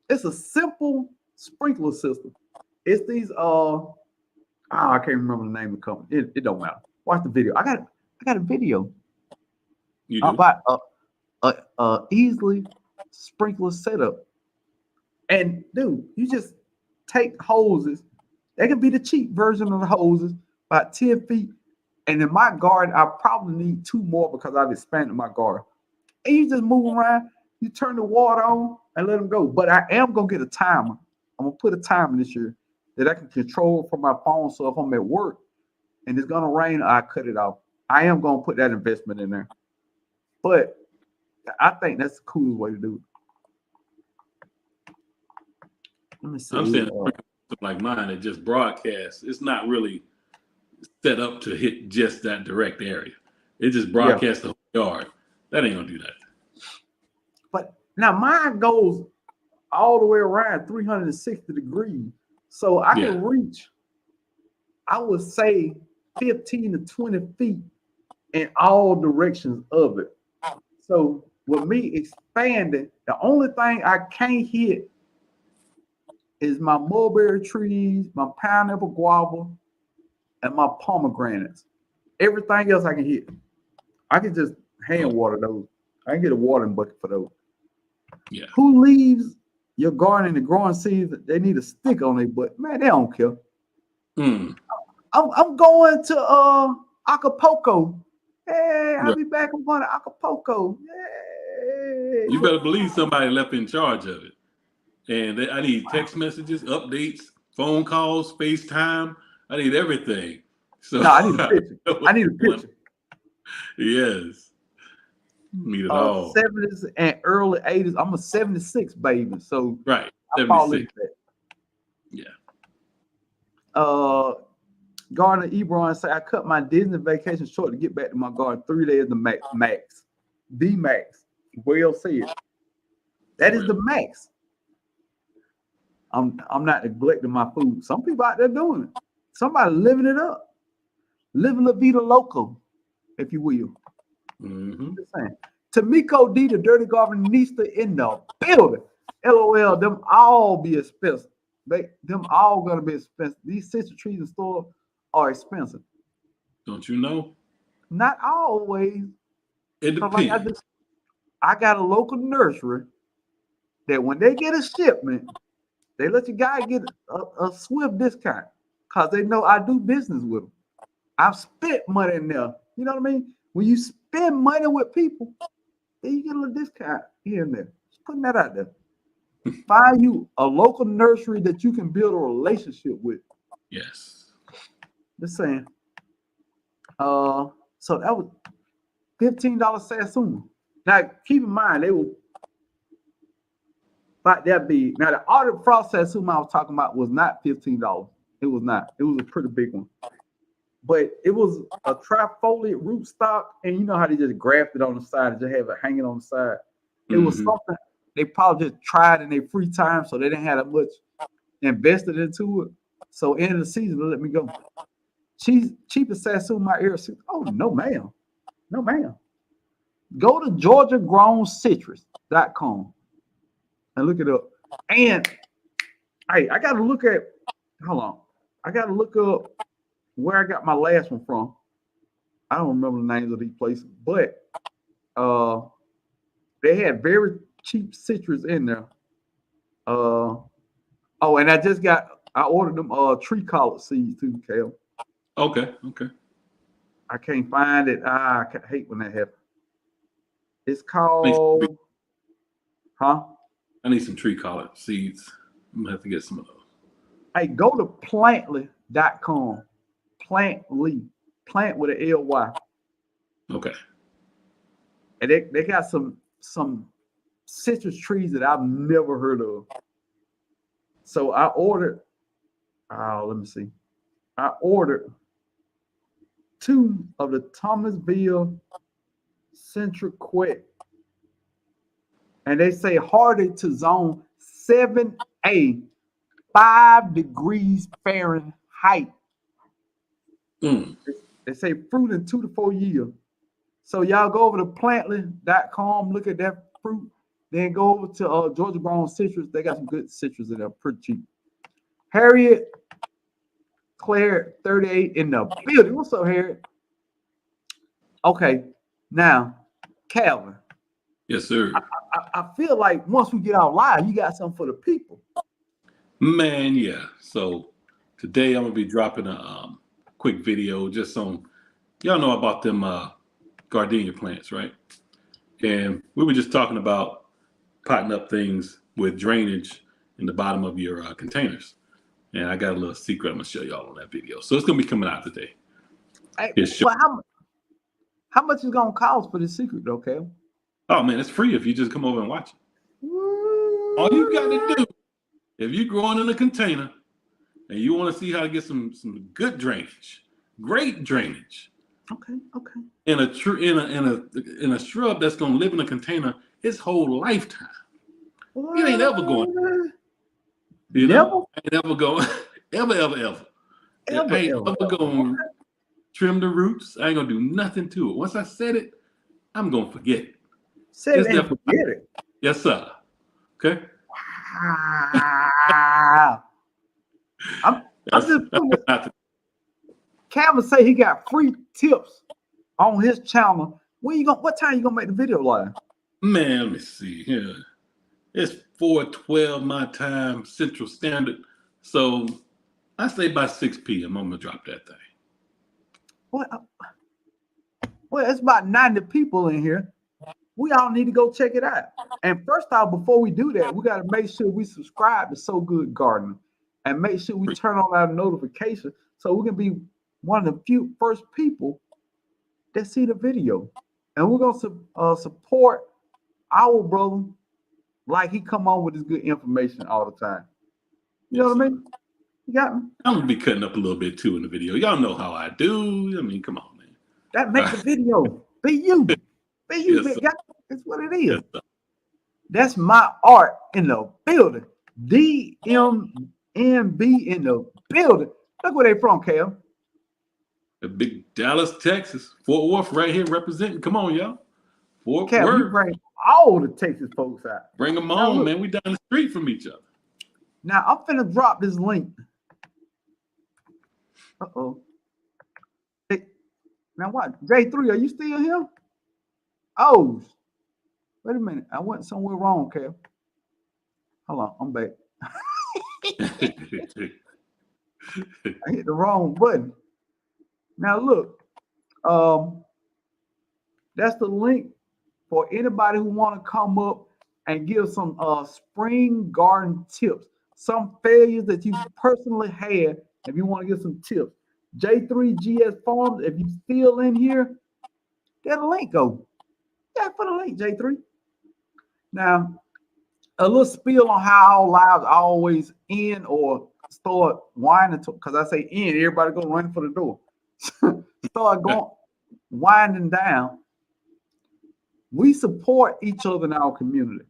a simple sprinkler system. It's these I can't remember the name of the company. It don't matter. Watch the video. I got a video You do. about easily sprinkler setup. And dude, you just take hoses. They can be the cheap version of the hoses, about 10 feet. And in my garden, I probably need 2 more because I've expanded my garden. And you just move around, you turn the water on and let them go. But I am gonna get a timer. I'm gonna put a timer this year that I can control from my phone. So if I'm at work and it's gonna rain, I cut it off. I am gonna put that investment in there. But I think that's the coolest way to do it. Let me see. I'm saying something like mine that just broadcasts. It's not really set up to hit just that direct area. It just broadcasts the whole yard. That ain't gonna do that. But now mine goes all the way around 360 degrees. So I can reach, I would say 15 to 20 feet in all directions of it. So with me expanding, the only thing I can't hit is my mulberry trees, my pineapple guava, and my pomegranates. Everything else I can hit. I can just hand water those. I can get a watering bucket for those. Yeah. Who leaves your garden in the growing season? They need a stick on it, but man, they don't care. I'm going to Acapulco. Hey, I'll be back. I'm going to Acapulco. Hey. You better believe somebody left in charge of it. And I need text messages, updates, phone calls, FaceTime. I need everything. So no, I need a picture. I need a picture. Yes. Need it all. 70s and early 80s. I'm a 76 baby. So right. I fall into 76. that. Yeah. Gardner Ebron said, I cut my Disney vacation short to get back to my garden. 3 days the max. The max. Well said. That is the max. I'm not neglecting my food. Some people out there doing it. Somebody living it up. Living La Vida Loco, if you will. Mm-hmm. Just saying. Tamiko D, the Dirty Gardenista in the building. LOL, them all be expensive. Them all gonna be expensive. These citrus trees in store are expensive. Don't you know? Not always. It So depends. like I got a local nursery that when they get a shipment, they let your guy get a swift discount because they know I do business with them. I've spent money in there. You know what I mean? When you spend money with people, then you get a little discount here and there. Just putting that out there. Find you a local nursery that you can build a relationship with. Yes. Just saying. So that was $15 Satsuma. Now keep in mind they were about that big. Now the Arctic Frost Satsuma I was talking about was not $15. It was not. It was a pretty big one. But it was a trifoliate rootstock, and you know how they just grafted on the side and just have it hanging on the side. It was something they probably just tried in their free time, so they didn't have that much invested into it. So end of the season, they let me go. cheapest Satsuma Air Citrus. Oh, no, ma'am. No, ma'am. Go to GeorgiaGrownCitrus.com and look it up. And hey, I got to look at, hold on. I got to look up where I got my last one from. I don't remember the names of these places, but they had very cheap citrus in there. Oh, and I ordered them tree collard seeds too, Cal. Okay. I can't find it. I hate when that happens. It's called, huh? I need some tree collard seeds. I'm gonna have to get some of those. Hey, go to plantly.com. Plantly. Plant with an L-Y. Okay. And they got some citrus trees that I've never heard of. So I ordered, let me see. I ordered 2 of the Thomasville Centriquet. And they say hardy to zone 7A, 5 degrees Fahrenheit. They say fruit in 2 to 4 years. So y'all go over to plantly.com, look at that fruit, then go over to Georgia Grown Citrus. They got some good citrus in there, pretty cheap. Harriet Claire 38 in the building. What's up, Harriet? Okay, now, Calvin. Yes, sir. I feel like once we get out live, you got something for the people. Man, yeah. So today I'm gonna be dropping a quick video just on, y'all know about them gardenia plants, right? And we were just talking about potting up things with drainage in the bottom of your containers. And I got a little secret I'm gonna show y'all on that video. So it's gonna be coming out today. Hey, well, how much is gonna cost for the secret, though, Cal? Oh man, it's free if you just come over and watch it. All you got to do, if you're growing in a container and you want to see how to get some good drainage, great drainage. Okay. In a shrub that's gonna live in a container its whole lifetime. It ain't ever going. You know, ain't ever going. ever. I ain't ever going to trim the roots. I ain't gonna do nothing to it. Once I set it, I'm gonna forget it. Forget it. Yes, sir. Okay. Wow. I'm just Calvin say he got free tips on his channel. What time you gonna make the video live? Man, let me see here. It's 4:12 my time, Central Standard. So I say by 6 p.m. I'm gonna drop that thing. Well, it's about 90 people in here. We all need to go check it out. And first off, before we do that, we got to make sure we subscribe to So Good Gardening and make sure we turn on our notifications so we can be one of the first people that see the video. And we're going to support our brother like he come on with his good information all the time. You know what I mean? You got me? I'm going to be cutting up a little bit too in the video. Y'all know how I do. I mean, come on, man. That makes the video. Be you. Be you, Yes, big guy. That's what it is. Yes, that's my art in the building. DMNB in the building. Look where they from, Cal. The big Dallas, Texas. Fort Worth right here representing. Come on, y'all. Fort Cal, Worth. we bring all the Texas folks out. Bring them on, man. We down the street from each other. Now, I'm finna drop this link. Uh-oh. Hey, now what? J3, are you still here? Oh, wait a minute. I went somewhere wrong, Cal. Hold on, I'm back. I hit the wrong button. Now look, that's the link for anybody who want to come up and give some spring garden tips, some failures that you personally had. If you want to get some tips, J3GS Farms. If you still in here, there the link go. Yeah, put a link, J3. Now, a little spiel on how our lives always end or start winding, because I say end, everybody go running for the door. Start going winding down. We support each other in our community.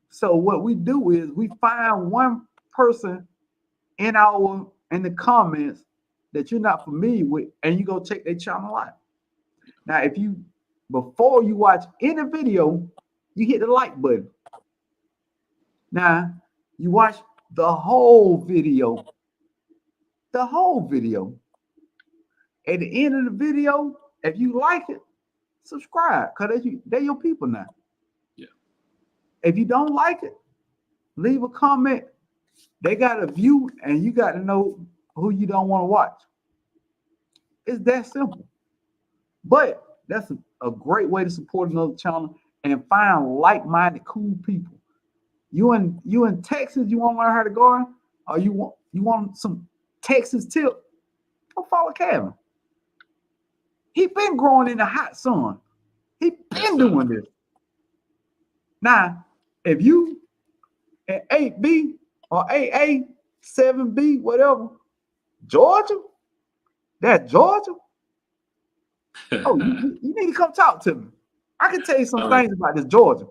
So what we do is we find one person in the comments that you're not familiar with, and you go check their channel out. Now, if you before you watch any video, you hit the like button. Now, you watch the whole video. The whole video. At the end of the video, if you like it, subscribe, because they're your people now. Yeah. If you don't like it, leave a comment. They got a view, and you got to know who you don't want to watch. It's that simple. But that's a great way to support another channel and find like-minded, cool people. You in Texas, you want to learn how to garden, or you want some Texas tip? Go follow Kevin. He been growing in the hot sun. He been doing this. Now, if you at 8B or AA, 7B, whatever, Georgia, that's Georgia. Oh, you need to come talk to me. I can tell you some things about this Georgia.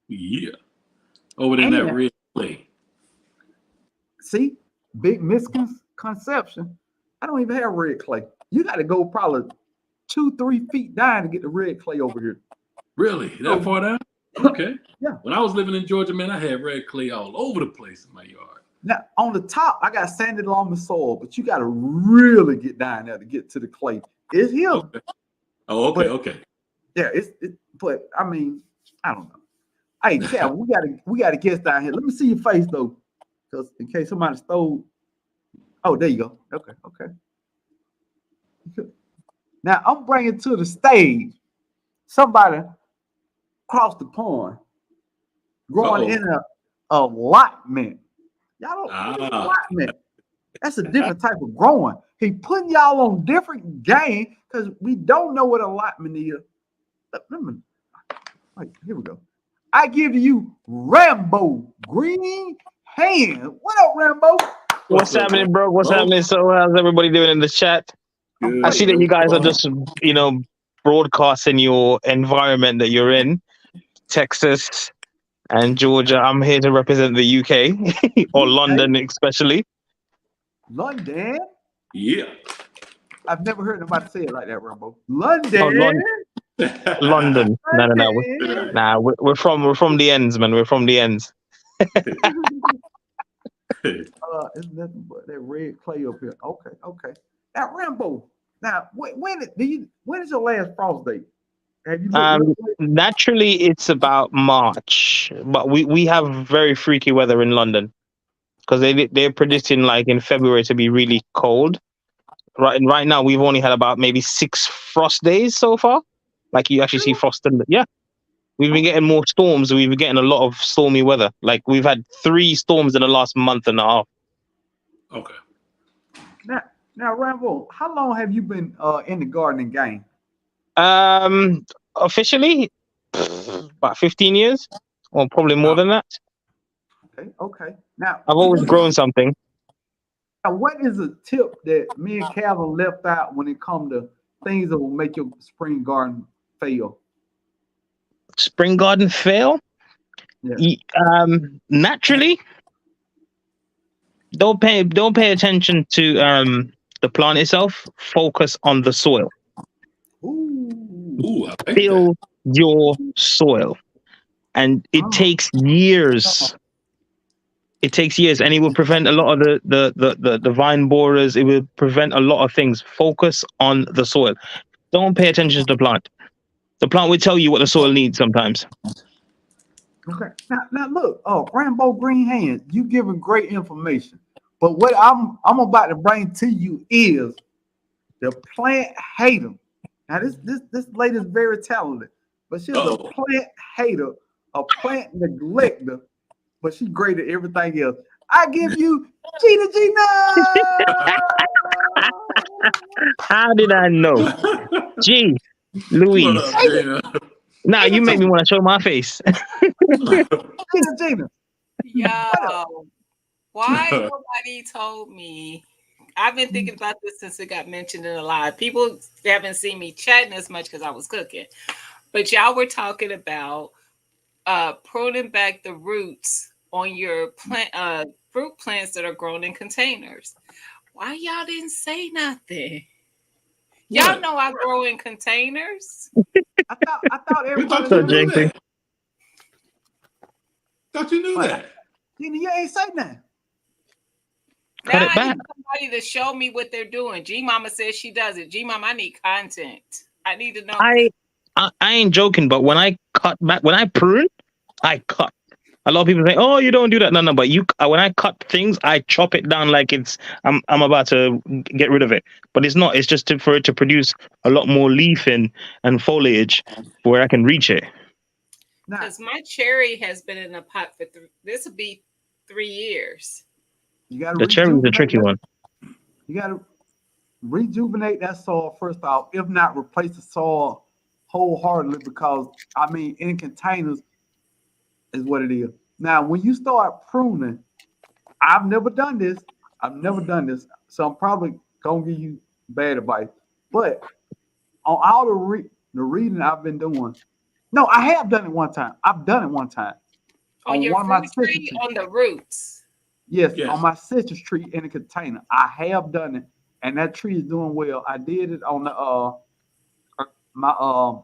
Yeah. Over there in that red clay. See, big misconception. I don't even have red clay. You got to go probably 2-3 feet down to get the red clay over here. Really? That far down? Okay. Yeah. When I was living in Georgia, man, I had red clay all over the place in my yard. Now, on the top, I got sanded loamy soil, but you got to really get down there to get to the clay. It's here. Okay. Oh, okay, okay. Yeah, but I mean, I don't know. Hey, Cal, we got a guest down here. Let me see your face though, because in case somebody stole. Oh, there you go. Okay. Now I'm bringing to the stage somebody across the pond growing in a allotment. Y'all don't know allotment. That's a different type of growing. He putting y'all on different game because we don't know what allotment is. Wait, here we go. I give to you Rambo Green Hand. What up, Rambo? What's happening, bro? What's happening? So how's everybody doing in the chat? Good. I see that you guys are just, broadcasting your environment that you're in, Texas and Georgia. I'm here to represent the UK or London, especially. London? Yeah. I've never heard nobody say it like that, Rambo. London. Oh, London. No. Nah, we're from the ends, man. We're from the ends. It's nothing but that red clay up here. Okay. Now, Rambo. Now, when is your last frost date? Have you Naturally, it's about March, but we have very freaky weather in London because they're predicting like in February to be really cold. Right now, we've only had about maybe 6 frost days so far. Like you actually see frost in yeah. We've been getting more storms. We've been getting a lot of stormy weather. Like we've had 3 storms in the last month and a half. Okay. Now, Rambo, how long have you been in the gardening game? Officially, about 15 years, or probably more than that. Okay. Now, I've always grown something. Now, what is a tip that me and Calvin left out when it comes to things that will make your spring garden fail? Spring garden fail? Yeah. Naturally, don't pay attention to the plant itself. Focus on the soil. Ooh, I like Fill your soil, and it takes years. It takes years, and it will prevent a lot of the vine borers. It will prevent a lot of things. Focus on the soil. Don't pay attention to the plant. The plant will tell you what the soil needs sometimes. Okay. Now look, Rambo Green Hands, you giving great information. But what I'm about to bring to you is the plant hater. Now this lady is very talented, but she's a plant hater, a plant neglector, but she's great at everything else. I give you Gina. How did I know? Gee, Louise. Now you make me want to show my face. Gina. Yo, why nobody told me? I've been thinking about this since it got mentioned in a lot. People haven't seen me chatting as much because I was cooking. But y'all were talking about pruning back the roots on your plant fruit plants that are grown in containers. Why y'all didn't say nothing? Y'all What? know I grow in containers. I thought We everybody thought you So, knew. knew Jenkins. that. Thought you knew What? that. Gina, you ain't say nothing. Cut Now it I back. need somebody to show me what they're doing. G Mama says she does it. G Mama, I need content. I need to know. I ain't joking, but when I cut back, when I prune, I cut. A lot of people say, "Oh, you don't do that." No, but when I cut things, I chop it down like I'm about to get rid of it. But it's not. It's just for it to produce a lot more leaf and foliage where I can reach it. Now, Because my cherry has been in a pot for this will be 3 years. you got to The cherry is a tricky one. You got to rejuvenate that soil first off. If not, replace the soil wholeheartedly because I mean, in containers is what it is. Now, when you start pruning, I've never done this. So I'm probably gonna give you bad advice. But on all the reading I've been doing, no, I have done it one time. I've done it one time On on your one of my fruit citrus tree, trees. on the roots. Yes, Yes. on my citrus tree in a container. I have done it, and that tree is doing well. I did it on my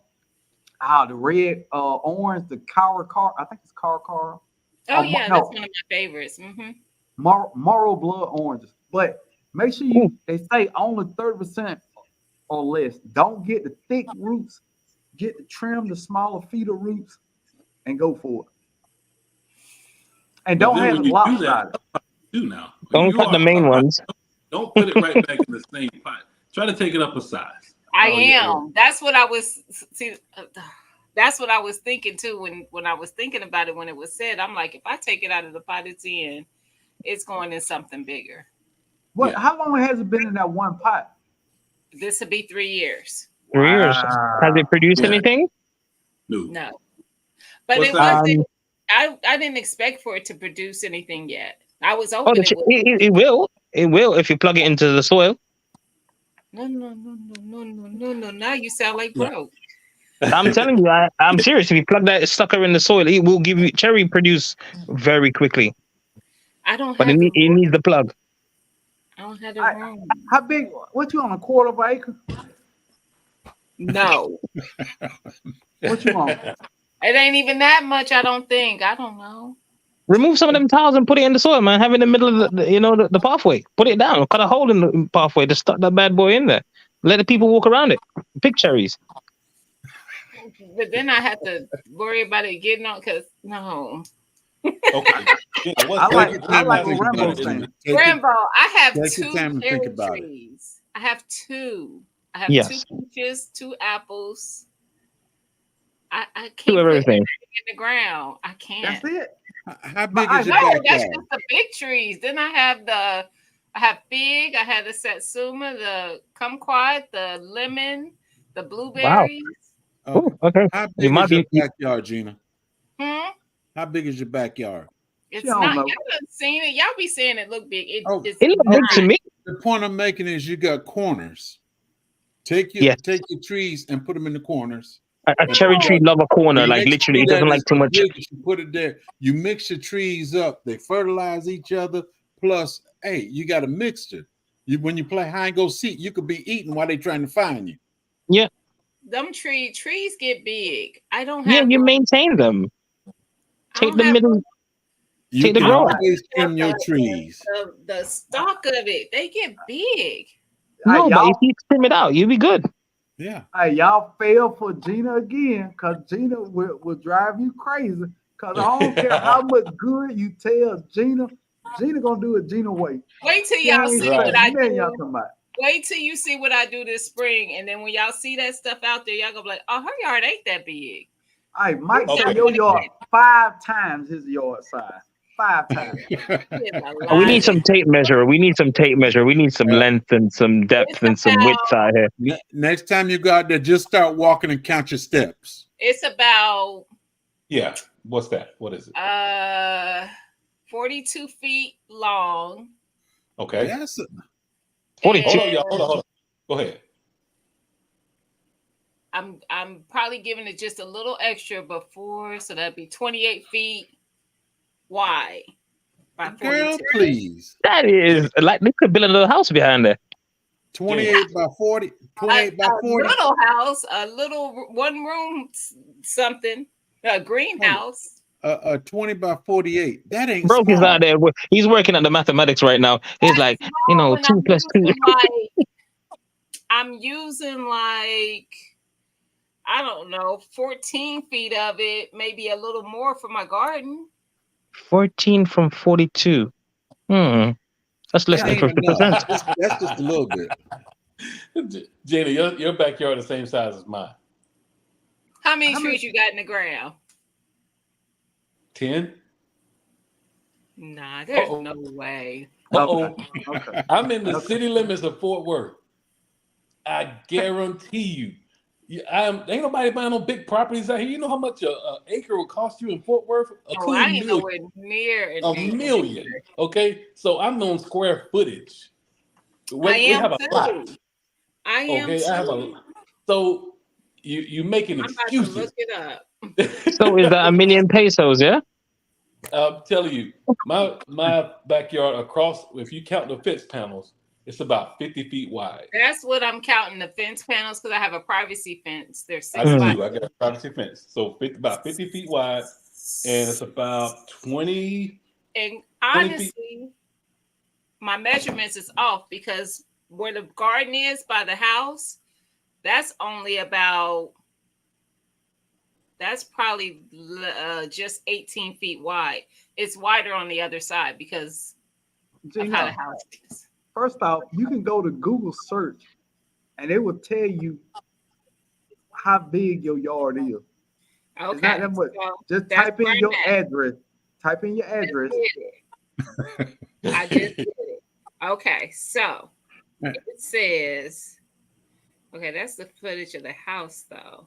the red orange, the car. I think it's car. Oh No, yeah, that's one of my favorites. Morrow blood oranges. But make sure they say only 30% or less. Don't get the thick roots. Get the trim, the smaller feeder roots, and go for it. And But don't then have when it you do lopsided. that, do now. Don't You cut the are main ones. Don't put it right back in the same pot. Try to take it up a size. I Oh, am. yeah. That's what I was. See, that's what I was thinking too when I was thinking about it when it was said. I'm like, if I take it out of the pot it's in, it's going in something bigger. What? Yeah. How long has it been in that one pot? This will be 3 years. 3 years. Has it produced Yeah. anything? No, but What's it that? wasn't. I didn't expect for it to produce anything yet. I was Oh, hoping it would. it will. It will if you plug it into the soil. No. Now you sound like broke. I'm telling you, I'm serious. If you plug that sucker in the soil, it will give you cherry produce very quickly. I don't But have the it needs the plug. I don't have the room. How big? What you on, a quarter of an acre? No, What you on? it ain't even that much. I don't think. I don't know. Remove some of them tiles and put it in the soil, man. Have it in the middle of the pathway. Put it down. Cut a hole in the pathway to stuck that bad boy in there. Let the people walk around it. Pick cherries. But then I have to worry about it getting on because no. Okay. I like what Rambo's saying. Rambo, I have take your 2 time and think cherry about it. trees. I have 2. I have Yes. 2 peaches, 2 apples. I can't Do put everything. everything in the ground. I can't. That's it. How big is your No, that's backyard? just the big trees. Then I have fig, I have the satsuma, the kumquat, the lemon, the blueberries. Okay. Ooh, okay. How You big might is your be. backyard, Gina? Hmm? How big is your backyard? It's don't not. know. Y'all done seen it. Y'all be saying it look big. Oh, It's It looked big to not. me. The point I'm making is you got corners. Take your Yes. trees and put them in the corners. A cherry tree love a corner. You Like make literally, sure it doesn't that like it's too much. big as you put it there. You mix your trees up. They fertilize each other. Plus, hey, you got a mixture. When you play hide and go seek, you could be eating while they trying to find you. Yeah. Them trees get big. I don't Yeah, have you room. maintain them. I Take don't the have middle. room. You Take the can grow. always trim your trees. The stalk of it, they get big. No, but if y'all, you trim it out, you'll be good. Yeah. hey, y'all fail for Gina again, because Gina will drive you crazy. Because I don't care how much good you tell Gina gonna do it Gina way. Wait till She y'all ain't see Right. what I saying, y'all do. talking about. Wait till you see what I do this spring, and then when y'all see that stuff out there, y'all gonna be like, "Oh, her yard ain't that big." Hey, Mike Okay. said your yard 5 times his yard size. 5 times. It's a We lot. need some tape measure. We need some tape measure. We need some length and some depth and some width out here. Next time you go out there, just start walking and count your steps. It's about Yeah. What's that? What is it? 42 feet long. Okay. Yes. 42. Hold on, y'all. Hold on. Go ahead. I'm probably giving it just a little extra before, so that'd be 28 feet wide. by Girl, 42. please. That is like they could build another house behind there. 28 by 40. 28 by 40. Little house, a little one room something, a greenhouse. 20 by 48. That ain't Broke is small. out there. He's working at the mathematics right now. He's like, When 2 plus 2. I'm using like, I don't know, 14 feet of it, maybe a little more for my garden. 14 from 42. That's less That than ain't 50%. enough. That's just a little bit. Gina, your backyard the same size as mine. How many trees you got in the ground? 10. Nah, there's no way. Uh-oh. Okay. I'm in the city limits of Fort Worth. I guarantee you. Ain't nobody buying no big properties out here. You know how much an acre will cost you in Fort Worth? I ain't nowhere near a million. Okay, so I'm on square footage. We have a lot. I am okay, too. I have a. So you making excuses. I'm about to look it up. So is that 1 million pesos? Yeah. I'm telling you, my backyard across, if you count the fence panels, it's about 50 feet wide. That's what I'm counting, the fence panels, because I have a privacy fence. There's 6 I do by too. I got a privacy fence. So about 50 feet wide, and it's about 20. And honestly, my measurements is off because where the garden is by the house, that's only about, that's probably just 18 feet wide. It's wider on the other side because of how the house is. First off, you can go to Google search and it will tell you how big your yard is. Okay. It's not that much. So just type in your address. Type in your address. I just did it. Okay, so it says, okay, that's the footage of the house though.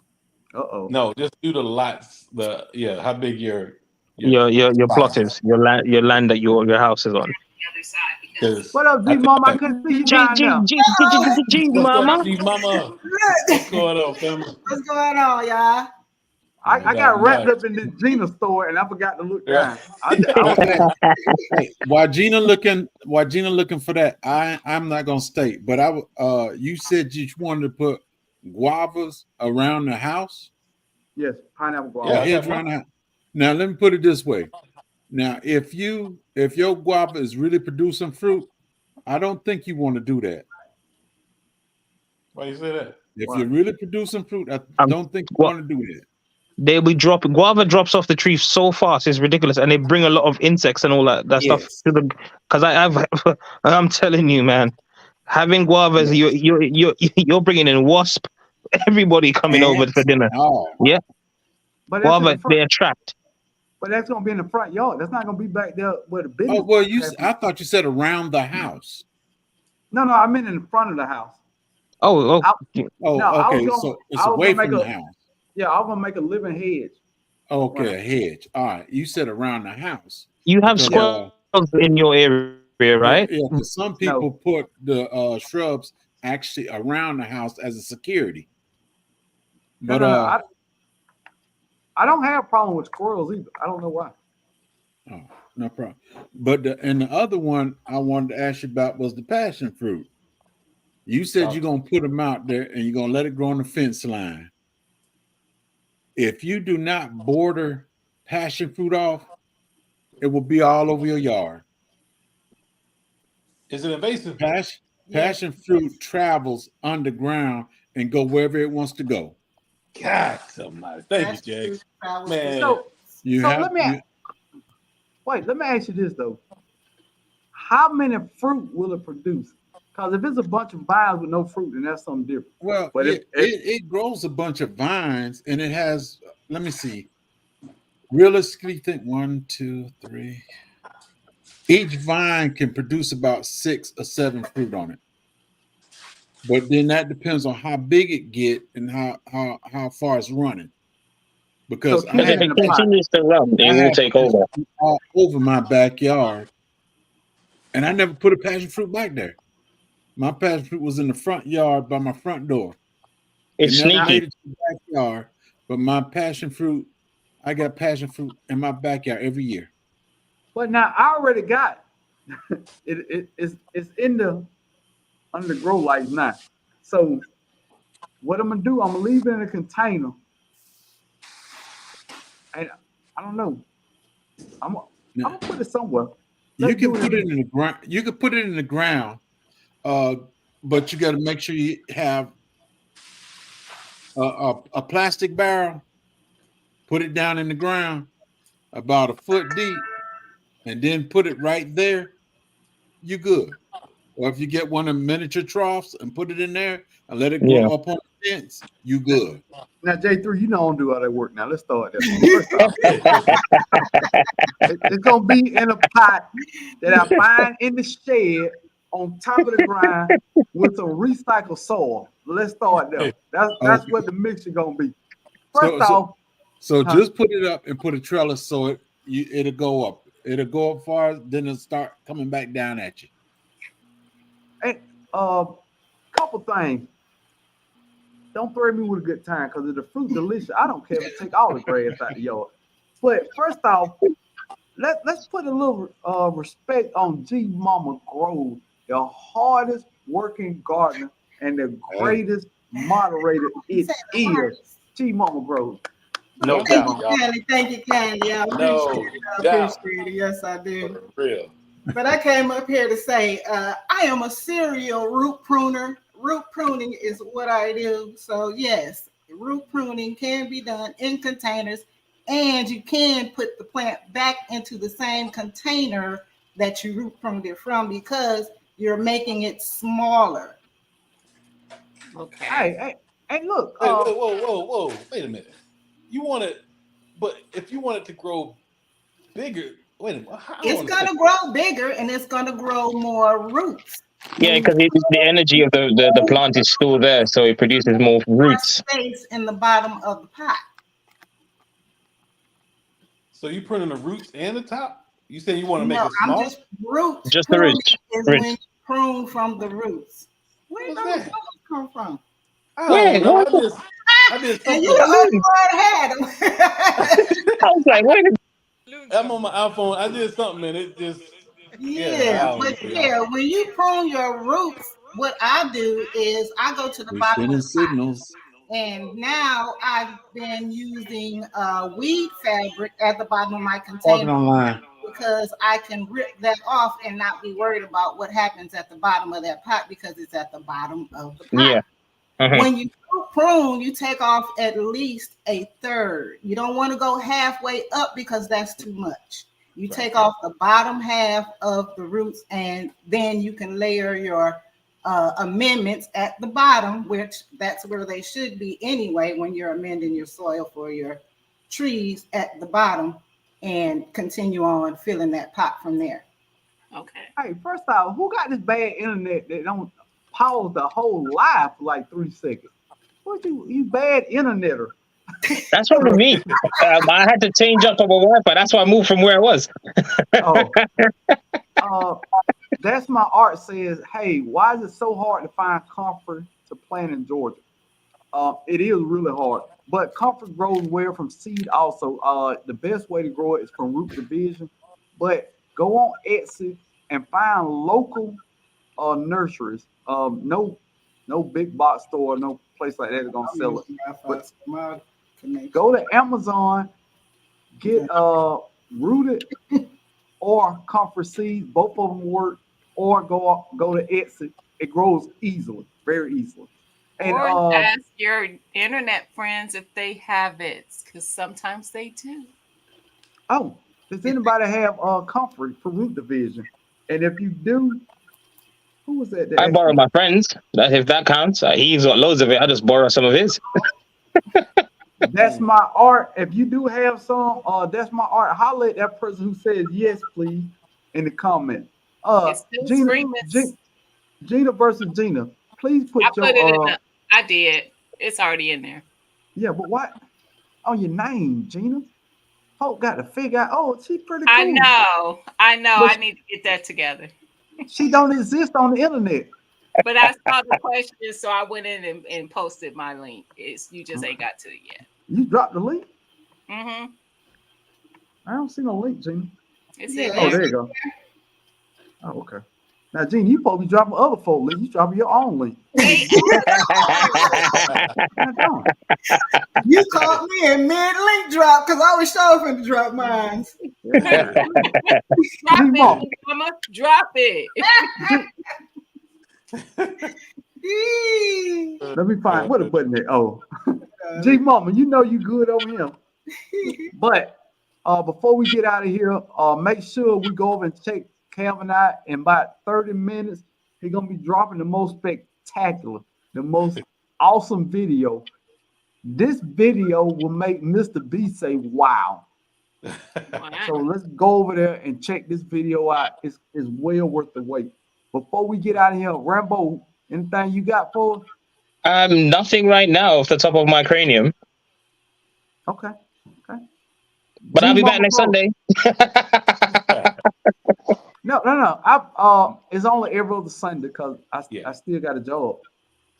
No, just do the lots. How big your plot is, your land that your house is on. What up, G Mama? I couldn't see you down there. G Mama. G Mama. What's going on, family? What's going on, y'all? I got wrapped up in this Gina store and I forgot to look down. While Gina looking for that, I'm not gonna state, but you said you wanted to put guavas around the house. Yes, pineapple guava. Yeah, around the house. Now let me put it this way. Now, if your guava is really producing fruit, I don't think you want to do that. Why you say that? If you're really producing fruit, I don't think you want to do that. They will drop guava drops off the tree so fast, it's ridiculous, and they bring a lot of insects and all that stuff to the. Because I'm telling you, man, having guavas, you're bringing in wasp, everybody coming over for dinner. Yeah, but guava, they attract. But that's gonna be in the front yard. That's not gonna be back there where the business. Oh well, I thought you said around the house. No, I meant in the front of the house. Okay. So it's away from the house. Yeah, I was gonna make a living hedge. Okay, a hedge. All right. You said around the house. You have squirrels in your area, right? Yeah. Some people put the shrubs actually around the house as a security. But I don't have a problem with squirrels either. I don't know why. Oh, no problem. But the other one I wanted to ask you about was the passion fruit. You said you're gonna put them out there and you're gonna let it grow on the fence line. If you do not border passion fruit off, it will be all over your yard. Is it invasive? Passion fruit travels underground and go wherever it wants to go. God somebody. Thank you, Jake. Man. Let me ask you this though. How many fruit will it produce? Because if it's a bunch of vines with no fruit, then that's something different. Well, but it grows a bunch of vines and it has, let me see. Realistically, think 1, 2, 3. Each vine can produce about 6 or 7 fruit on it. But then that depends on how big it get and how far it's running. Because if it continues to run, they will take over. All over my backyard. And I never put a passion fruit back there. My passion fruit was in the front yard by my front door. It's sneaky. Made it to the backyard, but my passion fruit, I got passion fruit in my backyard every year. But now I already got it's in the under the grow lights now. So what I'm gonna do? I'm gonna leave it in a container, and I don't know. I'm gonna put it somewhere. You Let's can do put it in the ground. You can put it in the ground, but you got to make sure you have a plastic barrel. Put it down in the ground about a foot deep, and then put it right there. You good. Or if you get one of the miniature troughs and put it in there and let it Yeah. grow up on the fence, you good. Now, J3, you know I don't do all that work. Now, let's start there. First off, it's going to be in a pot that I find in the shed on top of the ground with some recycled soil. Let's start there. That's what the mixture going to be. First off. So just put it up and put a trellis so it'll go up. It'll go up far, then it'll start coming back down at you. And couple things. Don't threaten me with a good time because if the fruit delicious, I don't care if it take all the grass out the yard. But first off, let's put a little respect on G Mama Grove, the hardest working gardener and the greatest moderator it is. G Mama Grove. No Thank doubt, you, y'all. Candy. Thank you, Candy. I No appreciate it. I doubt. appreciate it. Yes, I do. For real. But I came up here to say I am a serial root pruner. Root pruning is what I do. So yes, root pruning can be done in containers, and you can put the plant back into the same container that you root pruned it from because you're making it smaller. Okay. Hey, look. Wait, whoa. Wait a minute. You want it, but if you want it to grow bigger, wait a minute. It's going to grow bigger and it's going to grow more roots. Yeah, because the energy of the plant is still there, so it produces more roots. Space in the bottom of the pot. So you pruning the roots and the top? You saying you want to make it I'm small? just roots. Just the roots. Is Roots. when you prune from the roots. Where do What's those that? roots come from? I don't know. I did And something. you the only one had them. I was like, wait a minute. I'm on my iPhone. I did something and it just When you prune your roots, what I do is I go to the We're bottom sending of the pot, signals. and now I've been using weed fabric at the bottom of my container Online. because I can rip that off and not be worried about what happens at the bottom of that pot because it's at the bottom of the pot. Yeah. Mhm. When you prune, you take off at least a third. You don't want to go halfway up because that's too much. You take off the bottom half of the roots, and then you can layer your amendments at the bottom, which that's where they should be anyway when you're amending your soil for your trees at the bottom, and continue on filling that pot from there. Okay. Hey, first off, who got this bad internet that don't pause the whole live for like 3 seconds? What you bad interneter? That's what I mean. I had to change up our Wi-Fi. That's why I moved from where I was. That's my art says, hey, why is it so hard to find comfort to plant in Georgia? It is really hard, but comfort grows well from seed also. The best way to grow it is from root division, but go on Etsy and find local nurseries. No big box store, no place like that is gonna sell it. But go to Amazon, get rooted or comfort seeds. Both of them work. Or go to Etsy. It grows easily, very easily. And Or ask your internet friends if they have it, because sometimes they do. Oh, does anybody have comfort for root division? And if you do, who was that? I borrow my friends. If that counts, he's got loads of it. I just borrow some of his. That's my art. If you do have some, that's my art. Holler at that person who says yes, please, in the comment. Gina versus Gina. Please put I did. It's already in there. Yeah, but what? On your name, Gina. Folk got to figure out. Oh, she's pretty cool. I know. But I need to get that together. She don't exist on the internet. But I saw the question, so I went in and posted my link. You just ain't got to it yet. You dropped the link? Mm-hmm. I don't see no link, Gina. It's Yeah. in Oh, there. there you go. Oh, okay. Now, Gene, you supposed to be dropping other folk links. You dropping your own link. Hey, God darn. You caught me in mid-link drop because I was sure finna drop mine. Yeah. drop Gene Mama. it, mama. Drop it. Let me find what a button there. Oh, G Mama, you know you good over here. But before we get out of here, make sure we go over and check Calvin out in about 30 minutes. He's gonna be dropping the most spectacular, the most awesome video. This video will make Mr. B say wow. So let's go over there and check this video out. It's well worth the wait. Before we get out of here, Rambo, anything you got for us? Nothing right now off the top of my cranium, Okay. but I'll be back G-Mama next Pro. Sunday. No. It's only every other Sunday because I still got a job.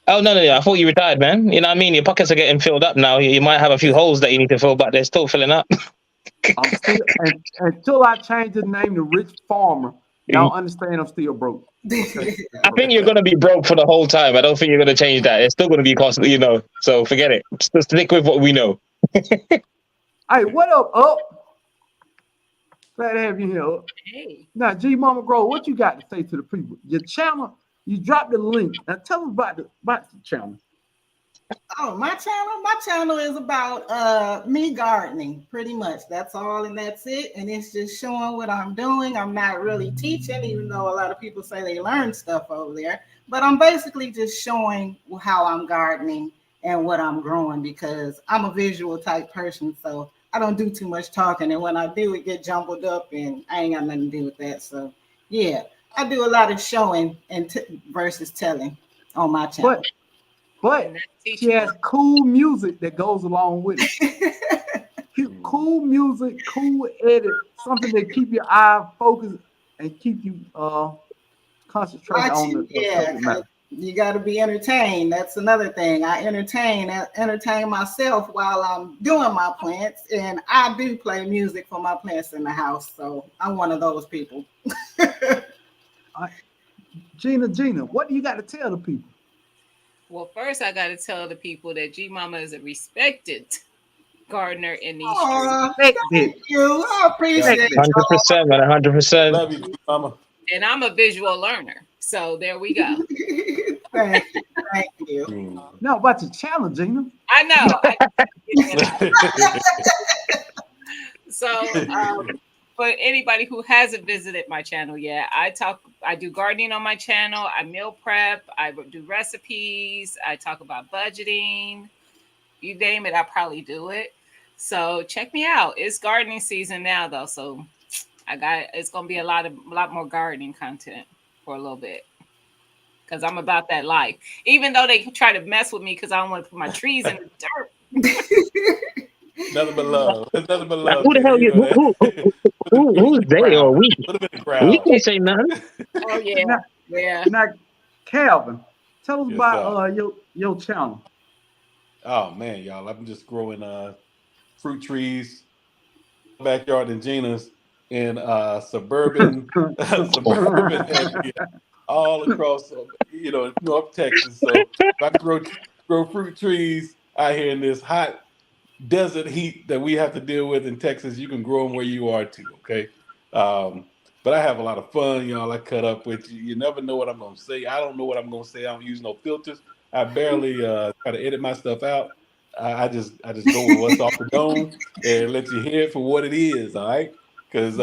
Oh no! I thought you retired, man. You know what I mean? Your pockets are getting filled up now. You might have a few holes that you need to fill, but they're still filling up. I'm still until I change the name to Rich Farmer. Y'all understand? I'm still broke. Okay. I think you're gonna be broke for the whole time. I don't think you're gonna change that. It's still gonna be costly, you know. So forget it. Just stick with what we know. Hey, what up? Glad to have you here. Hey. Now, G Mama Grow, what you got to say to the people? Your channel, you dropped the link. Now tell them about the channel. Oh, my channel is about me gardening, pretty much. That's all and that's it. And it's just showing what I'm doing. I'm not really teaching, even though a lot of people say they learn stuff over there. But I'm basically just showing how I'm gardening and what I'm growing because I'm a visual type person. So I don't do too much talking. And when I do, it get jumbled up and I ain't got nothing to do with that. So yeah, I do a lot of showing and versus telling on my channel. But she has cool music that goes along with it. Cool music, cool edit, something that keep your eye focused and keep you concentrated on the subject matter. You got to be entertained. That's another thing. I entertain myself while I'm doing my plants, and I do play music for my plants in the house. So I'm one of those people. Gina, what do you got to tell the people? Well, first I got to tell the people that G Mama is a respected gardener in these streets. Thank you. I appreciate it. 100%, man. 100%. Love you, G Mama. And I'm a visual learner. So there we go. Thank you. No, about your channel, Gina. I know. So for anybody who hasn't visited my channel yet, I do gardening on my channel. I meal prep. I do recipes. I talk about budgeting. You name it, I probably do it. So check me out. It's gardening season now, though. So it's gonna be a lot more gardening content for a little bit. Because I'm about that life. Even though they try to mess with me because I don't want to put my trees in the dirt. Nothing but love. There's nothing but love. Who the hell who's they or we? We can't say nothing. Oh yeah. Now, Calvin, tell us about your channel. Oh man, y'all! I'm just growing fruit trees, backyard in Gina's in suburban area, all across North Texas. So if I grow fruit trees out here in this hot desert heat that we have to deal with in Texas, you can grow them where you are too, okay? But I have a lot of fun, y'all. I cut up with you. You never know what I'm gonna say. I don't know what I'm gonna say. I don't use no filters. I barely try to edit my stuff out. I just go with what's off the dome and let you hear it for what it is, all right? Because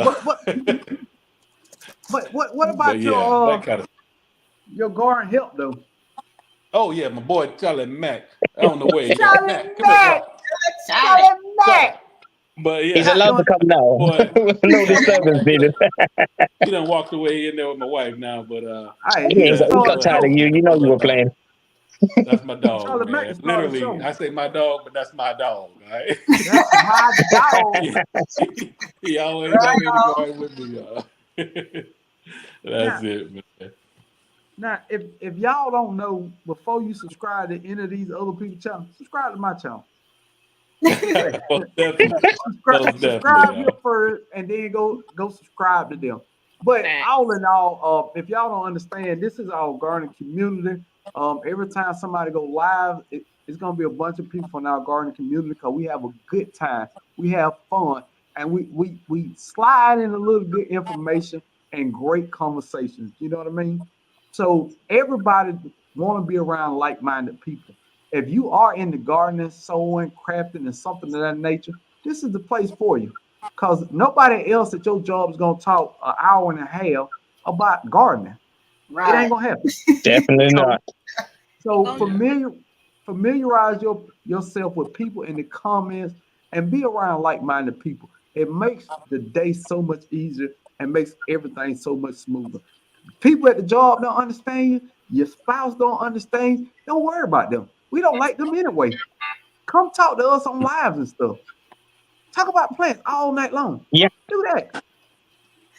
what about your garden help though? Oh yeah, my boy Charlie Mack. I don't know where he's Charlie Mack. But yeah, he's allowed to come now. No disturbance needed. He done walked away in there with my wife now, but he got tired of you. You know you were playing. That's my dog, man. Literally, I say my dog, but that's my dog, right? That's my dog. He always got me in the garden with me, y'all. That's it, man. Now, if y'all don't know, before you subscribe to any of these other people's channels, subscribe to my channel. Most definitely. Subscribe yeah. here first, and then go subscribe to them. But all in all, if y'all don't understand, this is our gardening community. Every time somebody go live, it's gonna be a bunch of people from our gardening community because we have a good time, we have fun, and we slide in a little good information and great conversations. You know what I mean? So everybody want to be around like-minded people. If you are into gardening, sewing, crafting, and something of that nature, this is the place for you. Because nobody else at your job is going to talk an hour and a half about gardening. It ain't going to happen. Definitely not. So familiarize yourself with people in the comments and be around like-minded people. It makes the day so much easier and makes everything so much smoother. People at the job don't understand you. Your spouse don't understand you. Don't worry about them. We don't like them anyway. Come talk to us on lives and stuff. Talk about plants all night long. Yeah. Do that.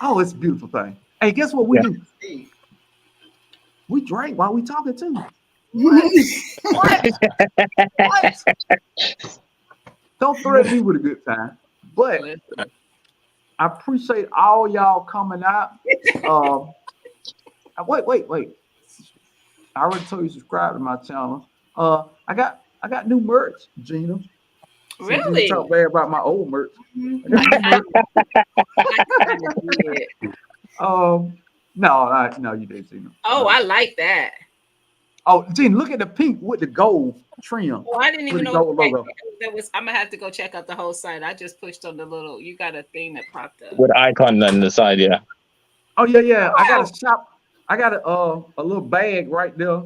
Oh, it's a beautiful thing. Hey, guess what we do? We drink while we talking too. What? Don't threaten me with a good time. But I appreciate all y'all coming out. Wait. I already told you to subscribe to my channel. I got new merch, Gina. Really? Talk bad about my old merch. No, you didn't, Gina. Oh, I like that. Oh, Gina, look at the pink with the gold trim. Oh, I didn't even know logo. that was. I'm gonna have to go check out the whole site. I just pushed on the little. You got a thing that popped up with icon on the side, yeah. Oh yeah. Wow. I got a shop. I got a little bag right there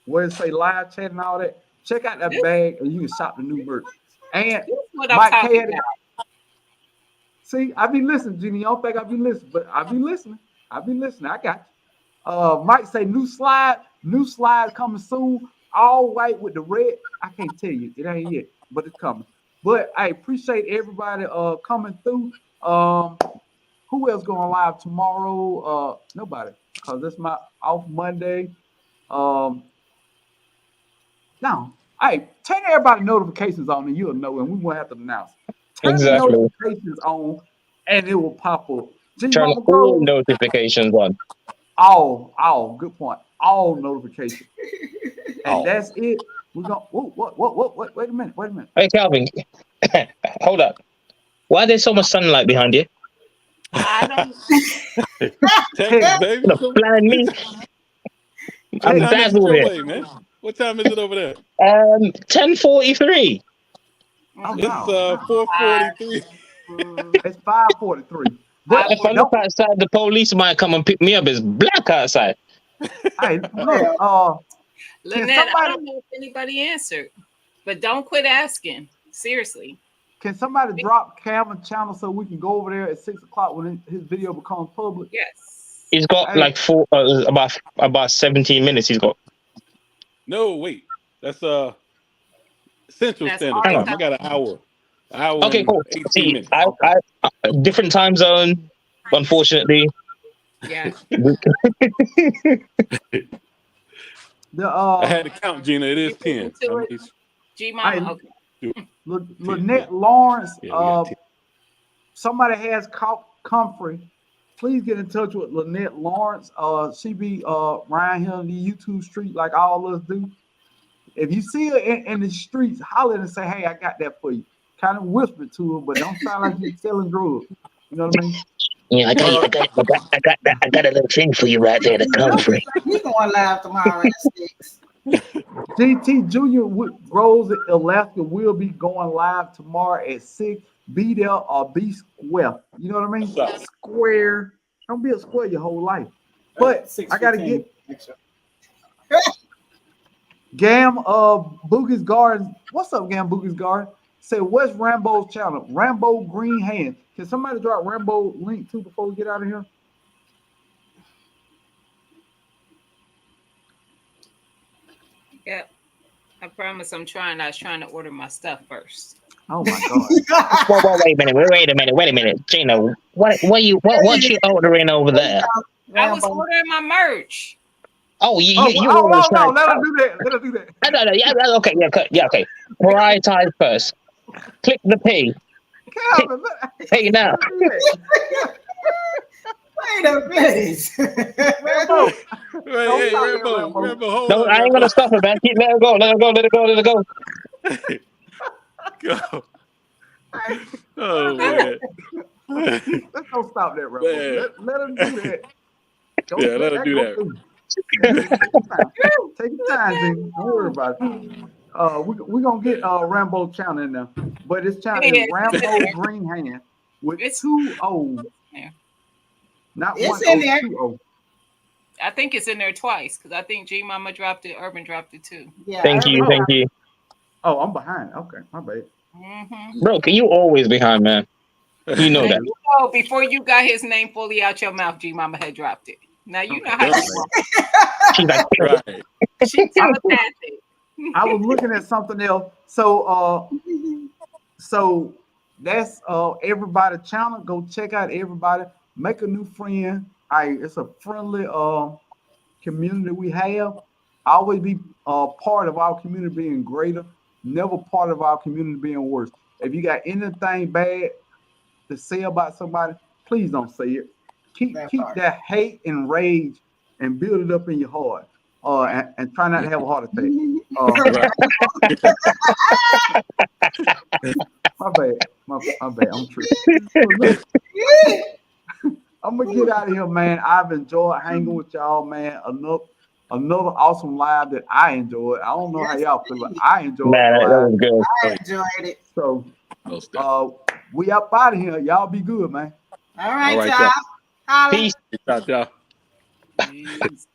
where it say live chat and all that. Check out that bag and you can shop the new merch. And Mike had it. See, I be listening, Gina. You don't think I be listening, but I be listening. I got you. Mike say new slide coming soon. All white with the red. I can't tell you. It ain't yet, but it's coming. But I appreciate everybody coming through. Who else going live tomorrow? Nobody, because it's my off Monday. No. Hey, turn everybody notifications on and you'll know, and we won't have to announce. Turn the notifications on and it will pop up. Turn all notifications on. All, good point. All notifications. And that's it. We're going, what? Wait a minute. Hey, Calvin, hold up. Why is there so much sunlight behind you? I don't. Texas, baby. Blind me. I'm dazzled here. Man. What time is it over there? 10:43. Oh, it's 4:43. It's 5:43. But if I look outside, the police might come and pick me up. It's black outside. Hey, look, Lynette, I don't know if anybody answered, but don't quit asking. Seriously. Can somebody drop Calvin's channel so we can go over there at 6:00 when his video becomes public? Yes. He's got like about 17 minutes. He's got. No, wait. That's Central Standard Time. I got an hour. Okay, cool. See, I different time zone, unfortunately. Yeah. I had to count, Gina. It is 10. G-Mama, okay. Lynette Lawrence, somebody has Comfrey. Please get in touch with Lynette Lawrence. She be around here in the YouTube street like all of us do. If you see her in the streets, holler and say, "Hey, I got that for you." Kind of whisper to her, but don't sound like you're selling drugs. You know what I mean? Yeah, I got a little thing for you right there, the Comfrey. He's going live tomorrow at 6. GT Junior Rose Alaska will be going live tomorrow at 6. Be there or be square. You know what I mean? Square. Don't be a square your whole life. But I gotta get Gam Boogie's Garden. What's up, Gam Boogie's Garden? Say, what's Rambo's channel? Rambo Green Hand. Can somebody drop Rambo link too before we get out of here? Yep. I promise I'm trying. I was trying to order my stuff first. Oh my God. Whoa, wait a minute. Gina, what you ordering over there? I was ordering my merch. Oh, you no, let her do that. No, okay. Prioritize first. Click the pay. Calvin, Pay now. Wait a minute. Rambo, Hey, stop that, Rambo, Rambo. Rambo, hold No, on, I ain't Rambo. gonna stop it, man. Keep let her go, let her go, let her go, let her go. Go. Oh man. Let's don't stop that, Rambo. Man. Let him do that. Don't Yeah, let her that do go that. through. Take your time, Jing. Don't worry about it. We're gonna get Rambo channel in there, but it's channel is Rambo Green Hand with It's- 2 O's, Yeah. not It's 1 in O, there. 2 O. I think it's in there twice because I think G Mama dropped it, Urban dropped it too. Yeah, Thank you, Urban thank you. Oh, I'm behind. Okay, my bad. Mm-hmm. Bro, can you always behind, man? You know that. You know, before you got his name fully out your mouth, G Mama had dropped it. Now you know how She's like, Right. she telepathic. I was looking at something else. So that's everybody channel. Go check out everybody. Make a new friend. It's a friendly community we have. Always be part of our community being greater. Never part of our community being worse. If you got anything bad to say about somebody, please don't say it. Keep that hate and rage and build it up in your heart. And try not to have a heart attack. My bad. My bad. I'm tripping. I'm gonna get out of here, man. I've enjoyed hanging with y'all, man. Another awesome live that I enjoyed. I don't know how y'all feel, but I enjoyed man, the that live. was good. I enjoyed it. So Most definitely. we up out of here. Y'all be good, man. All right, All right, y'all. y'all. Holla. Peace. Peace out, y'all. Jeez.